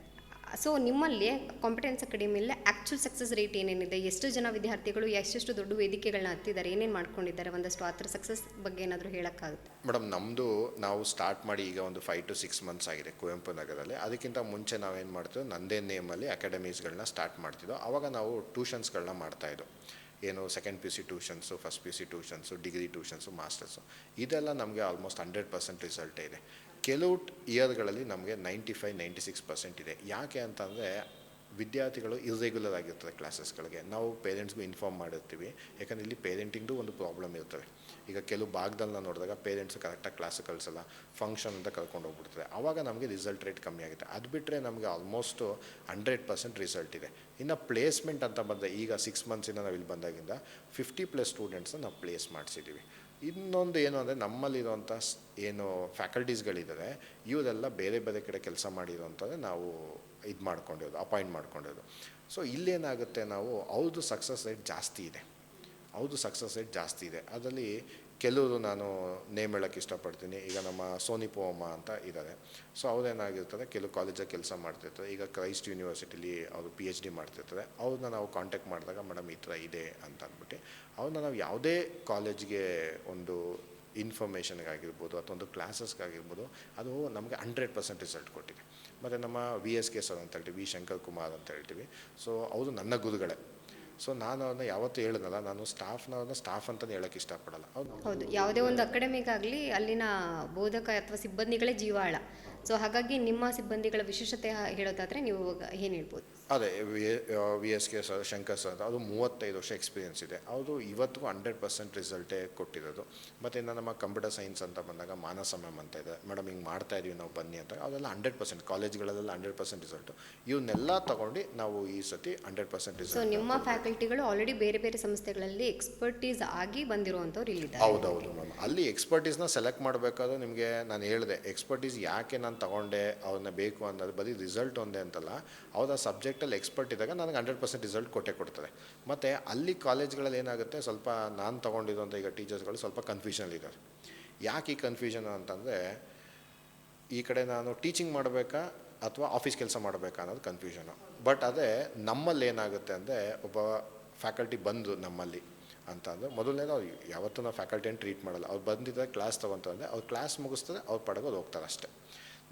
ಸೊ ನಿಮ್ಮಲ್ಲಿ ಕಾಂಪಿಟೆನ್ಸ್ ಅಕಾಡೆಮಿಯಲ್ಲಿ ಆ್ಯಕ್ಚುಲ್ ಸಕ್ಸಸ್ ರೇಟ್ ಏನೇನಿದೆ, ಎಷ್ಟು ಜನ ವಿದ್ಯಾರ್ಥಿಗಳು ಎಷ್ಟೆಷ್ಟು ದೊಡ್ಡ ವೇದಿಕೆಗಳನ್ನ ಹತ್ತಿದ್ದಾರೆ, ಏನೇನು ಮಾಡ್ಕೊಂಡಿದ್ದಾರೆ, ಒಂದಷ್ಟು ಆ ಥರ ಸಕ್ಸಸ್ ಬಗ್ಗೆ ಏನಾದರೂ ಹೇಳೋಕ್ಕಾಗುತ್ತೆ? ಮೇಡಮ್, ನಮ್ಮದು ನಾವು ಸ್ಟಾರ್ಟ್ ಮಾಡಿ ಈಗ ಒಂದು 5 to 6 months ಆಗಿದೆ ಕುವೆಂಪು ನಗರದಲ್ಲಿ. ಅದಕ್ಕಿಂತ ಮುಂಚೆ ನಾವೇನು ಮಾಡ್ತೀವಿ, ನಂದೇ ನೇಮಲ್ಲಿ ಅಕಾಡೆಮೀಸ್ಗಳನ್ನ ಸ್ಟಾರ್ಟ್ ಮಾಡ್ತಿದ್ದೋ. ಆವಾಗ ನಾವು ಟ್ಯೂಷನ್ಸ್ಗಳನ್ನ ಮಾಡ್ತಾಯಿದ್ದೋ. ಏನು second PUC tuitions, first PUC tuitions, degree tuitions, masters, ಇದೆಲ್ಲ ನಮಗೆ ಆಲ್ಮೋಸ್ಟ್ 100% ರಿಸಲ್ಟೇ ಇದೆ. ಕೆಲವು ಇಯರ್ಗಳಲ್ಲಿ ನಮಗೆ 95-96% ಇದೆ. ಯಾಕೆ ಅಂತಂದರೆ ವಿದ್ಯಾರ್ಥಿಗಳು ಇರ್ರೆಗ್ಯುಲರ್ ಆಗಿರ್ತದೆ ಕ್ಲಾಸಸ್ಗಳಿಗೆ. ನಾವು ಪೇರೆಂಟ್ಸ್ಗೂ ಇನ್ಫಾರ್ಮ್ ಮಾಡಿರ್ತೀವಿ, ಯಾಕಂದರೆ ಇಲ್ಲಿ ಪೇರೆಂಟಿಂಗ್ದು ಒಂದು ಪ್ರಾಬ್ಲಮ್ ಇರ್ತವೆ. ಈಗ ಕೆಲವು ಭಾಗದಲ್ಲಿ ನಾವು ನೋಡಿದಾಗ ಪೇರೆಂಟ್ಸ್ ಕರೆಕ್ಟಾಗಿ ಕ್ಲಾಸ್ ಕಳಿಸಲ್ಲ, ಫಂಕ್ಷನ್ ಅಂತ ಕರ್ಕೊಂಡು ಹೋಗ್ಬಿಡ್ತಾರೆ. ಆವಾಗ ನಮಗೆ ರಿಸಲ್ಟ್ ರೇಟ್ ಕಮ್ಮಿ ಆಗುತ್ತೆ. ಅದು ಬಿಟ್ಟರೆ ನಮಗೆ ಆಲ್ಮೋಸ್ಟು 100% ರಿಸಲ್ಟ್ ಇದೆ. ಇನ್ನು ಪ್ಲೇಸ್ಮೆಂಟ್ ಅಂತ ಬಂದರೆ ಈಗ 6 months ನಾವು ಇಲ್ಲಿ ಬಂದಾಗಿಂದ 50+ ಸ್ಟೂಡೆಂಟ್ಸ್ನ ನಾವು ಪ್ಲೇಸ್ ಮಾಡಿಸಿದ್ದೀವಿ. ಇನ್ನೊಂದು ಏನು ಅಂದರೆ, ನಮ್ಮಲ್ಲಿರುವಂಥ ಏನು ಫ್ಯಾಕಲ್ಟೀಸ್ಗಳಿದ್ದಾರೆ ಇವರೆಲ್ಲ ಬೇರೆ ಬೇರೆ ಕಡೆ ಕೆಲಸ ಮಾಡಿರೋಂಥದ್ದು ನಾವು ಇದು ಮಾಡ್ಕೊಂಡಿರೋದು, ಅಪಾಯಿಂಟ್ ಮಾಡ್ಕೊಂಡಿರೋದು. ಸೊ ಇಲ್ಲೇನಾಗುತ್ತೆ, ನಾವು ಅವ್ರದ್ದು ಸಕ್ಸಸ್ ರೇಟ್ ಜಾಸ್ತಿ ಇದೆ. ಅದರಲ್ಲಿ ಕೆಲವರು ನಾನು ನೇಮ್ ಹೇಳೋಕ್ಕೆ ಇಷ್ಟಪಡ್ತೀನಿ. ಈಗ ನಮ್ಮ ಸೋನಿ ಪೋಮ ಅಂತ ಇದ್ದಾರೆ. ಸೊ ಅವ್ರೇನಾಗಿರ್ತಾರೆ, ಕೆಲವು ಕಾಲೇಜಲ್ಲಿ ಕೆಲಸ ಮಾಡ್ತಿರ್ತಾರೆ. ಈಗ ಕ್ರೈಸ್ಟ್ ಯೂನಿವರ್ಸಿಟಿಲಿ ಅವರು PhD ಮಾಡ್ತಿರ್ತಾರೆ. ಅವ್ರನ್ನ ನಾವು ಕಾಂಟ್ಯಾಕ್ಟ್ ಮಾಡಿದಾಗ, ಮೇಡಮ್ ಈ ಥರ ಇದೆ ಅಂತ ಅಂದ್ಬಿಟ್ಟು ಅವ್ರನ್ನ ನಾವು ಯಾವುದೇ ಕಾಲೇಜ್ಗೆ ಒಂದು ಇನ್ಫಾರ್ಮೇಷನ್ಗಾಗಿರ್ಬೋದು ಅಥವಾ ಒಂದು ಕ್ಲಾಸಸ್ಗಾಗಿರ್ಬೋದು, ಅದು ನಮಗೆ 100% ರಿಸಲ್ಟ್ ಕೊಟ್ಟಿದೆ. ಮತ್ತು ನಮ್ಮ VSK ಸರ್ ಅಂತ ಹೇಳ್ತೀವಿ, ವಿ ಶಂಕರ್ ಕುಮಾರ್ ಅಂತ ಹೇಳ್ತೀವಿ. ಸೊ ಅವರು ನನ್ನ ಗುರುಗಳೇ. ಸೊ ನಾನು ಅವ್ರನ್ನ ಯಾವತ್ತೂ ಹೇಳಿದ್ನಲ್ಲ, ನಾನು ಸ್ಟಾಫ್ ಅಂತಲೇ ಹೇಳೋಕ್ಕೆ ಇಷ್ಟಪಡಲ್ಲ. ಹೌದು, ಯಾವುದೇ ಒಂದು ಅಕಾಡೆಮಿಗಾಗಲಿ ಅಲ್ಲಿನ ಬೋಧಕ ಅಥವಾ ಸಿಬ್ಬಂದಿಗಳೇ ಜೀವಾಳ. ಸೊ ಹಾಗಾಗಿ ನಿಮ್ಮ ಸಿಬ್ಬಂದಿಗಳ ವಿಶೇಷತೆ ಹೇಳೋದಾದರೆ ನೀವು ಏನು ಹೇಳ್ಬೋದು? ಅದೇ V S K sir, Shankar sir, ಅದು 35 ವರ್ಷ ಎಕ್ಸ್ಪೀರಿಯನ್ಸ್ ಇದೆ. ಅದು ಇವತ್ತಿಗೂ 100% ರಿಸಲ್ಟೇ ಕೊಟ್ಟಿರೋದು. ಮತ್ತು ಇನ್ನು ನಮ್ಮ ಕಂಪ್ಯೂಟರ್ ಸೈನ್ಸ್ ಅಂತ ಬಂದಾಗ ಮಾನಸ ಮ್ಯಾಮ್ ಅಂತ ಇದೆ, ಮೇಡಮ್ ಹಿಂಗೆ ಮಾಡ್ತಾ ಇದೀವಿ ನಾವು ಬನ್ನಿ ಅಂತ, ಅದೆಲ್ಲ 100% ಕಾಲೇಜ್ಗಳಲ್ಲೆಲ್ಲ 100% ರಿಸಲ್ಟು. ಇವನ್ನೆಲ್ಲ ತೊಗೊಂಡು ನಾವು ಈ ಸತಿ 100% ಸೊ ರಿಸಲ್ಟ್. ನಿಮ್ಮ ಫ್ಯಾಕಲ್ಟಿಗಳು ಆಲ್ರೆಡಿ ಬೇರೆ ಬೇರೆ ಸಂಸ್ಥೆಗಳಲ್ಲಿ ಎಕ್ಸ್ಪರ್ಟೀಸ್ ಆಗಿ ಬಂದಿರುವಂಥವ್ರು ಇಲ್ಲಿದ್ದಾರೆ. ಹೌದೌದು ಮ್ಯಾಮ್. ಅಲ್ಲಿ ಎಕ್ಸ್ಪರ್ಟೀಸ್ನ ಸೆಲೆಕ್ಟ್ ಮಾಡಬೇಕಾದ್ರೆ ನಿಮಗೆ ನಾನು ಹೇಳಿದೆ, ಎಕ್ಸ್ಪರ್ಟೀಸ್ ಯಾಕೆ ನಾನು ತಗೊಂಡೆ ಅವ್ರನ್ನ ಬೇಕು ಅನ್ನೋದು ಬರೀ ರಿಸಲ್ಟ್ ಒಂದೇ ಅಂತಲ್ಲ, ಅವ್ರ ಸಬ್ಜೆಕ್ಟಲ್ಲಿ ಎಕ್ಸ್ಪರ್ಟ್ ಇದ್ದಾಗ ನನಗೆ 100% ರಿಸಲ್ಟ್ ಕೊಡ್ತಾರೆ. ಮತ್ತು ಅಲ್ಲಿ ಕಾಲೇಜ್ಗಳಲ್ಲಿ ಏನಾಗುತ್ತೆ, ಸ್ವಲ್ಪ ನಾನು ತೊಗೊಂಡಿರೋಂಥ ಈಗ ಟೀಚರ್ಸ್ಗಳು ಸ್ವಲ್ಪ ಕನ್ಫ್ಯೂಷನಲ್ಲಿದ್ದಾರೆ. ಯಾಕೆ ಈ ಕನ್ಫ್ಯೂಷನ್ ಅಂತಂದರೆ, ಈ ಕಡೆ ನಾನು ಟೀಚಿಂಗ್ ಮಾಡಬೇಕಾ ಅಥವಾ ಆಫೀಸ್ ಕೆಲಸ ಮಾಡಬೇಕಾ ಅನ್ನೋದು ಕನ್ಫ್ಯೂಷನು. ಬಟ್ ಅದೇ ನಮ್ಮಲ್ಲಿ ಏನಾಗುತ್ತೆ ಅಂದರೆ, ಒಬ್ಬ ಫ್ಯಾಕಲ್ಟಿ ಬಂದು ನಮ್ಮಲ್ಲಿ ಅಂತಂದರೆ ಮೊದಲನೇದು ಅವ್ರು ಯಾವತ್ತೂ ನಾವು ಫ್ಯಾಕಲ್ಟಿಯನ್ನು ಟ್ರೀಟ್ ಮಾಡಲ್ಲ. ಅವ್ರು ಬಂದಿದ್ದರೆ ಕ್ಲಾಸ್ ತೊಗೊತಾರೆ, ಅವ್ರು ಕ್ಲಾಸ್ ಮುಗಿಸ್ತದೆ, ಅವ್ರು ಪಡೆಗೋದು ಹೋಗ್ತಾರೆ ಅಷ್ಟೇ.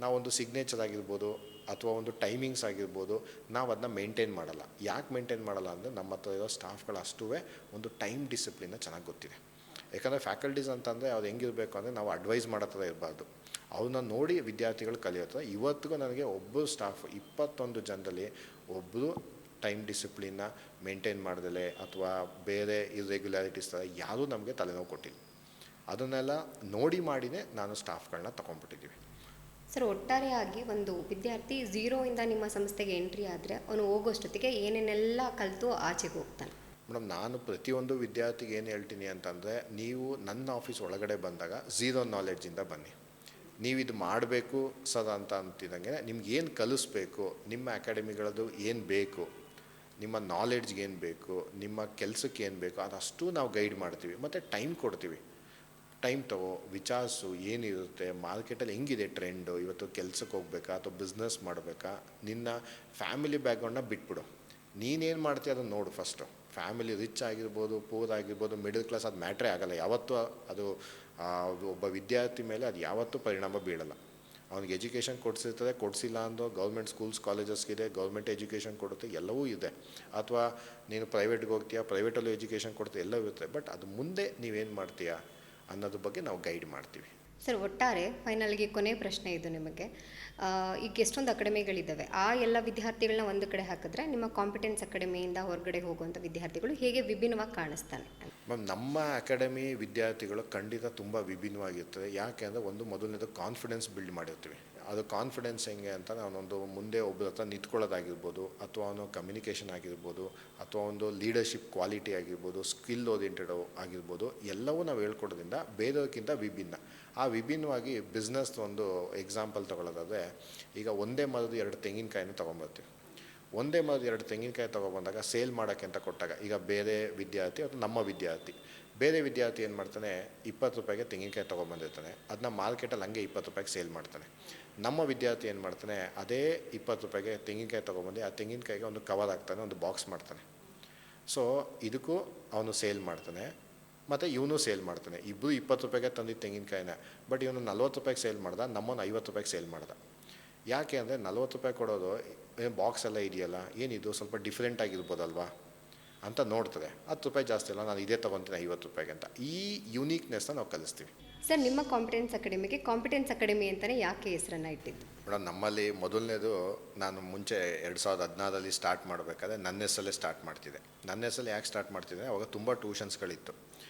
ನಾವೊಂದು ಸಿಗ್ನೇಚರ್ ಆಗಿರ್ಬೋದು ಅಥವಾ ಒಂದು ಟೈಮಿಂಗ್ಸ್ ಆಗಿರ್ಬೋದು, ನಾವು ಅದನ್ನ ಮೇಂಟೈನ್ ಮಾಡಲ್ಲ. ಯಾಕೆ ಮೇಂಟೈನ್ ಮಾಡಲ್ಲ ಅಂದರೆ, ನಮ್ಮ ಹತ್ರ ಇರೋ ಸ್ಟಾಫ್ಗಳು ಅಷ್ಟೂ ಒಂದು ಟೈಮ್ ಡಿಸಿಪ್ಲಿನ್ನ ಚೆನ್ನಾಗಿ ಗೊತ್ತಿದೆ. ಯಾಕಂದರೆ ಫ್ಯಾಕಲ್ಟೀಸ್ ಅಂತಂದರೆ ಅವ್ರು ಹೆಂಗಿರಬೇಕು ಅಂದರೆ, ನಾವು ಅಡ್ವೈಸ್ ಮಾಡೋ ಥರ ಇರಬಾರ್ದು, ಅವ್ರನ್ನ ನೋಡಿ ವಿದ್ಯಾರ್ಥಿಗಳು ಕಲಿಯೋದು. ಇವತ್ತಿಗೂ ನನಗೆ ಒಬ್ಬರು ಸ್ಟಾಫ್ 21 ಜನರಲ್ಲಿ ಒಬ್ಬರು ಟೈಮ್ ಡಿಸಿಪ್ಲಿನ್ನ ಮೇಂಟೈನ್ ಮಾಡ್ದಲೆ ಅಥವಾ ಬೇರೆ ಇರ್ರೆಗ್ಯುಲಾರಿಟೀಸ್ ಥರ ಯಾರೂ ನಮಗೆ ತಲೆನೋವು ಕೊಟ್ಟಿಲ್ಲ. ಅದನ್ನೆಲ್ಲ ನೋಡಿ ಮಾಡಿನೇ ನಾನು ಸ್ಟಾಫ್ಗಳನ್ನ ತೊಗೊಂಡ್ಬಿಟ್ಟಿದ್ದೀವಿ. ಸರ್, ಒಟ್ಟಾರೆಯಾಗಿ ಒಂದು ವಿದ್ಯಾರ್ಥಿ ಝೀರೋಯಿಂದ ನಿಮ್ಮ ಸಂಸ್ಥೆಗೆ ಎಂಟ್ರಿ ಆದರೆ ಅವನು ಹೋಗೋಷ್ಟೊತ್ತಿಗೆ ಏನೇನೆಲ್ಲ ಕಲಿತು ಆಚೆಗೆ ಹೋಗ್ತಾನೆ? ಮೇಡಮ್, ನಾನು ಪ್ರತಿಯೊಂದು ವಿದ್ಯಾರ್ಥಿಗೆ ಏನು ಹೇಳ್ತೀನಿ ಅಂತಂದರೆ, ನೀವು ನನ್ನ ಆಫೀಸ್ ಒಳಗಡೆ ಬಂದಾಗ ಝೀರೋ ನಾಲೆಡ್ಜಿಂದ ಬನ್ನಿ. ನೀವು ಇದು ಮಾಡಬೇಕು ಸರ್ ಅಂತ ಅಂತಿದ್ದಂಗೆ, ನಿಮ್ಗೆ ಏನು ಕಲಿಸ್ಬೇಕು, ನಿಮ್ಮ ಅಕಾಡೆಮಿಗಳದ್ದು ಏನು ಬೇಕು, ನಿಮ್ಮ ನಾಲೆಡ್ಜ್ಗೆ ಏನು ಬೇಕು, ನಿಮ್ಮ ಕೆಲಸಕ್ಕೆ ಏನು ಬೇಕು, ಅದಷ್ಟು ನಾವು ಗೈಡ್ ಮಾಡ್ತೀವಿ ಮತ್ತು ಟೈಮ್ ಕೊಡ್ತೀವಿ. ಟೈಮ್ ತಗೋ, ವಿಚಾರಿಸು, ಏನಿರುತ್ತೆ ಮಾರ್ಕೆಟಲ್ಲಿ, ಹೆಂಗಿದೆ ಟ್ರೆಂಡು, ಇವತ್ತು ಕೆಲಸಕ್ಕೆ ಹೋಗ್ಬೇಕಾ ಅಥವಾ ಬಿಸ್ನೆಸ್ ಮಾಡಬೇಕಾ, ನಿನ್ನ ಫ್ಯಾಮಿಲಿ ಬ್ಯಾಕ್ಗ್ರೌಂಡನ್ನ ಬಿಟ್ಬಿಡು, ನೀನೇನು ಮಾಡ್ತೀಯ ಅದನ್ನು ನೋಡು ಫಸ್ಟು. ಫ್ಯಾಮಿಲಿ ರಿಚ್ ಆಗಿರ್ಬೋದು, ಪೂರ್ ಆಗಿರ್ಬೋದು, ಮಿಡಲ್ ಕ್ಲಾಸ್, ಅದು ಮ್ಯಾಟ್ರೇ ಆಗಲ್ಲ ಯಾವತ್ತೂ. ಅದು ಒಬ್ಬ ವಿದ್ಯಾರ್ಥಿ ಮೇಲೆ ಅದು ಯಾವತ್ತೂ ಪರಿಣಾಮ ಬೀಳಲ್ಲ. ಅವ್ನಿಗೆ ಎಜುಕೇಷನ್ ಕೊಡಿಸಿರ್ತದೆ, ಕೊಡಿಸಿಲ್ಲ ಅಂದು ಗೌರ್ಮೆಂಟ್ ಸ್ಕೂಲ್ಸ್ ಕಾಲೇಜಸ್ಗಿದೆ, ಗೌರ್ಮೆಂಟ್ ಎಜುಕೇಷನ್ ಕೊಡುತ್ತೆ, ಎಲ್ಲವೂ ಇದೆ. ಅಥವಾ ನೀನು ಪ್ರೈವೇಟ್ಗೆ ಹೋಗ್ತೀಯಾ, ಪ್ರೈವೇಟಲ್ಲೂ ಎಜುಕೇಷನ್ ಕೊಡುತ್ತೆ, ಎಲ್ಲವೂ ಇರುತ್ತೆ. ಬಟ್ ಅದು ಮುಂದೆ ನೀವೇನು ಮಾಡ್ತೀಯಾ ಅನ್ನೋದ್ರ ಬಗ್ಗೆ ನಾವು ಗೈಡ್ ಮಾಡ್ತೀವಿ. ಸರ್, ಒಟ್ಟಾರೆ ಫೈನಲ್ಗೆ ಕೊನೆ ಪ್ರಶ್ನೆ ಇದು ನಿಮಗೆ. ಈಗ ಎಷ್ಟೊಂದು ಅಕಾಡೆಮಿಗಳಿದ್ದಾವೆ, ಆ ಎಲ್ಲ ವಿದ್ಯಾರ್ಥಿಗಳನ್ನ ಒಂದು ಕಡೆ ಹಾಕಿದ್ರೆ ನಿಮ್ಮ ಕಾಂಪಿಟೆನ್ಸ್ ಅಕಾಡೆಮಿಯಿಂದ ಹೊರಗಡೆ ಹೋಗುವಂಥ ವಿದ್ಯಾರ್ಥಿಗಳು ಹೇಗೆ ವಿಭಿನ್ನವಾಗಿ ಕಾಣಿಸ್ತಾನೆ? ಮ್ಯಾಮ್, ನಮ್ಮ ಅಕಾಡೆಮಿ ವಿದ್ಯಾರ್ಥಿಗಳು ಖಂಡಿತ ತುಂಬ ವಿಭಿನ್ನವಾಗಿರ್ತದೆ. ಯಾಕೆ ಅಂದರೆ, ಒಂದು ಮೊದಲನೇದು ಕಾನ್ಫಿಡೆನ್ಸ್ ಬಿಲ್ಡ್ ಮಾಡಿರ್ತೀವಿ. ಅದು ಕಾನ್ಫಿಡೆನ್ಸ್ ಹೆಂಗೆ ಅಂತ, ನಾನೊಂದು ಮುಂದೆ ಒಬ್ಬರ ಹತ್ರ ನಿಂತ್ಕೊಳ್ಳೋದಾಗಿರ್ಬೋದು, ಅಥವಾ ಅವನು ಕಮ್ಯುನಿಕೇಷನ್ ಆಗಿರ್ಬೋದು, ಅಥವಾ ಒಂದು ಲೀಡರ್ಶಿಪ್ ಕ್ವಾಲಿಟಿ ಆಗಿರ್ಬೋದು, ಸ್ಕಿಲ್ ಓರಿಯೆಂಟೆಡ್ ಆಗಿರ್ಬೋದು, ಎಲ್ಲವೂ ನಾವು ಹೇಳ್ಕೊಡೋದ್ರಿಂದ ಬೇರೆಯವ್ರಿಗಿಂತ ವಿಭಿನ್ನ. ಆ ವಿಭಿನ್ನವಾಗಿ ಬಿಸ್ನೆಸ್ ಒಂದು ಎಕ್ಸಾಂಪಲ್ ತೊಗೊಳ್ಳೋದಾದರೆ, ಈಗ ಒಂದೇ ಮರದ 2 ತೆಂಗಿನಕಾಯಿನ ತೊಗೊಂಬರ್ತೀವಿ. ಒಂದೇ ಮರದ 2 ತೆಂಗಿನಕಾಯಿ ತೊಗೊಬಂದಾಗ ಸೇಲ್ ಮಾಡೋಕ್ಕೆ ಅಂತ ಕೊಟ್ಟಾಗ, ಈಗ ಬೇರೆ ವಿದ್ಯಾರ್ಥಿ ಅಥವಾ ನಮ್ಮ ವಿದ್ಯಾರ್ಥಿ, ಬೇರೆ ವಿದ್ಯಾರ್ಥಿ ಏನು ಮಾಡ್ತಾನೆ, 20 ರೂಪಾಯಿಗೆ ತೆಂಗಿನಕಾಯಿ ತೊಗೊಂಬಂದಿರ್ತಾನೆ, ಅದನ್ನ ಮಾರ್ಕೆಟಲ್ಲಿ ಹಂಗೆ 20 ರೂಪಾಯಿಗೆ ಸೇಲ್ ಮಾಡ್ತಾನೆ. ನಮ್ಮ ವಿದ್ಯಾರ್ಥಿ ಏನು ಮಾಡ್ತಾನೆ, ಅದೇ 20 ರೂಪಾಯಿಗೆ ತೆಂಗಿನಕಾಯಿ ತೊಗೊಂಬಂದು ಆ ತೆಂಗಿನಕಾಯಿಗೆ ಒಂದು ಕವರ್ ಹಾಕ್ತಾನೆ, ಒಂದು ಬಾಕ್ಸ್ ಮಾಡ್ತಾನೆ. ಸೊ ಇದಕ್ಕೂ ಅವನು ಸೇಲ್ ಮಾಡ್ತಾನೆ ಮತ್ತು ಇವನು ಸೇಲ್ ಮಾಡ್ತಾನೆ. ಇಬ್ಬರು 20 ರೂಪಾಯಿಗೆ ತಂದಿದ್ದು ತೆಂಗಿನಕಾಯಿನ, ಬಟ್ ಇವನು 40 ರೂಪಾಯಿಗೆ ಸೇಲ್ ಮಾಡ್ದ, ನಮ್ಮನ್ನು 50 ರೂಪಾಯಿಗೆ ಸೇಲ್ ಮಾಡ್ದ. ಯಾಕೆ ಅಂದರೆ, 40 ರೂಪಾಯಿ ಕೊಡೋದು, ಬಾಕ್ಸ್ ಎಲ್ಲ ಇದೆಯಲ್ಲ, ಏನಿದು ಸ್ವಲ್ಪ ಡಿಫ್ರೆಂಟ್ ಆಗಿರ್ಬೋದಲ್ವಾ ಅಂತ ನೋಡ್ತದೆ. 10 ರೂಪಾಯಿ ಜಾಸ್ತಿ ಅಲ್ಲ, ನಾನು ಇದೇ ತೊಗೊತೀನಿ 50 ರೂಪಾಯಿಗೆ ಅಂತ. ಈ ಯೂನಿಕ್ನೆಸ್ನ ನಾವು ಕಲಿಸ್ತೀವಿ. ಸರ್, ನಿಮ್ಮ ಕಾಂಪಿಟೆನ್ಸ್ ಅಕಾಡೆಮಿಗೆ ಕಾಂಪಿಟೆನ್ಸ್ ಅಕಾಡೆಮಿ ಅಂತಲೇ ಯಾಕೆ ಹೆಸರನ್ನು ಇಟ್ಟಿದ್ದು? ಮೇಡಮ್, ನಮ್ಮಲ್ಲಿ ಮೊದಲನೇದು, ನಾನು ಮುಂಚೆ 2016ರಲ್ಲಿ ಸ್ಟಾರ್ಟ್ ಮಾಡಬೇಕಾದ್ರೆ ನನ್ನ ಹೆಸರಲ್ಲೇ ಸ್ಟಾರ್ಟ್ ಮಾಡ್ತಿದ್ದೆ. ನನ್ನ ಹೆಸರಲ್ಲಿ ಯಾಕೆ ಸ್ಟಾರ್ಟ್ ಮಾಡ್ತಿದ್ದೆ, ಅವಾಗ ತುಂಬ ಟ್ಯೂಷನ್ಸ್ಗಳಿತ್ತು.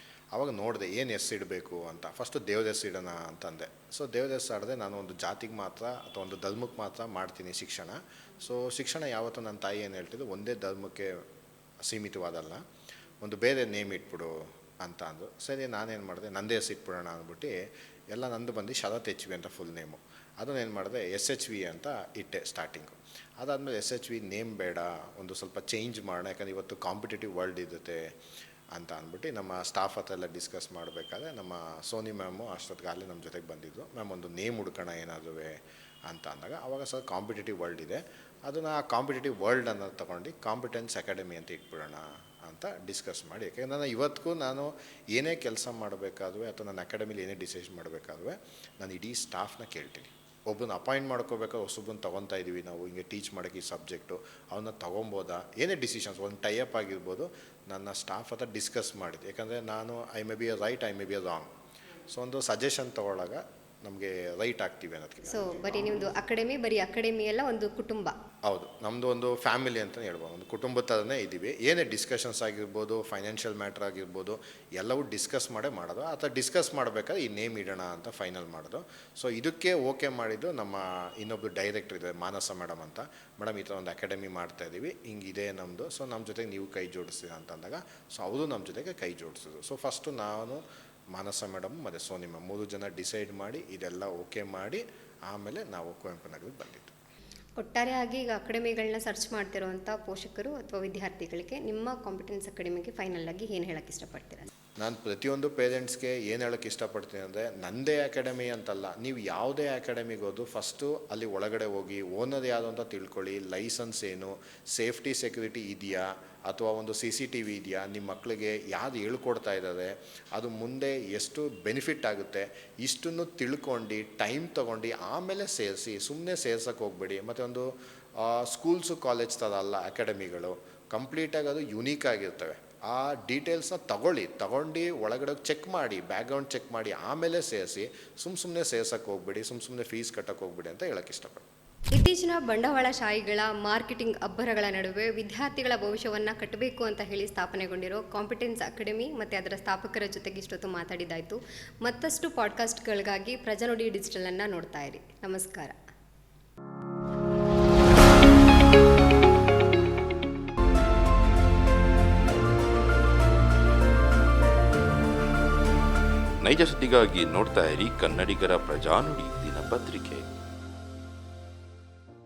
ಆವಾಗ ನೋಡಿದೆ ಏನು ಹೆಸರು ಇಡಬೇಕು ಅಂತ. ಫಸ್ಟು ದೇವ್ರ ಹೆಸರು ಇಡೋಣ ಅಂತಂದೆ. ಸೊ ದೇವ್ರ ಹೆಸರು ಆಡದೆ, ನಾನು ಒಂದು ಜಾತಿಗೆ ಮಾತ್ರ ಅಥವಾ ಒಂದು ಧರ್ಮಕ್ಕೆ ಮಾತ್ರ ಮಾಡ್ತೀನಿ ಶಿಕ್ಷಣ. ಸೊ ಶಿಕ್ಷಣ ಯಾವತ್ತೂ ನನ್ನ ತಾಯಿ ಏನು ಹೇಳ್ತಿದ್ದು, ಒಂದೇ ಧರ್ಮಕ್ಕೆ ಸೀಮಿತವಾದಲ್ಲ, ಒಂದು ಬೇರೆ ನೇಮ್ ಇಟ್ಬಿಡು ಅಂತ ಅಂದು. ಸರಿ, ನಾನೇನು ಮಾಡಿದೆ, ನಂದೇ ಹೆಸರು ಇಟ್ಬಿಡೋಣ ಅಂದ್ಬಿಟ್ಟು ಎಲ್ಲ ನಂದು ಬಂದು ಶರತ್ ಎಚ್ ವಿ ಅಂತ ಫುಲ್ ನೇಮು. ಅದನ್ನೇನು ಮಾಡಿದೆ, SHV ಅಂತ ಇಟ್ಟೆ ಸ್ಟಾರ್ಟಿಂಗು. ಅದಾದಮೇಲೆ SHV ನೇಮ್ ಬೇಡ, ಒಂದು ಸ್ವಲ್ಪ ಚೇಂಜ್ ಮಾಡೋಣ, ಯಾಕಂದರೆ ಇವತ್ತು ಕಾಂಪಿಟೇಟಿವ್ ವರ್ಲ್ಡ್ ಇರುತ್ತೆ ಅಂತ ಅಂದ್ಬಿಟ್ಟು ನಮ್ಮ ಸ್ಟಾಫ್ ಹತ್ರ ಎಲ್ಲ ಡಿಸ್ಕಸ್ ಮಾಡಬೇಕಾದ್ರೆ ನಮ್ಮ ಸೋನಿ ಮ್ಯಾಮು ಅಷ್ಟೊತ್ತಿಗಾಗಲೇ ನಮ್ಮ ಜೊತೆಗೆ ಬಂದಿದ್ದು. ಮ್ಯಾಮ್, ಒಂದು ನೇಮ್ ಹುಡ್ಕೋಣ ಏನಾದರೂ ಅಂತ ಅಂದಾಗ, ಆವಾಗ ಸ್ವಲ್ಪ ಕಾಂಪಿಟೇಟಿವ್ ವರ್ಲ್ಡ್ ಇದೆ, ಅದನ್ನು ಆ ಕಾಂಪಿಟೇಟಿವ್ ವರ್ಲ್ಡ್ ಅನ್ನೋದು ತೊಗೊಂಡು ಕಾಂಪಿಟೆನ್ಸ್ ಅಕಾಡೆಮಿ ಅಂತ ಇಟ್ಬಿಡೋಣ ಅಂತ ಡಿಸ್ಕಸ್ ಮಾಡಿ. ಯಾಕೆಂದರೆ ಇವತ್ತಿಗೂ ನಾನು ಏನೇ ಕೆಲಸ ಮಾಡಬೇಕಾದ್ರೂ ಅಥವಾ ನನ್ನ ಅಕಾಡೆಮಿಲಿ ಏನೇ ಡಿಸಿಷನ್ ಮಾಡಬೇಕಾದ್ರೂ ನಾನು ಇಡೀ ಸ್ಟಾಫ್ನ ಕೇಳ್ತೀನಿ. ಒಬ್ಬನ ಅಪಾಯಿಂಟ್ ಮಾಡ್ಕೋಬೇಕಾದ್ರೆ ಹೊಸೊಬ್ಬನ ತೊಗೊತಾ ಇದ್ದೀವಿ ನಾವು ಹಿಂಗೆ ಟೀಚ್ ಮಾಡೋಕ್ಕೆ ಈ ಸಬ್ಜೆಕ್ಟು ಅವನ್ನ ತೊಗೊಬೋದಾ, ಏನೇ ಡಿಸಿಷನ್ಸ್ ಒಂದು ಟೈಅಪ್ ಆಗಿರ್ಬೋದು, ನನ್ನ ಸ್ಟಾಫ್ ಹತ್ರ ಡಿಸ್ಕಸ್ ಮಾಡಿದೆ. ಯಾಕಂದರೆ ನಾನು I may be A right, I may be A wrong. So ಒಂದು ಸಜೆಷನ್ ತೊಗೊಳಾಗ ನಮಗೆ ರೈಟ್ ಆಗ್ತೀವಿ ಅನ್ನೋದಕ್ಕೆ. ಸೊ ಬರೀ ನಿಮ್ಮದು ಬರೀ ಅಕಾಡೆಮಿ ಎಲ್ಲ ಒಂದು ಕುಟುಂಬ. ಹೌದು, ನಮ್ಮದು ಒಂದು ಫ್ಯಾಮಿಲಿ ಅಂತಲೇ ಹೇಳ್ಬೋದು, ಒಂದು ಕುಟುಂಬದ ಥರನೇ ಇದ್ದೀವಿ. ಏನೇ ಡಿಸ್ಕಷನ್ಸ್ ಆಗಿರ್ಬೋದು, ಫೈನಾನ್ಷಿಯಲ್ ಮ್ಯಾಟ್ರ್ ಆಗಿರ್ಬೋದು, ಎಲ್ಲವೂ ಡಿಸ್ಕಸ್ ಮಾಡೋದು. ಆ ಥರ ಡಿಸ್ಕಸ್ ಮಾಡಬೇಕಾದ್ರೆ ಈ ನೇಮ್ ಇಡೋಣ ಅಂತ ಫೈನಲ್ ಮಾಡೋದು. ಸೊ ಇದಕ್ಕೆ ಓಕೆ ಮಾಡಿದ್ದು ನಮ್ಮ ಇನ್ನೊಬ್ಬರು ಡೈರೆಕ್ಟರ್ ಇದೆ, ಮಾನಸ ಮೇಡಮ್ ಅಂತ. ಮೇಡಮ್ ಈ ಥರ ಒಂದು ಅಕಾಡೆಮಿ ಮಾಡ್ತಾಯಿದ್ದೀವಿ, ಹಿಂಗಿದೆ ನಮ್ಮದು, ಸೊ ನಮ್ಮ ಜೊತೆಗೆ ನೀವು ಕೈ ಜೋಡಿಸ್ತೀರ ಅಂತಂದಾಗ ಸೊ ಅವರು ನಮ್ಮ ಜೊತೆಗೆ ಕೈ ಜೋಡಿಸಿದ್ರು. ಸೊ ಫಸ್ಟು ನಾನು, ಮಾನಸ ಮೇಡಮ್ ಮತ್ತು ಸೋನಿಮಾ 3 ಜನ ಡಿಸೈಡ್ ಮಾಡಿ ಇದೆಲ್ಲ ಓಕೆ ಮಾಡಿ ಆಮೇಲೆ ನಾವು ಕುವೆಂಪು ನಗರಕ್ಕೆ ಬಂದಿದ್ದು. ಒಟ್ಟಾರೆಯಾಗಿ ಈಗ ಅಕಾಡೆಮಿಗಳನ್ನ ಸರ್ಚ್ ಮಾಡ್ತಿರುವಂಥ ಪೋಷಕರು ಅಥವಾ ವಿದ್ಯಾರ್ಥಿಗಳಿಗೆ ನಿಮ್ಮ ಕಾಂಪಿಟೆನ್ಸ್ ಅಕಾಡೆಮಿಗೆ ಫೈನಲ್ ಆಗಿ ಏನು ಹೇಳಕ್ಕೆ ಇಷ್ಟಪಡ್ತೀರಾ? ನಾನು ಪ್ರತಿಯೊಂದು ಪೇರೆಂಟ್ಸ್ಗೆ ಏನು ಹೇಳೋಕ್ಕೆ ಇಷ್ಟಪಡ್ತೀನಿ ಅಂದರೆ, ನನ್ನದೇ ಅಕಾಡೆಮಿ ಅಂತಲ್ಲ, ನೀವು ಯಾವುದೇ ಅಕಾಡೆಮಿಗೆ ಹೋದು ಫಸ್ಟು ಅಲ್ಲಿ ಒಳಗಡೆ ಹೋಗಿ ಓನರ್ ಯಾರು ಅಂತ ತಿಳ್ಕೊಳ್ಳಿ, ಲೈಸೆನ್ಸ್ ಏನು, ಸೇಫ್ಟಿ ಸೆಕ್ಯೂರಿಟಿ ಇದೆಯಾ, ಅಥವಾ ಒಂದು CCTV ಇದೆಯಾ, ನಿಮ್ಮ ಮಕ್ಕಳಿಗೆ ಯಾರು ಹೇಳ್ಕೊಡ್ತಾ ಇದ್ದಾರೆ, ಅದು ಮುಂದೆ ಎಷ್ಟು ಬೆನಿಫಿಟ್ ಆಗುತ್ತೆ, ಇಷ್ಟನ್ನು ತಿಳ್ಕೊಂಡು ಟೈಮ್ ತೊಗೊಂಡು ಆಮೇಲೆ ಸೇರಿಸಿ. ಸುಮ್ಮನೆ ಸೇರ್ಸೋಕ್ಕೆ ಹೋಗಬೇಡಿ. ಮತ್ತು ಒಂದು ಸ್ಕೂಲ್ಸು ಕಾಲೇಜ್ ಥರ ಅಲ್ಲ ಅಕಾಡೆಮಿಗಳು, ಕಂಪ್ಲೀಟಾಗಿ ಅದು ಯುನೀಕ್ ಆಗಿರ್ತವೆ. ಆ ಡೀಟೇಲ್ಸ್ನ ತಗೊಂಡು ಒಳಗಡೆ ಚೆಕ್ ಮಾಡಿ, ಬ್ಯಾಕ್ಗ್ರೌಂಡ್ ಚೆಕ್ ಮಾಡಿ ಆಮೇಲೆ ಸೇರಿಸಿ. ಸುಮ್ಮನೆ ಸೇರ್ಸೋಕ್ಕೆ ಹೋಗ್ಬೇಡಿ, ಸುಮ್ಮನೆ ಫೀಸ್ ಕಟ್ಟೋಕ್ಕೆ ಹೋಗ್ಬೇಡಿ ಅಂತ ಹೇಳೋಕ್ಕೆ ಇಷ್ಟಪಡ್ತೀನಿ. ಇತ್ತೀಚಿನ ಬಂಡವಾಳಶಾಹಿಗಳ ಮಾರ್ಕೆಟಿಂಗ್ ಅಬ್ಬರಗಳ ನಡುವೆ ವಿದ್ಯಾರ್ಥಿಗಳ ಭವಿಷ್ಯವನ್ನು ಕಟ್ಟಬೇಕು ಅಂತ ಹೇಳಿ ಸ್ಥಾಪನೆಗೊಂಡಿರೋ ಕಾಂಪಿಟೆನ್ಸ್ ಅಕಾಡೆಮಿ ಮತ್ತು ಅದರ ಸ್ಥಾಪಕರ ಜೊತೆಗೆ ಇಷ್ಟೊತ್ತು ಮಾತಾಡಿದ್ದಾಯಿತು. ಮತ್ತಷ್ಟು ಪಾಡ್ಕಾಸ್ಟ್ಗಳಿಗಾಗಿ ಪ್ರಜಾನುಡಿ ಡಿಜಿಟಲನ್ನು ನೋಡ್ತಾ ಇರಿ. ನಮಸ್ಕಾರ. ನೈಜ ಸುದ್ದಿಗಾಗಿ ನೋಡ್ತಾ ಇರಿ ಕನ್ನಡಿಗರ ಪ್ರಜಾನುಡಿ ದಿನಪತ್ರಿಕೆ.